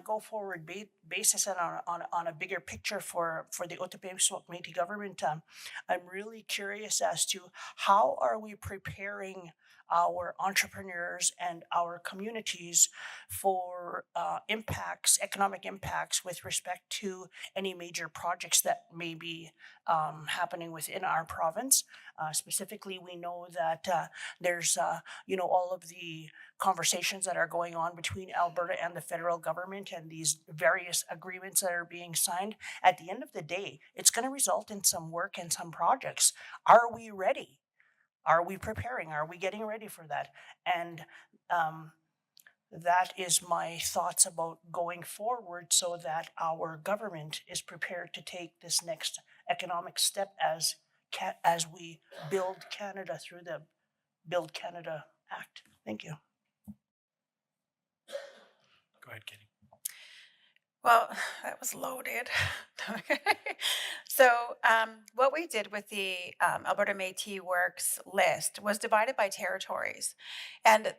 go forward basis and on a bigger picture for the Otipemisiwak Métis Government, I'm really curious as to how are we preparing our entrepreneurs and our communities for economic impacts with respect to any major projects that may be happening within our province. Specifically, we know that there's all of the conversations that are going on between Alberta and the federal government, and these various agreements that are being signed. At the end of the day, it's going to result in some work and some projects. Are we ready? Are we preparing? Are we getting ready for that? And that is my thoughts about going forward so that our government is prepared to take this next economic step as we build Canada through the Build Canada Act. Thank you. Go ahead, Katie. Well, that was loaded. So, what we did with the Alberta Métis Works list was divided by territories, and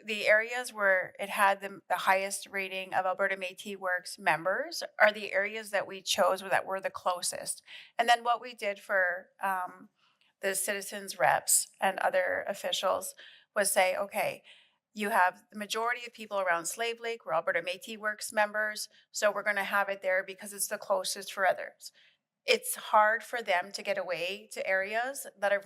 the areas where it had the highest rating of Alberta Métis Works members are the areas that we chose that were the closest. And then what we did for the citizens reps and other officials was say, okay, you have the majority of people around Slave Lake, were Alberta Métis Works members, so we're going to have it there because it's the closest for others. It's hard for them to get away to areas that are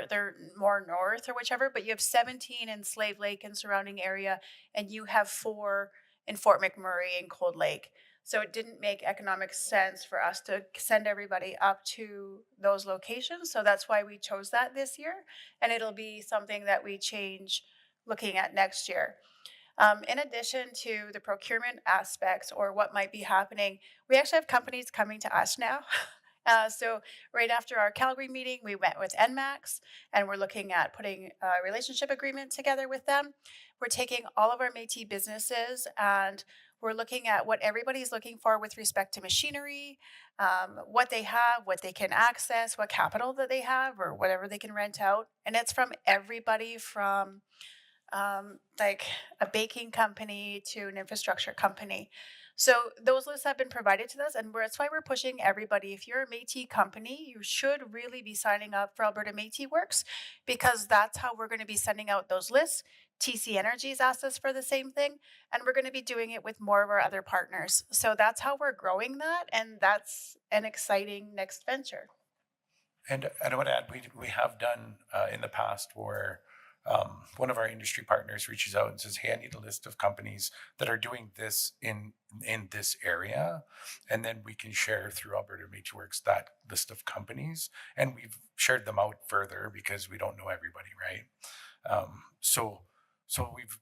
they're more north or whichever, but you have 17 in Slave Lake and surrounding area, and you have 4 in Fort McMurray and Cold Lake. So it didn't make economic sense for us to send everybody up to those locations. So that's why we chose that this year. And it'll be something that we change looking at next year. In addition to the procurement aspects or what might be happening, we actually have companies coming to us now. So right after our Calgary meeting, we went with NMAX and we're looking at putting a relationship agreement together with them. We're taking all of our Métis businesses and we're looking at what everybody's looking for with respect to machinery, what they have, what they can access, what capital that they have, or whatever they can rent out. And it's from everybody from like a baking company to an infrastructure company. So those lists have been provided to us, and that's why we're pushing everybody. If you're a Métis company, you should really be signing up for Alberta Métis Works because that's how we're going to be sending out those lists. TC Energy's asked us for the same thing, and we're going to be doing it with more of our other partners. So that's how we're growing that, and that's an exciting next venture. And I would add, we have done in the past where one of our industry partners reaches out and says, "Hey, I need a list of companies that are doing this in this area," and then we can share through Alberta Métis Works that list of companies, and we've shared them out further because we don't know everybody, right? So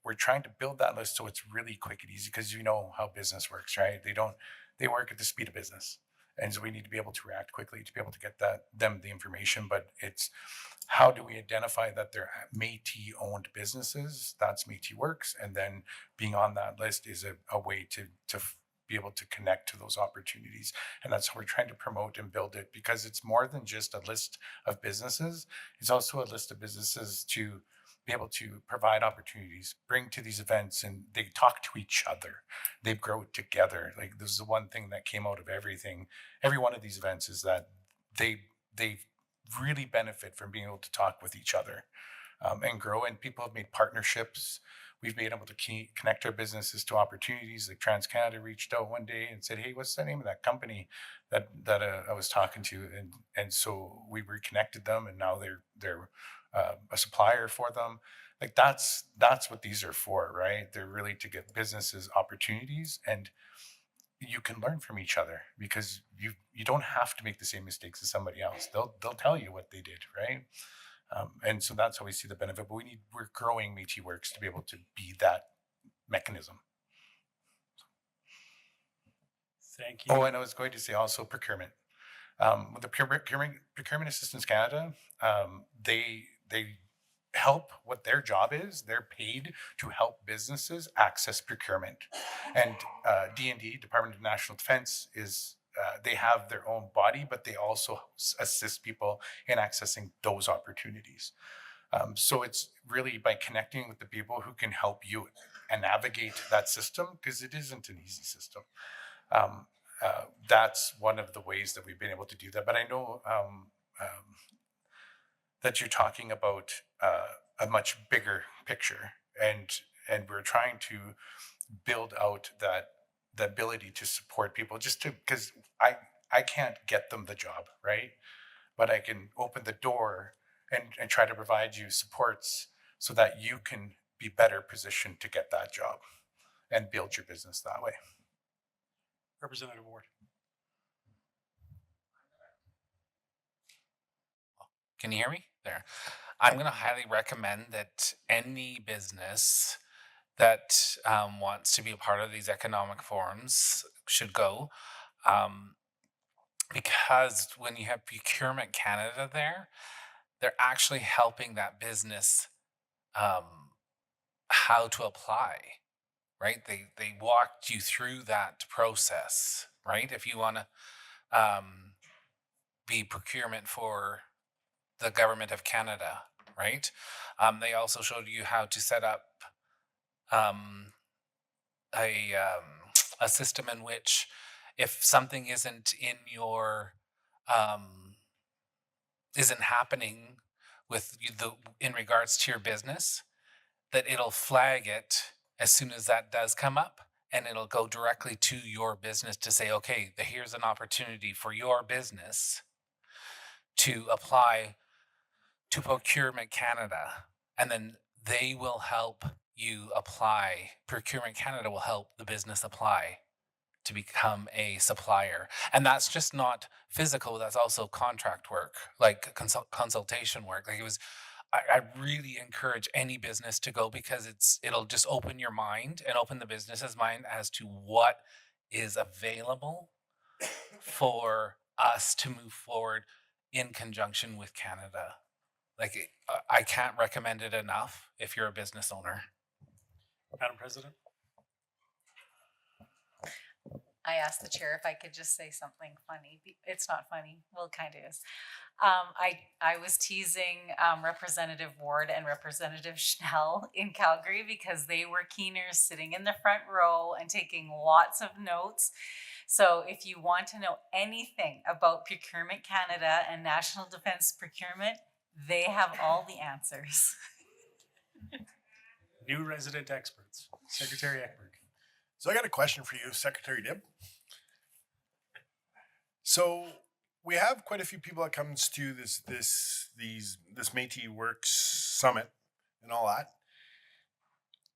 we're trying to build that list so it's really quick and easy because you know how business works, right? They work at the speed of business. And so we need to be able to react quickly to be able to get them the information. But it's how do we identify that they're Métis owned businesses? That's Métis Works. And then being on that list is a way to be able to connect to those opportunities. And that's how we're trying to promote and build it because it's more than just a list of businesses. It's also a list of businesses to be able to provide opportunities, bring to these events, and they talk to each other. They grow together. Like this is the one thing that came out of everything. Every one of these events is that they really benefit from being able to talk with each other and grow. And people have made partnerships. We've been able to connect our businesses to opportunities. Like TransCanada reached out one day and said, "Hey, what's the name of that company that I was talking to?" And so we reconnected them, and now they're a supplier for them. Like that's what these are for, right? They're really to get businesses opportunities, and you can learn from each other because you don't have to make the same mistakes as somebody else. They'll tell you what they did, right? And so that's how we see the benefit. But we're growing Métis Works to be able to be that mechanism. Thank you. Oh, and I was going to say also procurement. With the Procurement Assistance Canada, they help what their job is. They're paid to help businesses access procurement. And D&D, Department of National Defense, is they have their own body, but they also assist people in accessing those opportunities. So it's really by connecting with the people who can help you and navigate that system, because it isn't an easy system. That's one of the ways that we've been able to do that. But I know that you're talking about a much bigger picture, and we're trying to build out the ability to support people just to because I can't get them the job, right? But I can open the door and try to provide you supports so that you can be better positioned to get that job and build your business that way. Representative Ward. Can you hear me? There. I'm going to highly recommend that any business that wants to be a part of these economic forums should go. Because when you have Procurement Canada there, they're actually helping that business how to apply, right? They walked you through that process, right? If you want to be procurement for the government of Canada, right? They also showed you how to set up um, a system in which if something isn't in your isn't happening with the in regards to your business, that it'll flag it as soon as that does come up, and it'll go directly to your business to say, okay, here's an opportunity for your business to apply to Procurement Canada, and then they will help you apply. Procurement Canada will help the business apply to become a supplier. And that's just not physical, that's also contract work, like consultation work. Like I really encourage any business to go, because it'll just open your mind and open the business's mind as to what is available for us to move forward in conjunction with Canada. Like I can't recommend it enough if you're a business owner. Madam President? I asked the chair if I could just say something funny. It's not funny. Well, it kind of is. I was teasing Representative Ward and Representative Schnell in Calgary because they were keeners sitting in the front row and taking lots of notes. So if you want to know anything about Procurement Canada and National Defence Procurement, they have all the answers. New resident experts. Secretary Ekberg. So I got a question for you, Secretary Dibb. So we have quite a few people that comes to this Métis Works Summit and all that.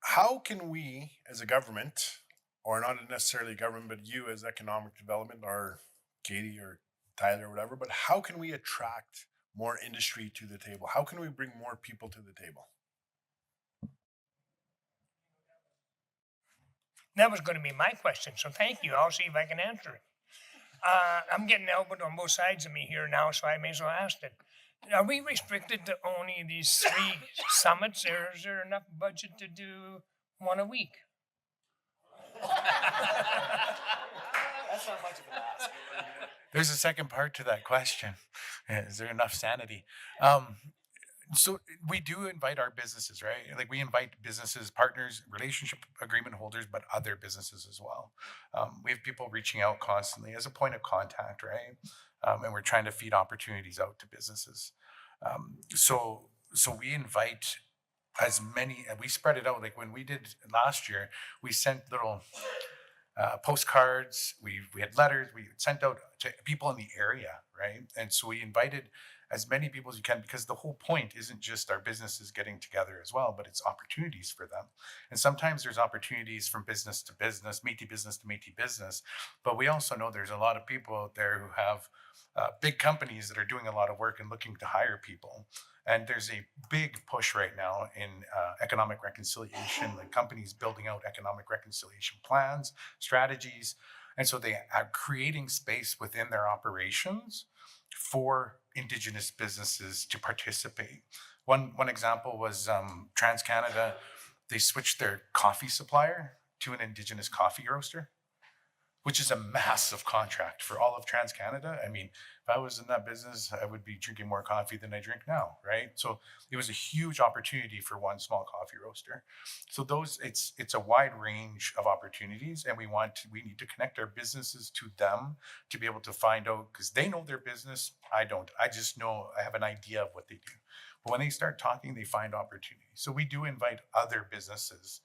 How can we, as a government, or not necessarily government, but you as economic development, or Katie or Tyler or whatever, but how can we attract more industry to the table? How can we bring more people to the table? That was going to be my question, so thank you. I'll see if I can answer it. I'm getting elbowed on both sides of me here now, so I may as well ask it. Are we restricted to only these 3 summits, or is there enough budget to do one a week? That's not much of an ask. There's a second part to that question. Is there enough sanity? So we do invite our businesses, right? Like we invite businesses, partners, relationship agreement holders, but other businesses as well. We have people reaching out constantly as a point of contact, right? And we're trying to feed opportunities out to businesses. So we invite as many, and we spread it out. Like when we did last year, we sent little postcards, we had letters, we sent out to people in the area, right? And so we invited as many people as you can, because the whole point isn't just our businesses getting together as well, but it's opportunities for them. And sometimes there's opportunities from business to business, Métis business to Métis business, but we also know there's a lot of people out there who have big companies that are doing a lot of work and looking to hire people. And there's a big push right now in economic reconciliation, like companies building out economic reconciliation plans, strategies. And so they are creating space within their operations for Indigenous businesses to participate. One example was TransCanada. They switched their coffee supplier to an Indigenous coffee roaster, which is a massive contract for all of TransCanada. I mean, if I was in that business, I would be drinking more coffee than I drink now, right? So it was a huge opportunity for one small coffee roaster. So it's a wide range of opportunities, and we need to connect our businesses to them to be able to find out, because they know their business. I don't. I just know, I have an idea of what they do. But when they start talking, they find opportunities. So we do invite other businesses,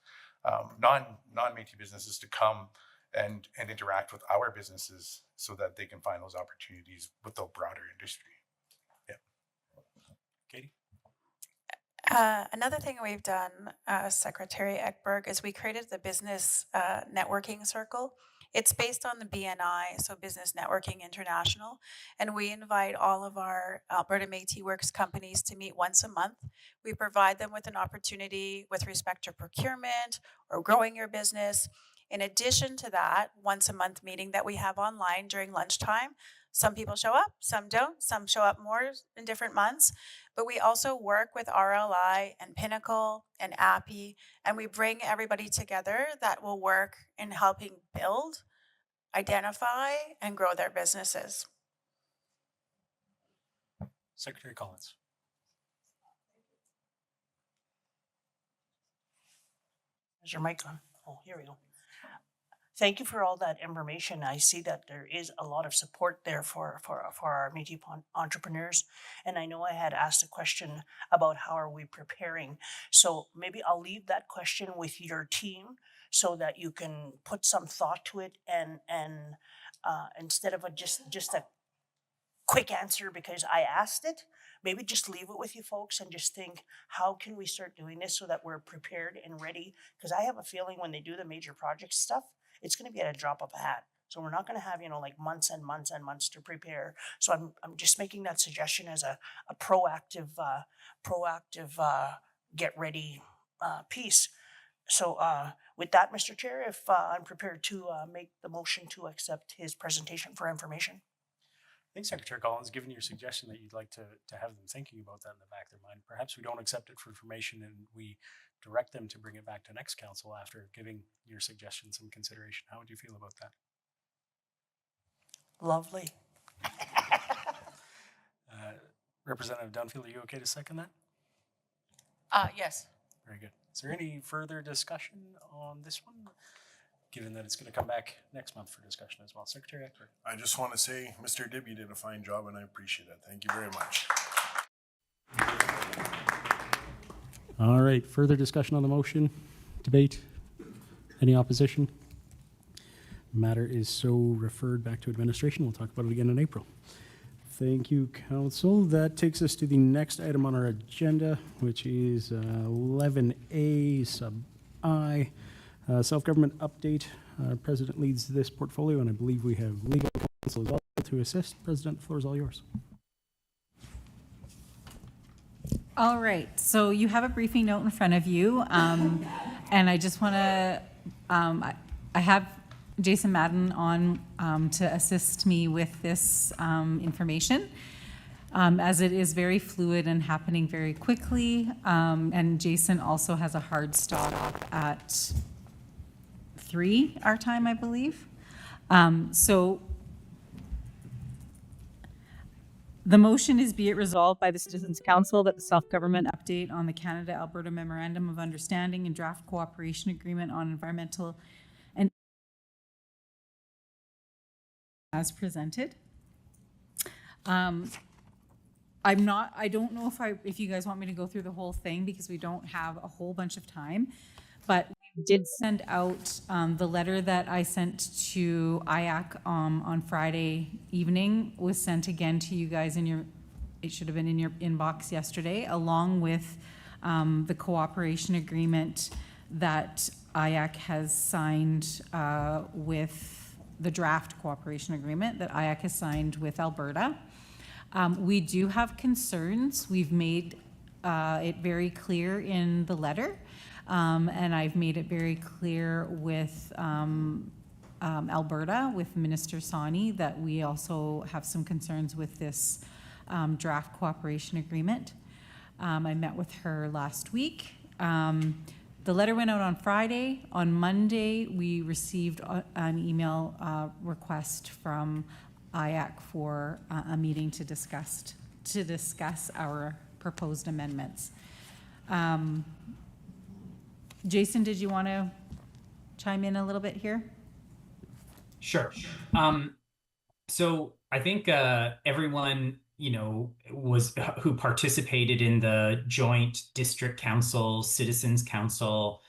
non-Métis businesses, to come and interact with our businesses so that they can find those opportunities with the broader industry. Yeah. Katie? Another thing we've done, Secretary Ekberg, is we created the Business Networking Circle. It's based on the BNI, so Business Networking International, and we invite all of our Alberta Métis Works companies to meet once a month. We provide them with an opportunity with respect to procurement or growing your business. In addition to that, once a month meeting that we have online during lunchtime, some people show up, some don't, some show up more in different months. But we also work with RLI and Pinnacle and API, and we bring everybody together that will work in helping build, identify, and grow their businesses. Secretary Collins. Is your mic on? Oh, here we go. Thank you for all that information. I see that there is a lot of support there for our Métis entrepreneurs. And I know I had asked a question about how are we preparing. So maybe I'll leave that question with your team so that you can put some thought to it and instead of just a quick answer because I asked it, maybe just leave it with you folks and just think, how can we start doing this so that we're prepared and ready? Because I have a feeling when they do the major project stuff, it's going to be at a drop of a hat. So we're not going to have, like months and months and months to prepare. So I'm just making that suggestion as a proactive get ready piece. So with that, Mr. Chair, if I'm prepared to make the motion to accept his presentation for information. I think Secretary Collins, given your suggestion that you'd like to have them thinking about that in the back of their mind, perhaps we don't accept it for information and we direct them to bring it back to next council after giving your suggestion some consideration. How would you feel about that? Lovely. Representative Dunfield, are you okay to second that? Yes. Very good. Is there any further discussion on this one? Given that it's going to come back next month for discussion as well. Secretary Ekberg. I just want to say, Mr. Dibb, you did a fine job and I appreciate it. Thank you very much. All right, further discussion on the motion, debate, any opposition? Matter is so referred back to administration. We'll talk about it again in April. Thank you, Council. That takes us to the next item on our agenda, which is 11A sub I, self-government update. President leads this portfolio, and I believe we have legal counsel as well to assist. President, the floor is all yours. All right, so you have a briefing note in front of you, and I just want to, I have Jason Madden on to assist me with this information, as it is very fluid and happening very quickly, and Jason also has a hard stop at 3 our time, I believe. So the motion is, be it resolved by the Citizens Council that the self-government update on the Canada-Alberta Memorandum of Understanding and Draft Cooperation Agreement on Environmental and as presented. I don't know if you guys want me to go through the whole thing because we don't have a whole bunch of time, but we did send out the letter that I sent to IAC on Friday evening was sent again to you guys it should have been in your inbox yesterday, along with the cooperation agreement that IAC has signed with the draft cooperation agreement that IAC has signed with Alberta. We do have concerns. We've made it very clear in the letter. And I've made it very clear with Alberta, with Minister Sani, that we also have some concerns with this draft cooperation agreement. I met with her last week. The letter went out on Friday. On Monday, we received an email request from IAC for a meeting to discuss our proposed amendments. Jason, did you want to chime in a little bit here? Sure. So I think everyone, who participated in the joint district council, citizens council,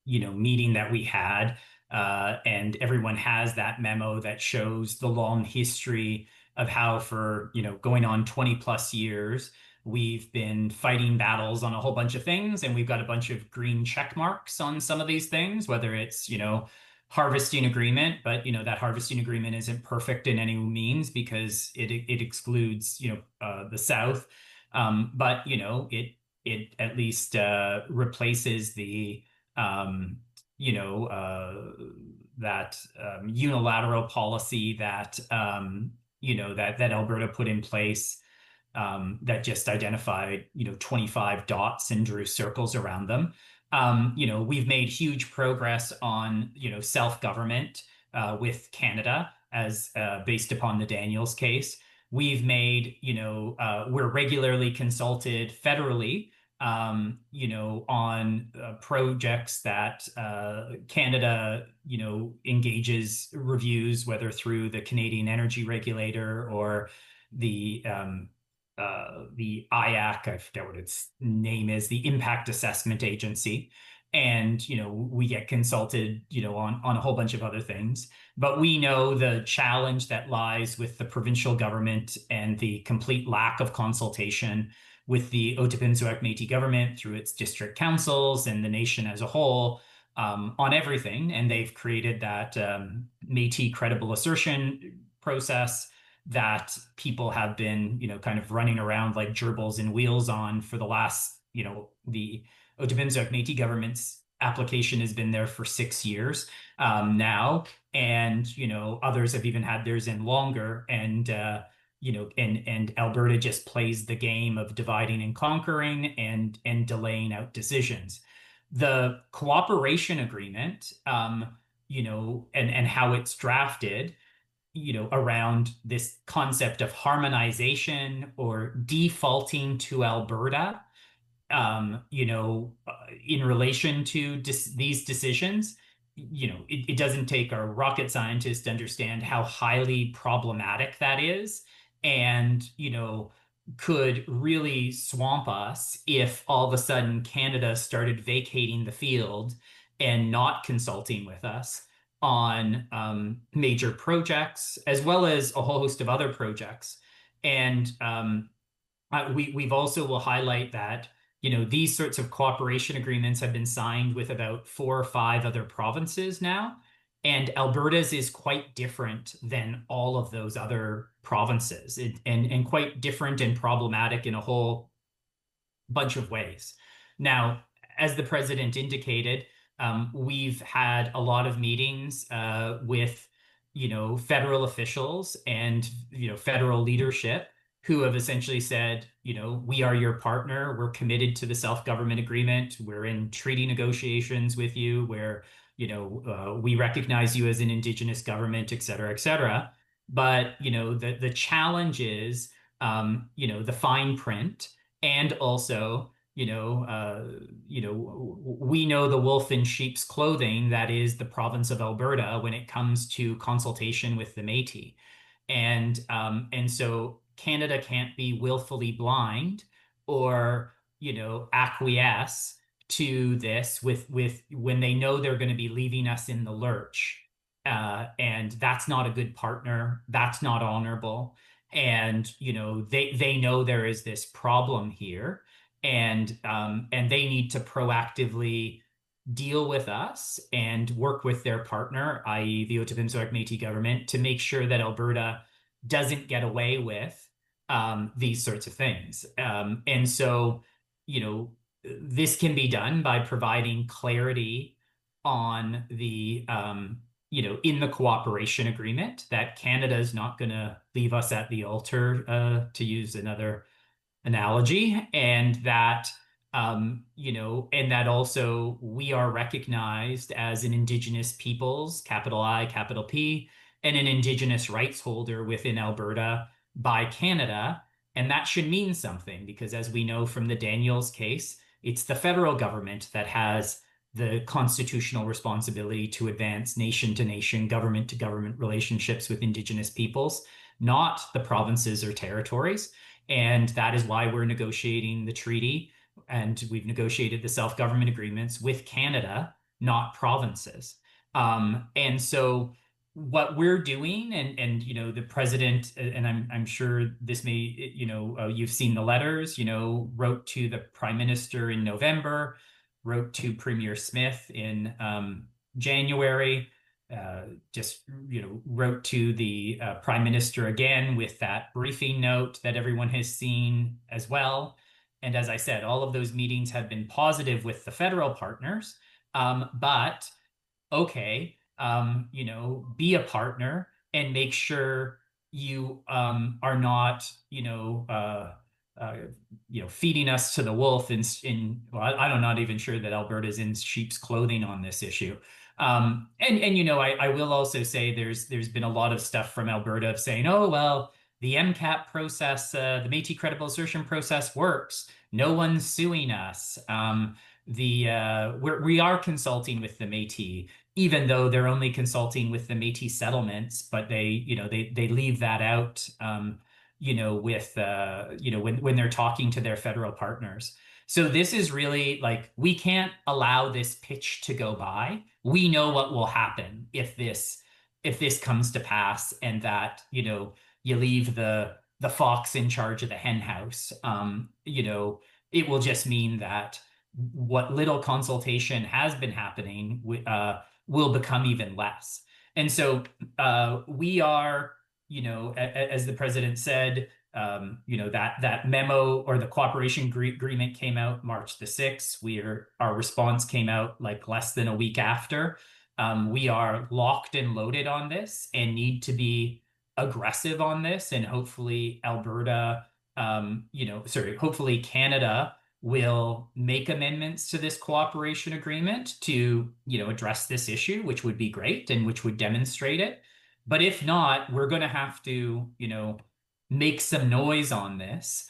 meeting that we had, and everyone has that memo that shows the long history of how for, going on 20 plus years, We've been fighting battles on a whole bunch of things, and we've got a bunch of green check marks on some of these things, whether it's, harvesting agreement, but that harvesting agreement isn't perfect in any means because it excludes the South, but it at least replaces the that unilateral policy that that Alberta put in place, that just identified 25 dots and drew circles around them. We've made huge progress on self-government with Canada as based upon the Daniels case. We've made we're regularly consulted federally on projects that Canada, engages reviews, whether through the Canadian Energy Regulator or the IAC, I forget what its name is, the Impact Assessment Agency. And, we get consulted, on a whole bunch of other things. But we know the challenge that lies with the provincial government and the complete lack of consultation with the Otipemisiwak Métis Government through its district councils and the nation as a whole on everything. And they've created that Métis credible assertion process that people have been, kind of running around like gerbils and wheels on for the last, the Otipemisiwak Métis Government's application has been there for 6 years now. And, others have even had theirs in longer. And, and Alberta just plays the game of dividing and conquering and delaying out decisions. The cooperation agreement, and how it's drafted, around this concept of harmonization or defaulting to Alberta, in relation to these decisions, it doesn't take a rocket scientist to understand how highly problematic that is, and, could really swamp us if all of a sudden Canada started vacating the field and not consulting with us on major projects, as well as a whole host of other projects. And we've also will highlight that these sorts of cooperation agreements have been signed with about 4 or 5 other provinces now, and Alberta's is quite different than all of those other provinces, and quite different and problematic in a whole bunch of ways. Now, as the president indicated, we've had a lot of meetings with federal officials and federal leadership who have essentially said, we are your partner. We're committed to the self-government agreement. We're in treaty negotiations with you where, we recognize you as an Indigenous government, et cetera, et cetera. But, the challenge is, the fine print, and also, we know the wolf in sheep's clothing that is the province of Alberta when it comes to consultation with the Métis. And so Canada can't be willfully blind or, acquiesce to this with when they know they're going to be leaving us in the lurch. And that's not a good partner. That's not honorable. And, they know there is this problem here, and they need to proactively deal with us and work with their partner, i.e. the Otipemisiwak Métis Government, to make sure that Alberta doesn't get away with these sorts of things. And so, this can be done by providing clarity on the, in the cooperation agreement, that Canada is not going to leave us at the altar, to use another analogy, and that, and that also we are recognized as an Indigenous peoples, capital I, capital P, and an Indigenous rights holder within Alberta by Canada. And that should mean something, because as we know from the Daniels case, it's the federal government that has the constitutional responsibility to advance nation-to-nation, government-to-government relationships with Indigenous peoples, not the provinces or territories. And that is why we're negotiating the treaty, and we've negotiated the self-government agreements with Canada, not provinces. And so, what we're doing, and the president, and I'm sure this may, you've seen the letters, wrote to the prime minister in November, wrote to Premier Smith in January, just wrote to the prime minister again with that briefing note that everyone has seen as well. And as I said, all of those meetings have been positive with the federal partners, but okay, be a partner and make sure you are not, feeding us to the wolf well, I'm not even sure that Alberta's in sheep's clothing on this issue. And I will also say there's been a lot of stuff from Alberta of saying, oh, well, the MCAP process, the Métis credible assertion process works. No one's suing us. We are consulting with the Métis, even though they're only consulting with the Métis settlements, but they leave that out, with when they're talking to their federal partners. So this is really like, we can't allow this pitch to go by. We know what will happen if this comes to pass, and that you leave the fox in charge of the hen house. It will just mean that what little consultation has been happening will become even less. And so we are, as the president said, that memo or the cooperation agreement came out March the 6th. Our response came out like less than a week after. We are locked and loaded on this and need to be aggressive on this, and hopefully hopefully Canada will make amendments to this cooperation agreement to, address this issue, which would be great and which would demonstrate it. But if not, we're going to have to, make some noise on this.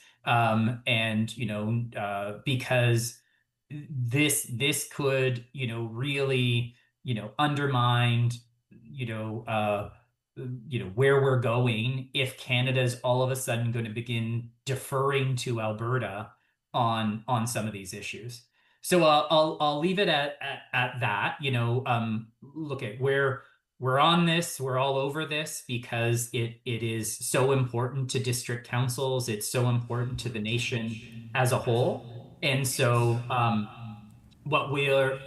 Because this could, really, undermine, where we're going if Canada's all of a sudden going to begin deferring to Alberta on some of these issues. So I'll leave it at that. Look, at we're on this, we're all over this because it is so important to district councils. It's so important to the nation as a whole. And so what we're,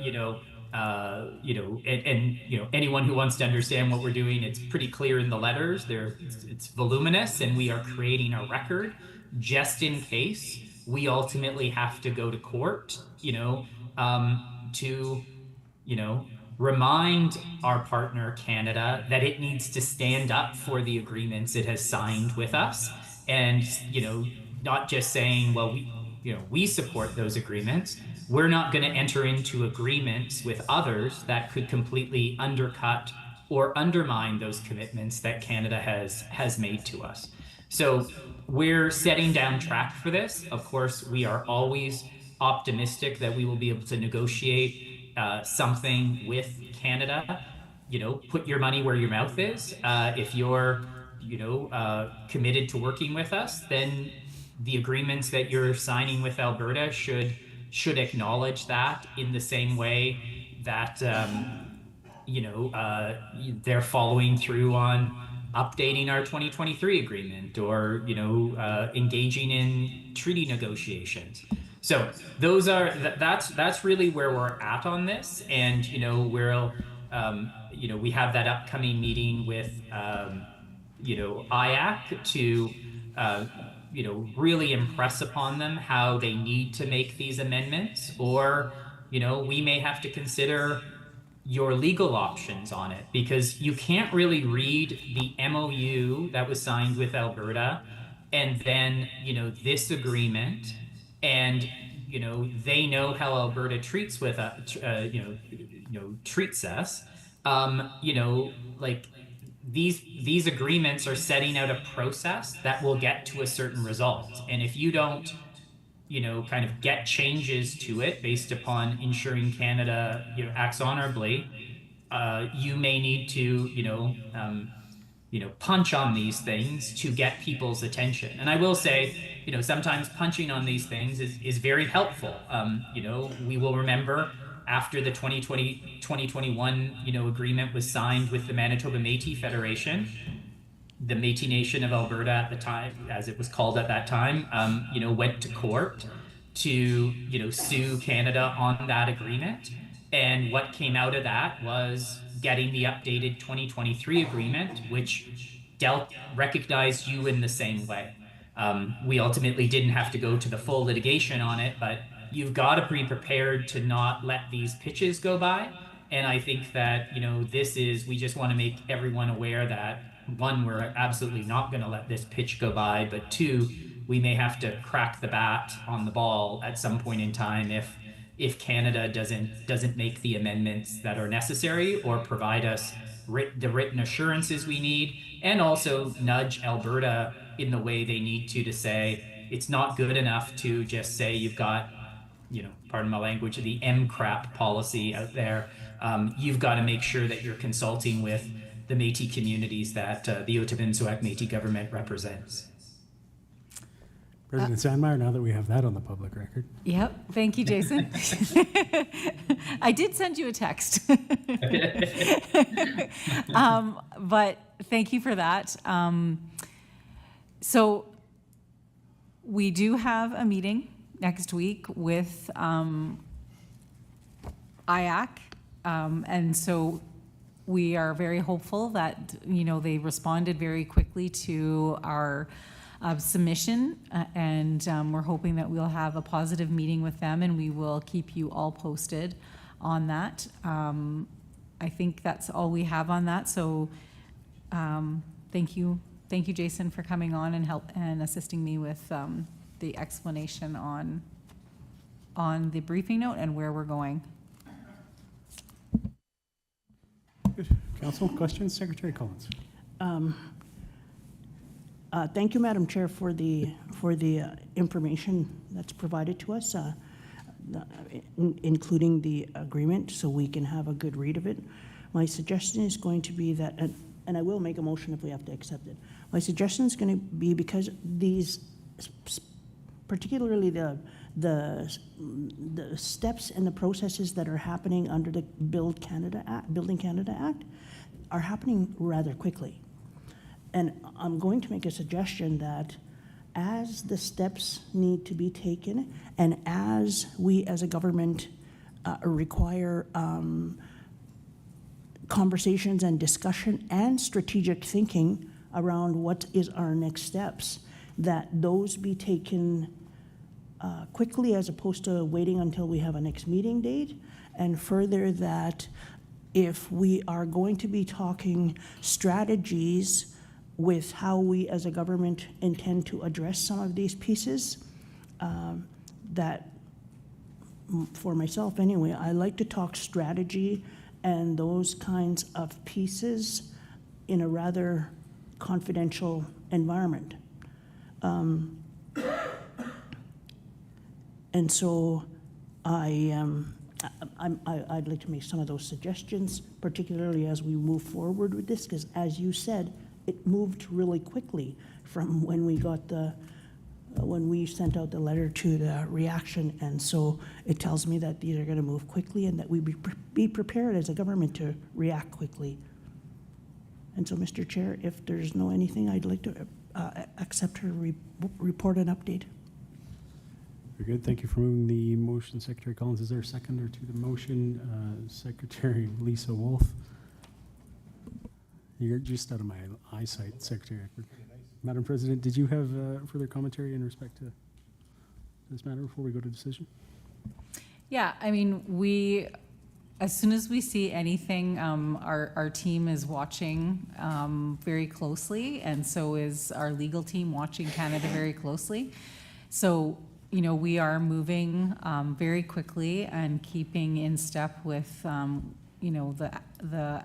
anyone who wants to understand what we're doing, it's pretty clear in the letters. It's voluminous, and we are creating a record just in case we ultimately have to go to court, to, remind our partner Canada that it needs to stand up for the agreements it has signed with us, and, not just saying, well, we support those agreements. We're not going to enter into agreements with others that could completely undercut or undermine those commitments that Canada has made to us. So we're setting down track for this. Of course, we are always optimistic that we will be able to negotiate something with Canada. Put your money where your mouth is. If you're, committed to working with us, then the agreements that you're signing with Alberta should acknowledge that in the same way that they're following through on updating our 2023 agreement, or engaging in treaty negotiations. So that's really where we're at on this. And we have that upcoming meeting with IAC to really impress upon them how they need to make these amendments, or we may have to consider your legal options on it, because you can't really read the MOU that was signed with Alberta and then this agreement, and they know how Alberta treats treats us. Like these agreements are setting out a process that will get to a certain result, and if you don't kind of get changes to it based upon ensuring Canada, acts honorably, you may need to, punch on these things to get people's attention. And I will say, sometimes punching on these things is very helpful. We will remember after the 2021, agreement was signed with the Manitoba Métis Federation, the Métis Nation of Alberta at the time, as it was called at that time, went to court to, sue Canada on that agreement. And what came out of that was getting the updated 2023 agreement, which recognized you in the same way. We ultimately didn't have to go to the full litigation on it, but you've got to be prepared to not let these pitches go by. And I think that, we just want to make everyone aware that, one, we're absolutely not going to let this pitch go by, but two, we may have to crack the bat on the ball at some point in time if Canada doesn't make the amendments that are necessary or provide us the written assurances we need, and also nudge Alberta in the way they need to say it's not good enough to just say you've got, pardon my language, the MCRAP policy out there. You've got to make sure that you're consulting with the Métis communities that the Otipemisiwak Métis Government represents. President Sandmeyer, now that we have that on the public record. Yep. Thank you, Jason. I did send you a text. But thank you for that. So we do have a meeting next week with IAC. And so we are very hopeful that, they responded very quickly to our submission, and we're hoping that we'll have a positive meeting with them, and we will keep you all posted on that. I think that's all we have on that. So thank you, Jason, for coming on and assisting me with the explanation on the briefing note and where we're going. Good. Council, questions? Secretary Collins. Thank you, Madam Chair, for the information that's provided to us, including the agreement, so we can have a good read of it. My suggestion is going to be that, and I will make a motion if we have to accept it. My suggestion is going to be, because these, particularly the steps and the processes that are happening under the Building Canada Act are happening rather quickly. And I'm going to make a suggestion that as the steps need to be taken, and as we as a government require conversations and discussion and strategic thinking around what is our next steps, that those be taken quickly as opposed to waiting until we have a next meeting date. And further, that if we are going to be talking strategies with how we as a government intend to address some of these pieces, that for myself anyway, I like to talk strategy and those kinds of pieces in a rather confidential environment. And so I'd like to make some of those suggestions, particularly as we move forward with this, because as you said, it moved really quickly from when we got when we sent out the letter to the reaction. And so it tells me that these are going to move quickly and that we be prepared as a government to react quickly. And so, Mr. Chair, if there's no anything, I'd like to accept her report and update. Very good. Thank you for moving the motion, Secretary Collins. Is there a seconder to the motion? Secretary Lisa Wolf. You're just out of my eyesight, Secretary Eckberg. Madam President, did you have further commentary in respect to this matter before we go to decision? Yeah, I mean, as soon as we see anything, our team is watching very closely, and so is our legal team watching Canada very closely. So, we are moving very quickly and keeping in step with, the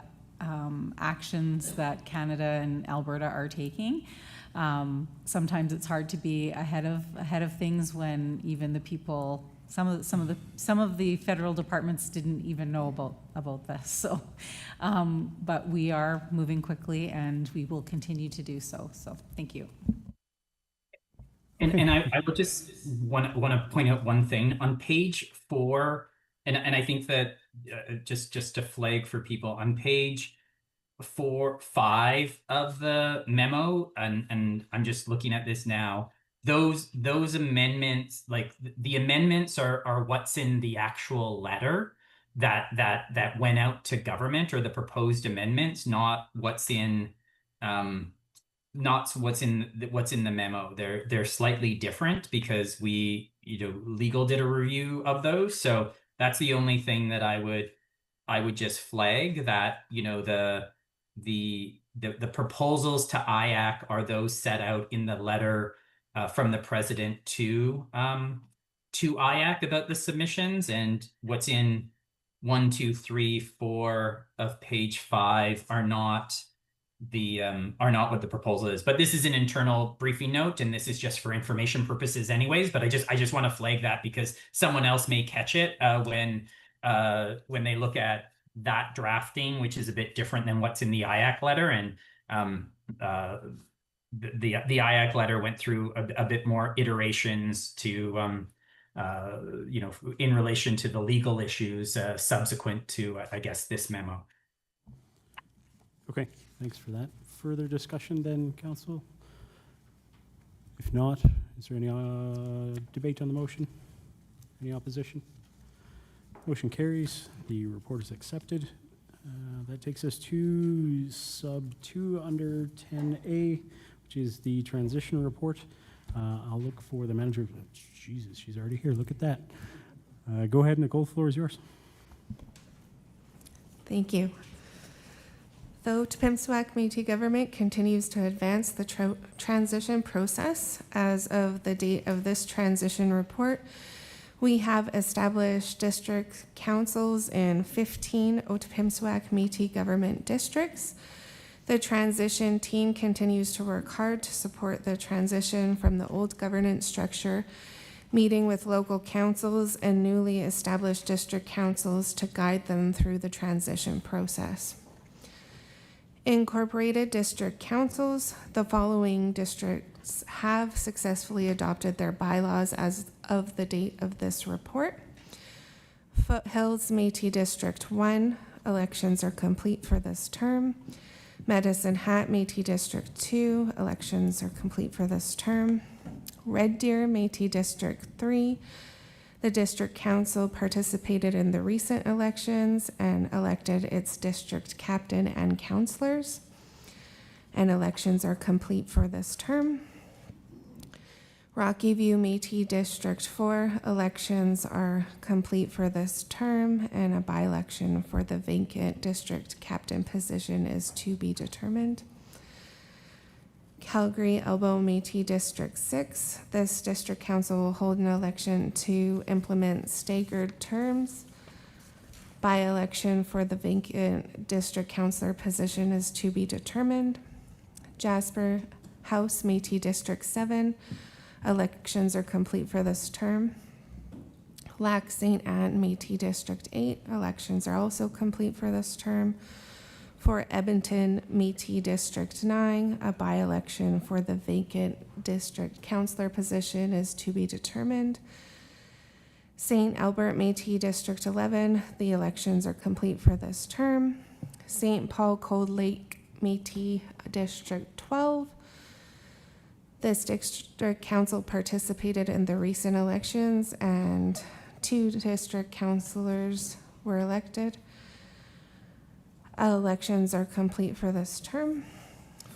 actions that Canada and Alberta are taking. Sometimes it's hard to be ahead of things when even the people, some of the federal departments didn't even know about this. So, but we are moving quickly, and we will continue to do so. So, thank you. And I would just want to point out one thing on page 4 And I think that just to flag for people on page 5 of the memo, and I'm just looking at this now. Those amendments, like the amendments are what's in the actual letter that went out to government, or the proposed amendments, not what's in what's in the memo. They're slightly different because legal did a review of those. So that's the only thing that I would just flag, that the proposals to IAC are those set out in the letter from the president to IAC about the submissions, and what's in 1, 2, 3, 4 of page 5 are not what the proposal is. But this is an internal briefing note, and this is just for information purposes anyways. But I just want to flag that because someone else may catch it when they look at that drafting, which is a bit different than what's in the IAC letter. And the IAC letter went through a bit more iterations to in relation to the legal issues subsequent to I guess this memo. Okay, thanks for that. Further discussion then, council? If not, is there any debate on the motion? Any opposition? Motion carries. The report is accepted. That takes us to sub 2 under 10A, which is the transition report. I'll look for the manager. Jesus, she's already here. Look at that. Go ahead, Nicole. The floor is yours. Thank you. The Otipemisiwak Métis Government continues to advance the transition process. As of the date of this transition report, we have established district councils in 15 Otipemisiwak Métis Government districts. The transition team continues to work hard to support the transition from the old governance structure, meeting with local councils and newly established district councils to guide them through the transition process. Incorporated district councils, the following districts have successfully adopted their bylaws as of the date of this report. Foothills Métis District 1, elections are complete for this term. Medicine Hat Métis District 2, elections are complete for this term. Red Deer Métis District 3, the district council participated in the recent elections and elected its district captain and councillors, and elections are complete for this term. Rocky View Métis District 4, elections are complete for this term, and a by-election for the vacant district captain position is to be determined. Calgary Elbow Métis District 6. This district council will hold an election to implement staggered terms. By-election for the vacant district councillor position is to be determined. Jasper House Métis District 7. Elections are complete for this term. Lac St. Anne Métis District 8. Elections are also complete for this term. For Edmonton Métis District 9, a by-election for the vacant district councillor position is to be determined. St. Albert Métis District 11, the elections are complete for this term. St. Paul Cold Lake Métis District 12, this district council participated in the recent elections and 2 district councillors were elected. Elections are complete for this term.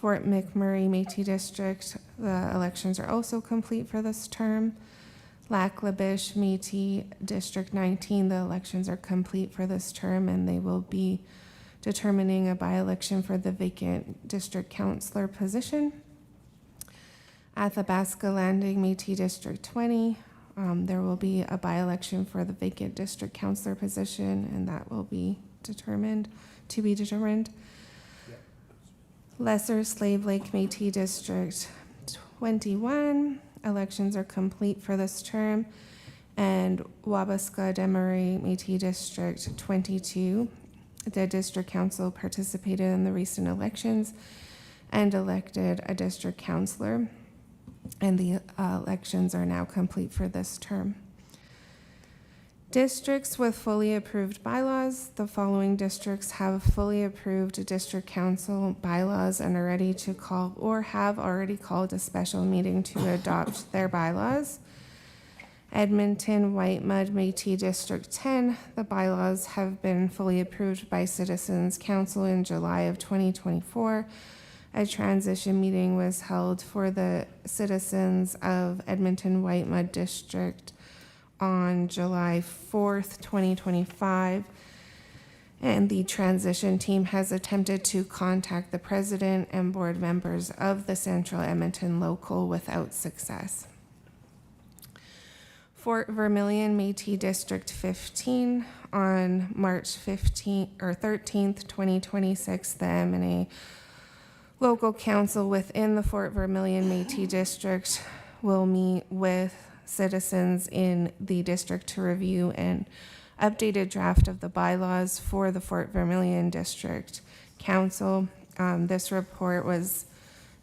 Fort McMurray Métis District, the elections are also complete for this term. Lac La Biche Métis District 19, the elections are complete for this term, and they will be determining a by-election for the vacant district councillor position. Athabasca Landing Métis District 20, there will be a by-election for the vacant district councillor position, and that will be determined. To be determined. Yep. Lesser Slave Lake Métis District 21, elections are complete for this term, and Wabasca Desmarais Métis District 22, the district council participated in the recent elections and elected a district councillor, and the elections are now complete for this term. Districts with fully approved bylaws. The following districts have fully approved district council bylaws and are ready to call or have already called a special meeting to adopt their bylaws. Edmonton White Mud Métis District 10. The bylaws have been fully approved by Citizens Council in July of 2024. A transition meeting was held for the citizens of Edmonton White Mud District on July 4th, 2025, and the transition team has attempted to contact the president and board members of the Central Edmonton Local without success. Fort Vermilion Métis District 15 on March 13th, 2026, the M&A Local Council within the Fort Vermilion Métis District will meet with citizens in the district to review an updated draft of the bylaws for the Fort Vermilion District Council. This report was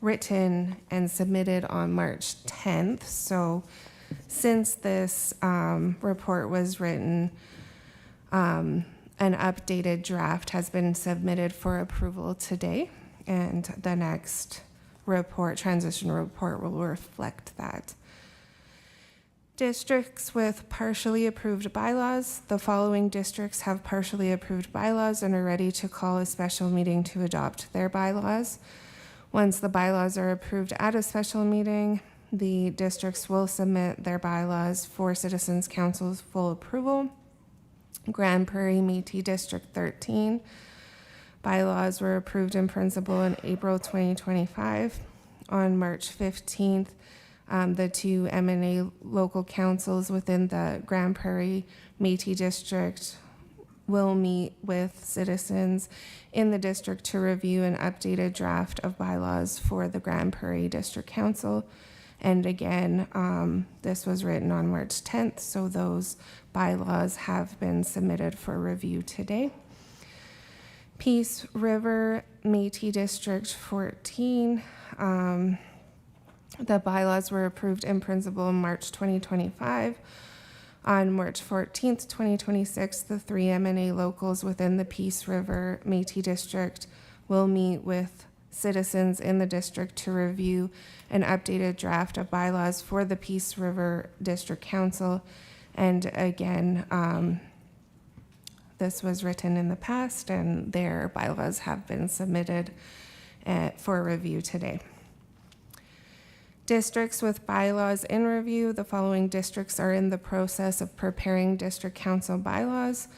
written and submitted on March 10th. So since this report was written, an updated draft has been submitted for approval today, and the next report, transition report, will reflect that. Districts with partially approved bylaws. The following districts have partially approved bylaws and are ready to call a special meeting to adopt their bylaws. Once the bylaws are approved at a special meeting, the districts will submit their bylaws for Citizens Council's full approval. Grand Prairie Métis District 13. Bylaws were approved in principle in April 2025. On March 15th, the two M&A local councils within the Grand Prairie Métis District will meet with citizens in the district to review an updated draft of bylaws for the Grand Prairie District Council. And again, this was written on March 10th, so those bylaws have been submitted for review today. Peace River Métis District 14. The bylaws were approved in principle in March 2025. On March 14th, 2026, the three M&A locals within the Peace River Métis District will meet with citizens in the district to review an updated draft of bylaws for the Peace River District Council. And again, this was written in the past, and their bylaws have been submitted for review today. Districts with bylaws in review. The following districts are in the process of preparing district council bylaws.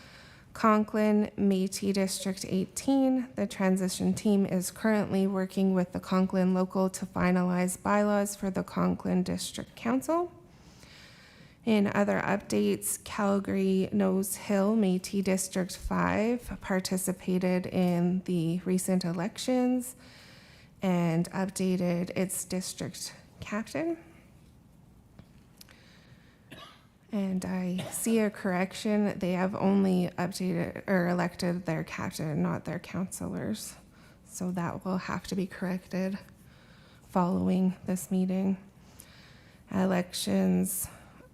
Conklin Métis District 18. The transition team is currently working with the Conklin local to finalize bylaws for the Conklin District Council. In other updates, Calgary Nose Hill Métis District 5 participated in the recent elections and updated its district captain. And I see a correction. They have only updated or elected their captain, not their councilors. So that will have to be corrected following this meeting. Elections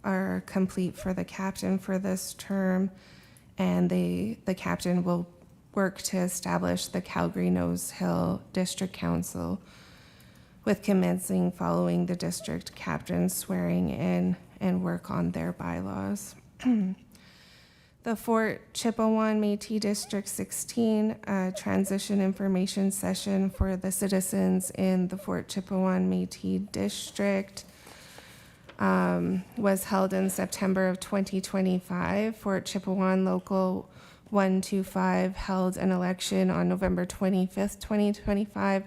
are complete for the captain for this term, and the captain will work to establish the Calgary Nose Hill District Council, with commencing following the district captain swearing in and work on their bylaws. The Fort Chipewyan Métis District 16, a transition information session for the citizens in the Fort Chipewyan Métis District, was held in September of 2025. Fort Chipewyan Local 125 held an election on November 25th, 2025,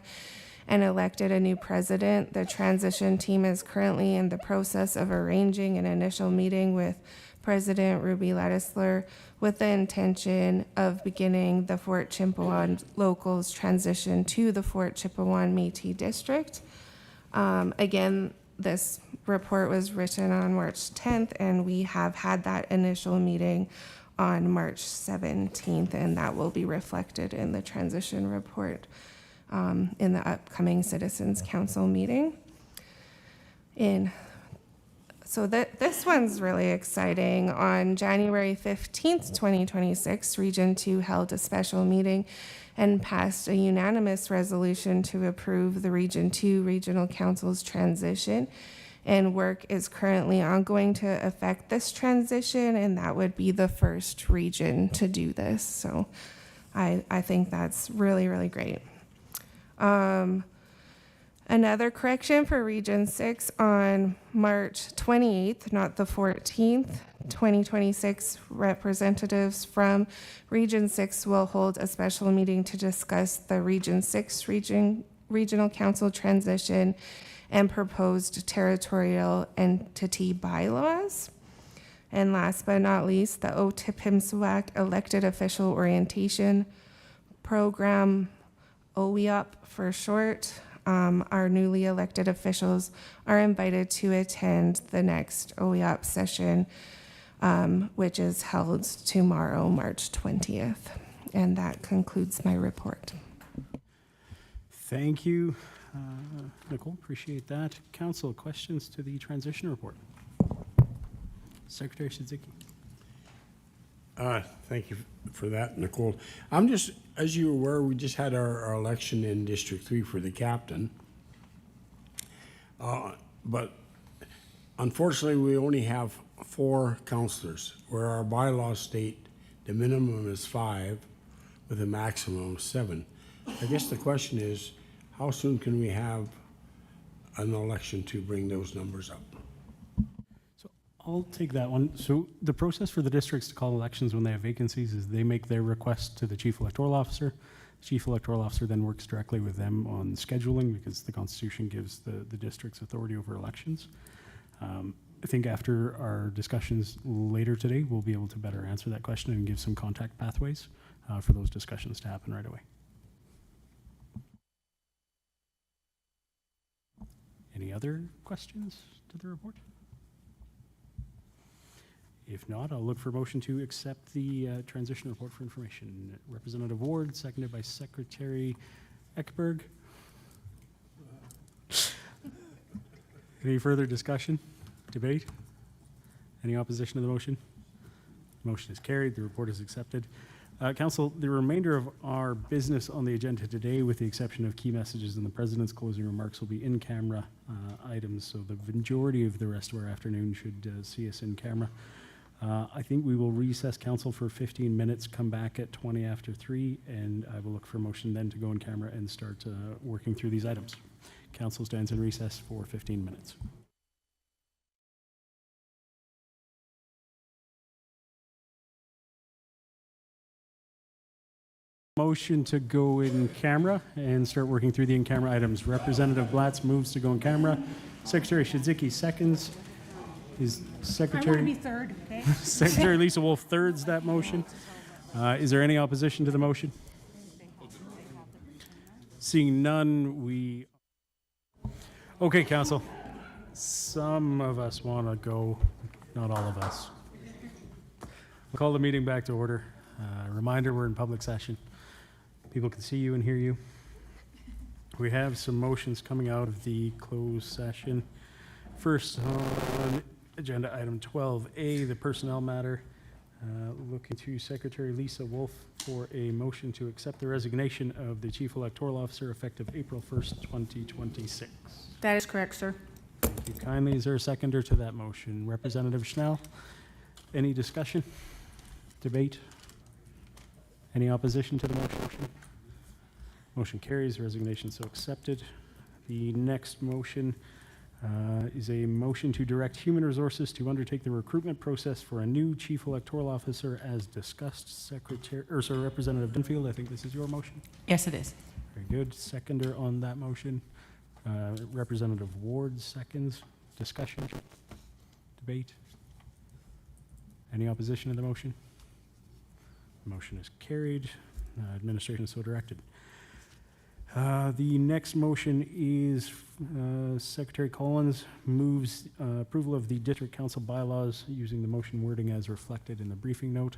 and elected a new president. The transition team is currently in the process of arranging an initial meeting with President Ruby Ladisler with the intention of beginning the Fort Chipewyan locals transition to the Fort Chipewyan Métis District. Again, this report was written on March 10th, and we have had that initial meeting on March 17th, and that will be reflected in the transition report in the upcoming Citizens Council meeting. In So this one's really exciting. On January 15th, 2026, Region 2 held a special meeting and passed a unanimous resolution to approve the Region 2 Regional Council's transition. And work is currently ongoing to effect this transition, and that would be the first region to do this. So I think that's really, really great. Another correction for Region 6 on March 28th, not the 14th, 2026, representatives from Region 6 will hold a special meeting to discuss the Region 6 Regional Council transition and proposed territorial entity bylaws. And last but not least, the Otipemisiwak Elected Official Orientation Program, OEOP for short. Our newly elected officials are invited to attend the next OEOP session, which is held tomorrow, March 20th. And that concludes my report. Thank you, Nicole. Appreciate that. Council, questions to the transition report? Secretary Shidziki. Thank you for that, Nicole. I'm just, as you were aware, we just had our election in District 3 for the captain. But unfortunately, we only have 4 councillors, where our bylaws state the minimum is 5 with a maximum of 7. I guess the question is, how soon can we have an election to bring those numbers up? I'll take that one. So the process for the districts to call elections when they have vacancies is they make their request to the Chief Electoral Officer. The Chief Electoral Officer then works directly with them on scheduling, because the Constitution gives the districts authority over elections. I think after our discussions later today, we'll be able to better answer that question and give some contact pathways for those discussions to happen right away. Any other questions to the report? If not, I'll look for a motion to accept the transition report for information. Representative Ward, seconded by Secretary Ekberg. Any further discussion, debate? Any opposition to the motion? Motion is carried. The report is accepted. Council, the remainder of our business on the agenda today, with the exception of key messages and the President's closing remarks, will be in-camera items. So the majority of the rest of our afternoon should see us in camera. I think we will recess council for 15 minutes, come back at 20 after 3, and I will look for a motion then to go in camera and start working through these items. Council stands in recess for 15 minutes. Motion to go in camera and start working through the in-camera items. Representative Blatz moves to go in camera. Secretary Shidziki seconds. Is Secretary? I want to be third, okay? Secretary Lisa Wolf thirds that motion. Is there any opposition to the motion? Seeing none, we... Okay, Council. Some of us want to go, not all of us. We'll call the meeting back to order. Reminder, we're in public session. People can see you and hear you. We have some motions coming out of the closed session. First on agenda item 12A, the personnel matter. Looking to Secretary Lisa Wolf for a motion to accept the resignation of the Chief Electoral Officer effective April 1st, 2026. That is correct, sir. Thank you kindly. Is there a seconder to that motion? Representative Schnell, any discussion? Debate? Any opposition to the motion? Motion carries. Resignation so accepted. The next motion is a motion to direct Human Resources to undertake the recruitment process for a new Chief Electoral Officer as discussed. Representative Dunfield, I think this is your motion. Yes, it is. Very good. Seconder on that motion. Representative Ward seconds. Discussion? Debate? Any opposition to the motion? Motion is carried. Administration so directed. The next motion is Secretary Collins moves approval of the District Council bylaws using the motion wording as reflected in the briefing note.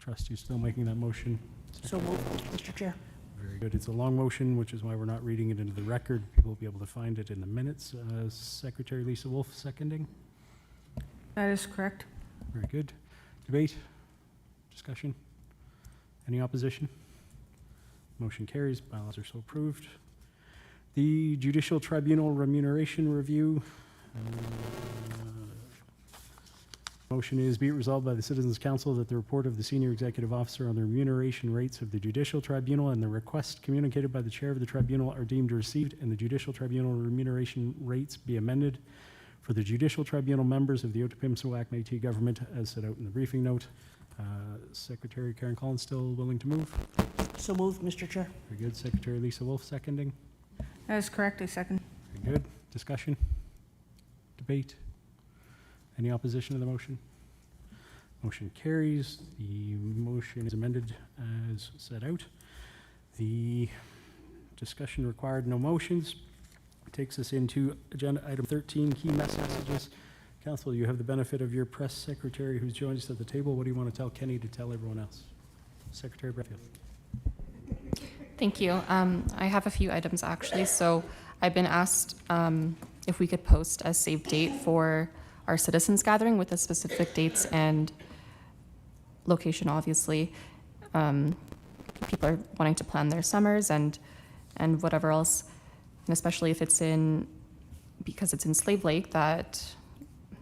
Trust you still making that motion. So moved, Mr. Chair. Very good. It's a long motion, which is why we're not reading it into the record. People will be able to find it in the minutes. Secretary Lisa Wolf seconding. That is correct. Very good. Debate? Discussion? Any opposition? Motion carries. Bylaws are so approved. The Judicial Tribunal Remuneration Review. Motion is, be it resolved by the Citizens Council that the report of the Senior Executive Officer on the remuneration rates of the Judicial Tribunal and the request communicated by the Chair of the Tribunal are deemed received, and the Judicial Tribunal remuneration rates be amended for the Judicial Tribunal members of the Otipemisiwak Métis Government as set out in the briefing note. Secretary Karen Collins still willing to move? So moved, Mr. Chair. Very good. Secretary Lisa Wolf seconding. That is correct. I second. Very good. Discussion? Debate? Any opposition to the motion? Motion carries. The motion is amended as set out. The discussion required no motions. Takes us into agenda item 13, key messages. Council, you have the benefit of your press secretary who's joined us at the table. What do you want to tell Kenny to tell everyone else? Secretary Bradfield. Thank you. I have a few items actually. So I've been asked if we could post a save date for our citizens gathering with the specific dates and location, obviously. People are wanting to plan their summers and whatever else, and especially if it's because it's in Slave Lake, that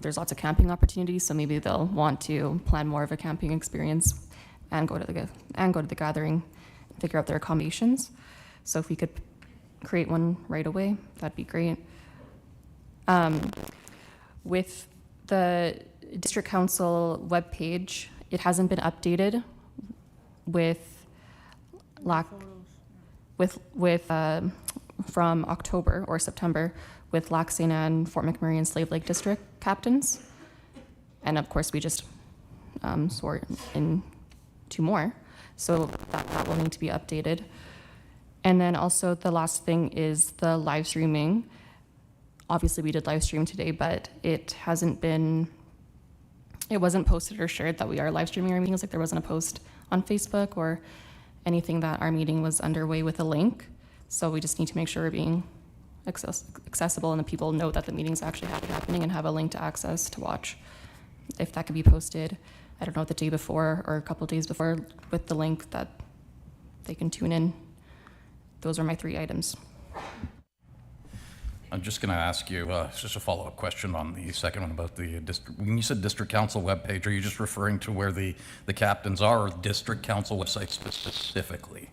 there's lots of camping opportunities, so maybe they'll want to plan more of a camping experience and go to the gathering, figure out their accommodations. So if we could create one right away, that'd be great. With the District Council webpage, it hasn't been updated from October or September with Lac St. Anne, Fort McMurray, and Slave Lake District captains. And of course, we just swore in 2 more. So that will need to be updated. And then also the last thing is the live streaming. Obviously, we did live stream today, but it wasn't posted or shared that we are live streaming our meetings. Like there wasn't a post on Facebook or anything that our meeting was underway with a link. So we just need to make sure we're being accessible and the people know that the meeting's actually happening and have a link to access to watch. If that could be posted, I don't know, the day before or a couple days before with the link that they can tune in. Those are my 3 items. I'm just going to ask you, just a follow-up question on the second one about the district. When you said District Council webpage, are you just referring to where the captains are, or District Council website specifically?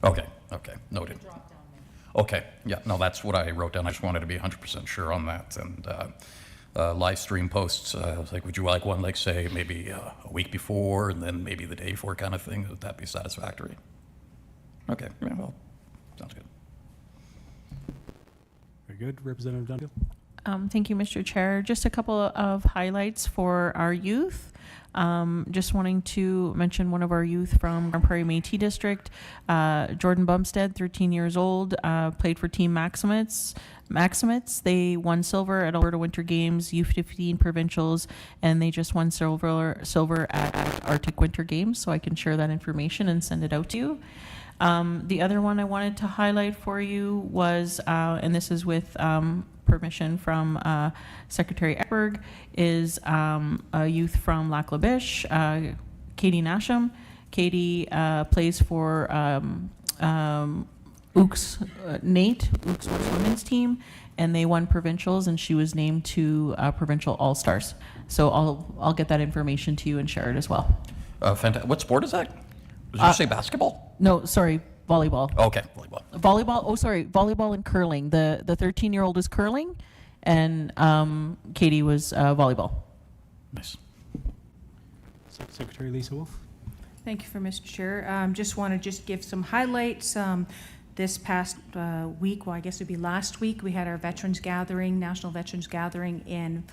Okay, noted. Okay, yeah, no, that's what I wrote down. I just wanted to be 100% sure on that. And live stream posts, I was like, would you like one, like say maybe a week before and then maybe the day before kind of thing? Would that be satisfactory? Okay, yeah, well, sounds good. Very good. Representative Dunfield. Thank you, Mr. Chair. Just a couple of highlights for our youth. Just wanting to mention one of our youth from Grand Prairie Métis District, Jordan Bumstead, 13 years old, played for Team Maximates. They won silver at Alberta Winter Games, U15 provincials, and they just won silver at Arctic Winter Games. So I can share that information and send it out to you. The other one I wanted to highlight for you was, and this is with permission from Secretary Ekberg, is a youth from Lac La Biche, Katie Nasham. Katie plays for Nate Ooks women's team, and they won provincials, and she was named to provincial all-stars. So I'll get that information to you and share it as well. Fantastic. What sport is that? Did you say basketball? No, sorry, volleyball. Okay, volleyball. Volleyball and curling. The 13-year-old is curling, and Katie was volleyball. Nice. Secretary Lisa Wolf. Thank you, Mr. Chair. Just want to give some highlights. This past week, well, I guess it'd be last week, we had our Veterans Gathering, National Veterans Gathering in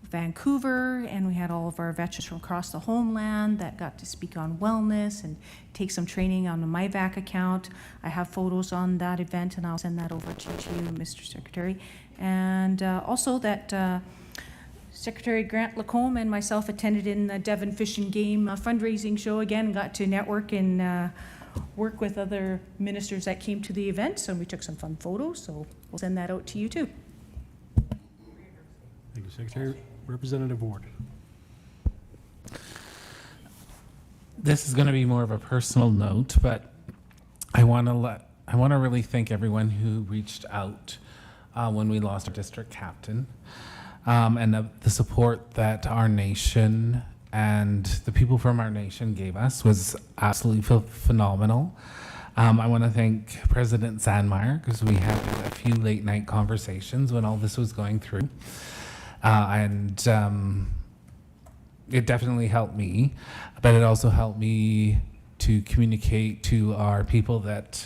Vancouver, and we had all of our veterans from across the homeland that got to speak on wellness and take some training on the MyVac account. I have photos on that event, and I'll send that over to you, Mr. Secretary. And also that Secretary Grant Lacombe and myself attended in the Devon Fish and Game fundraising show again, got to network and work with other ministers that came to the event, so we took some fun photos, so we'll send that out to you too. Secretary. Representative Ward. This is going to be more of a personal note, but I want to really thank everyone who reached out when we lost our district captain, and the support that our nation and the people from our nation gave us was absolutely phenomenal. I want to thank President Sandmeyer because we had a few late night conversations when all this was going through. And it definitely helped me, but it also helped me to communicate to our people that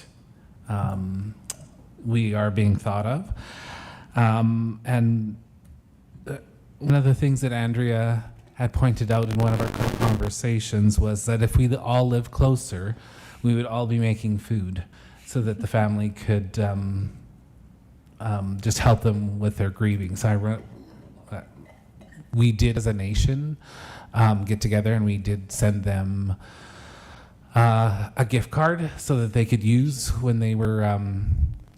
we are being thought of. And one of the things that Andrea had pointed out in one of our conversations was that if we all lived closer, we would all be making food so that the family could just help them with their grieving. So we did, as a nation, get together, and we did send them a gift card so that they could use when they were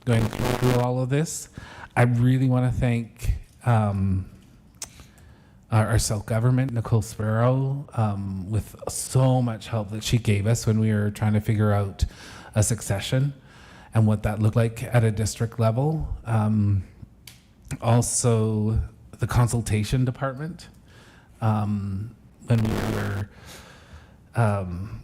going through all of this. I really want to thank our self-government, Nicole Sparrow, with so much help that she gave us when we were trying to figure out a succession and what that looked like at a district level. Also, the consultation department, when we were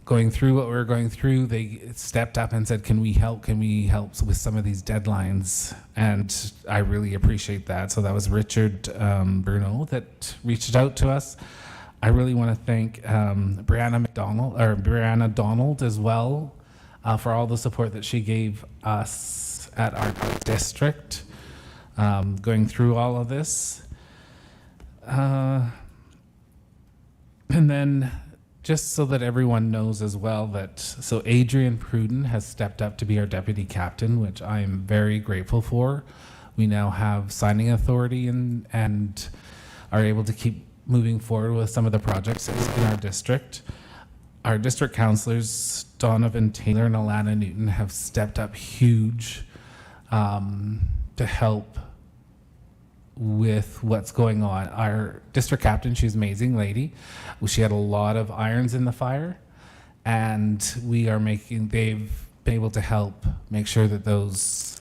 going through what we were going through, they stepped up and said, can we help with some of these deadlines? And I really appreciate that. So that was Richard Bruno that reached out to us. I really want to thank Brianna Donald as well for all the support that she gave us at our district going through all of this. And then just so that everyone knows as well so Adrian Pruden has stepped up to be our deputy captain, which I am very grateful for. We now have signing authority and are able to keep moving forward with some of the projects in our district. Our district councillors, Donovan Taylor and Alana Newton, have stepped up huge to help with what's going on. Our district captain, she's an amazing lady. She had a lot of irons in the fire, and they've been able to help make sure that those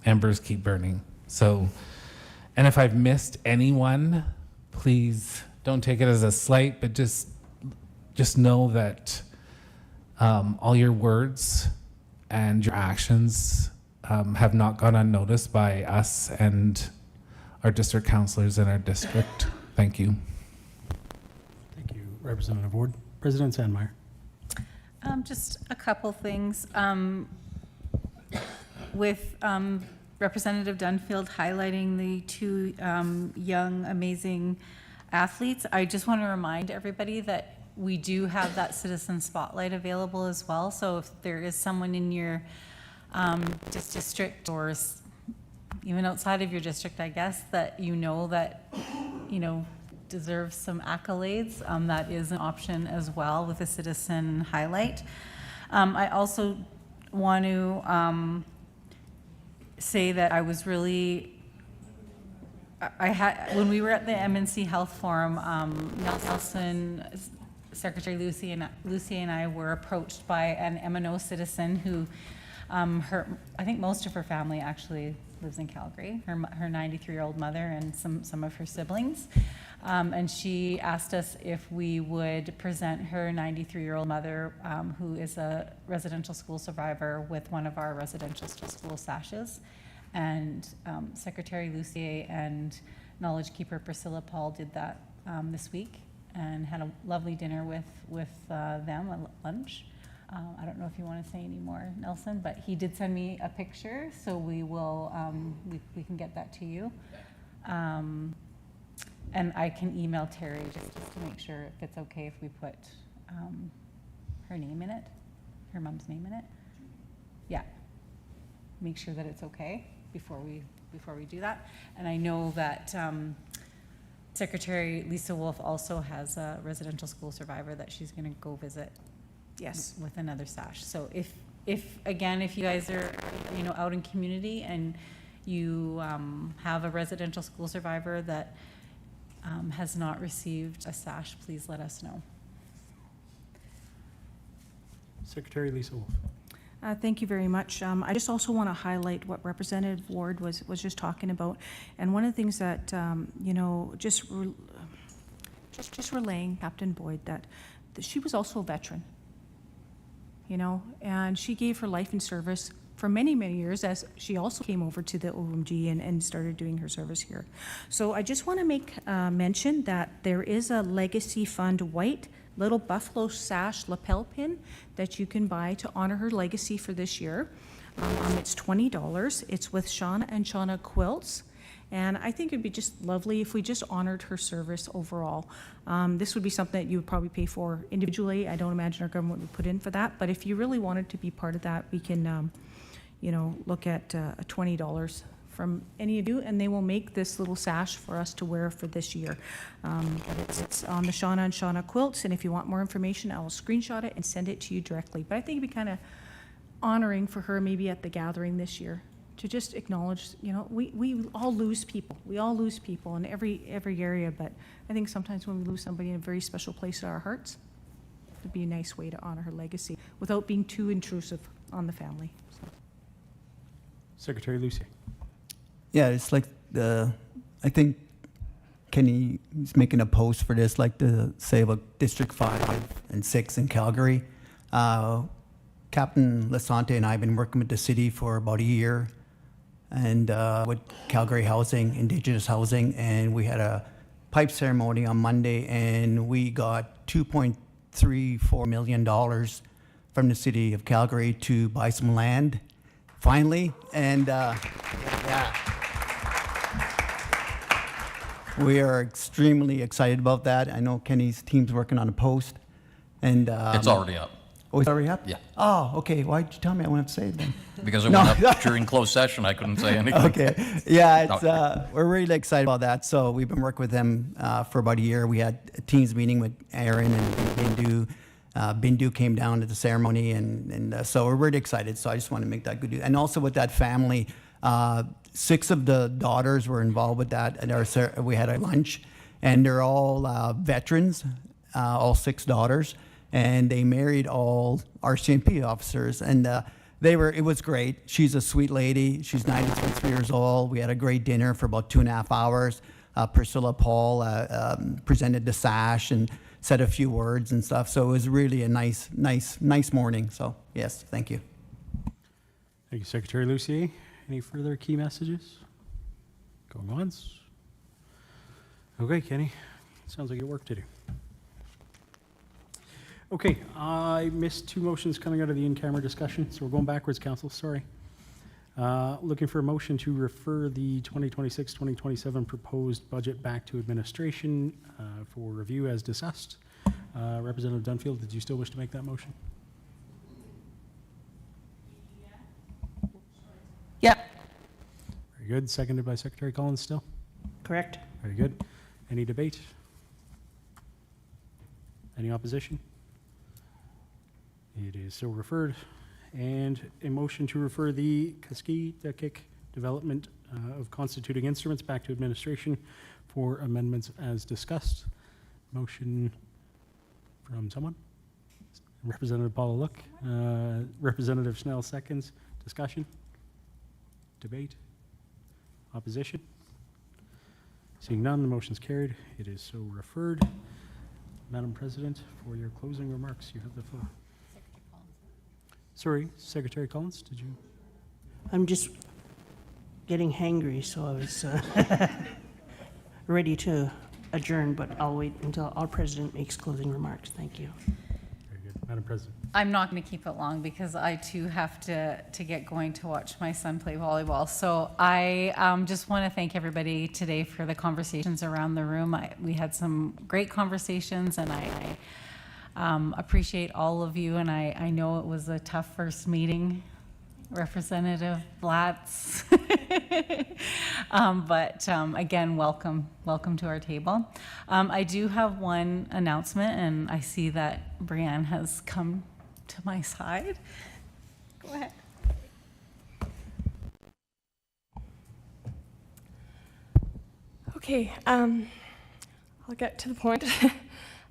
embers keep burning. So, and if I've missed anyone, please don't take it as a slight, but just know that all your words and your actions have not gone unnoticed by us and our district councillors in our district. Thank you. Thank you, Representative Ward. President Sandmeyer. Just a couple things. With Representative Dunfield highlighting the two young, amazing athletes, I just want to remind everybody that we do have that citizen spotlight available as well. So if there is someone in your district or even outside of your district, I guess, that deserves some accolades, that is an option as well with a citizen highlight. I also want to say that I was really, when we were at the MNC Health Forum, Nelson, Secretary Lucy and I were approached by an MNO citizen who, I think most of her family actually lives in Calgary, her 93-year-old mother and some of her siblings. And she asked us if we would present her 93-year-old mother, who is a residential school survivor, with one of our residential school sashes. And Secretary Lucier and Knowledge Keeper Priscilla Paul did that this week and had a lovely dinner with them at lunch. I don't know if you want to say any more, Nelson, but he did send me a picture, so we will we can get that to you. And I can email Terry just to make sure if it's okay if we put her name in it, her mom's name in it. Yeah, make sure that it's okay before we do that. And I know that Secretary Lisa Wolf also has a residential school survivor that she's going to go visit. Yes. With another sash. So if you guys are out in community and you have a residential school survivor that has not received a sash, please let us know. Secretary Lisa Wolf. Thank you very much. I just also want to highlight what Representative Ward was just talking about. And one of the things that, you know, just relaying Captain Boyd that she was also a veteran, you know, and she gave her life in service for many, many years as she also came over to the OMG and started doing her service here. So I just want to make mention that there is a Legacy Fund white little buffalo sash lapel pin that you can buy to honor her legacy for this year. It's $20. It's with Shauna and Shauna Quilts. And I think it'd be just lovely if we just honored her service overall. This would be something that you would probably pay for individually. I don't imagine our government would put in for that. But if you really wanted to be part of that, we can, you know, look at $20 from any of you, and they will make this little sash for us to wear for this year. But it's on the Shauna and Shauna Quilts, and if you want more information, I will screenshot it and send it to you directly. But I think it'd be kind of honoring for her maybe at the gathering this year to just acknowledge, you know, we all lose people. We all lose people in every area, but I think sometimes when we lose somebody in a very special place in our hearts, it'd be a nice way to honor her legacy without being too intrusive on the family. So. Secretary Lucy. Yeah, it's like I think Kenny is making a post for this, like the say about District 5 and 6 in Calgary. Captain Lasante and I have been working with the city for about a year, and with Calgary Housing, Indigenous Housing, and we had a pipe ceremony on Monday, and we got $2.34 million from the city of Calgary to buy some land, finally, and yeah. We are extremely excited about that. I know Kenny's team's working on a post, and It's already up. Oh, it's already up? Yeah. Oh, okay. Why'd you tell me I wouldn't have to say it then? Because it No. went up during closed session, I couldn't say anything. Okay. Yeah, it's, No. we're really excited about that. So we've been working with them for about a year. We had a teams meeting with Aaron and Bindu. Bindu came down to the ceremony, and so we're really excited. So I just want to make that good news. And also with that family, 6 of the daughters were involved with that. And we had a lunch, and they're all veterans, all 6 daughters, and they married all RCMP officers. And it was great. She's a sweet lady. She's 93 years old. We had a great dinner for about 2.5 hours. Priscilla Paul presented the sash and said a few words and stuff. So it was really a nice morning. So yes, thank you. Thank you, Secretary Lucier. Any further key messages? Going once. Okay, Kenny. Sounds like you have work to do. Okay, I missed 2 motions coming out of the in-camera discussion, so we're going backwards, Council. Sorry. Looking for a motion to refer the 2026-2027 proposed budget back to administration for review as discussed. Representative Dunfield, did you still wish to make that motion? Yeah. Very good. Seconded by Secretary Collins still? Correct. Very good. Any debate? Any opposition? It is so referred. And a motion to refer the Kaskiyakik development of constituting instruments back to administration for amendments as discussed. Motion from someone? Representative Paula Look. Representative Schnell seconds. Discussion? Debate? Opposition? Seeing none, the motion's carried. It is so referred. Madam President, for your closing remarks, you have the floor. Sorry, Secretary Collins, did you? I'm just getting hangry, so I was ready to adjourn, but I'll wait until our president makes closing remarks. Thank you. Very good. Madam President. I'm not going to keep it long because I too have to get going to watch my son play volleyball. So I just want to thank everybody today for the conversations around the room. We had some great conversations, and I appreciate all of you. And I know it was a tough first meeting, Representative Blatz. But again, welcome to our table. I do have one announcement, and I see that Brianne has come to my side. Go ahead. Okay, I'll get to the point.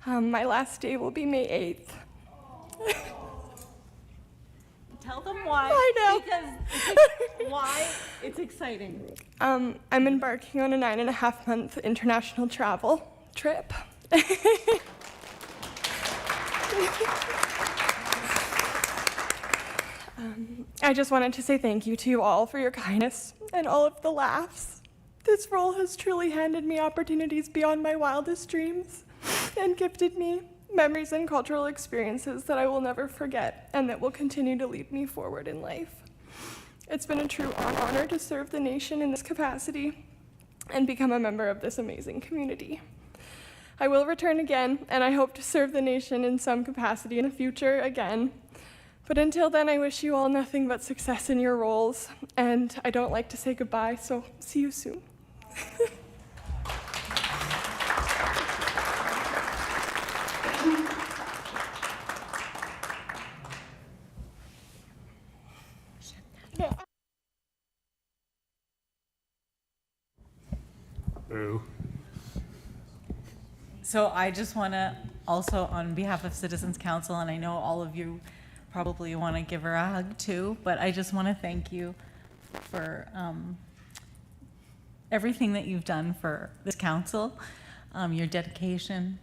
My last day will be May 8th. Tell them why. I know. Because why? It's exciting. I'm embarking on a 9.5-month international travel trip. I just wanted to say thank you to you all for your kindness and all of the laughs. This role has truly handed me opportunities beyond my wildest dreams and gifted me memories and cultural experiences that I will never forget and that will continue to lead me forward in life. It's been a true honor to serve the nation in this capacity and become a member of this amazing community. I will return again, and I hope to serve the nation in some capacity in the future again. But until then, I wish you all nothing but success in your roles, and I don't like to say goodbye, so see you soon. Boo. So I just want to also, on behalf of Citizens Council, and I know all of you probably want to give her a hug too, but I just want to thank you for everything that you've done for this council, your dedication.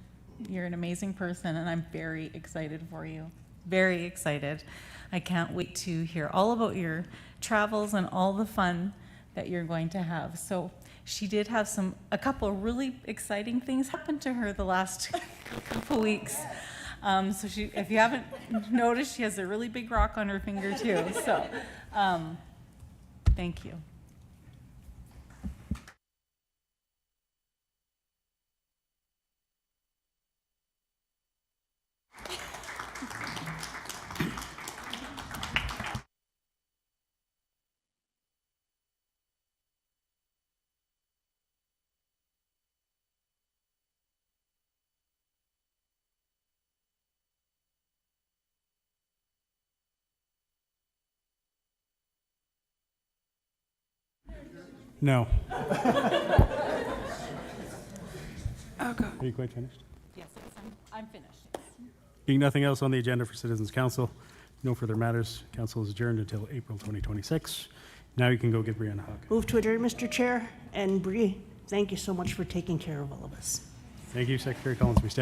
You're an amazing person, and I'm very excited for you. Very excited. I can't wait to hear all about your travels and all the fun that you're going to have. So she did have a couple really exciting things happen to her the last couple weeks. So if you haven't noticed, she has a really big rock on her finger too. So thank you. No. Oh, God. Are you quite finished? Yes, I'm finished. Being nothing else on the agenda for Citizens Council, no further matters. Council is adjourned until April 2026. Now you can go give Brianna a hug. Move to adjourn, Mr. Chair. And Bree, thank you so much for taking care of all of us. Thank you, Secretary Collins. We stand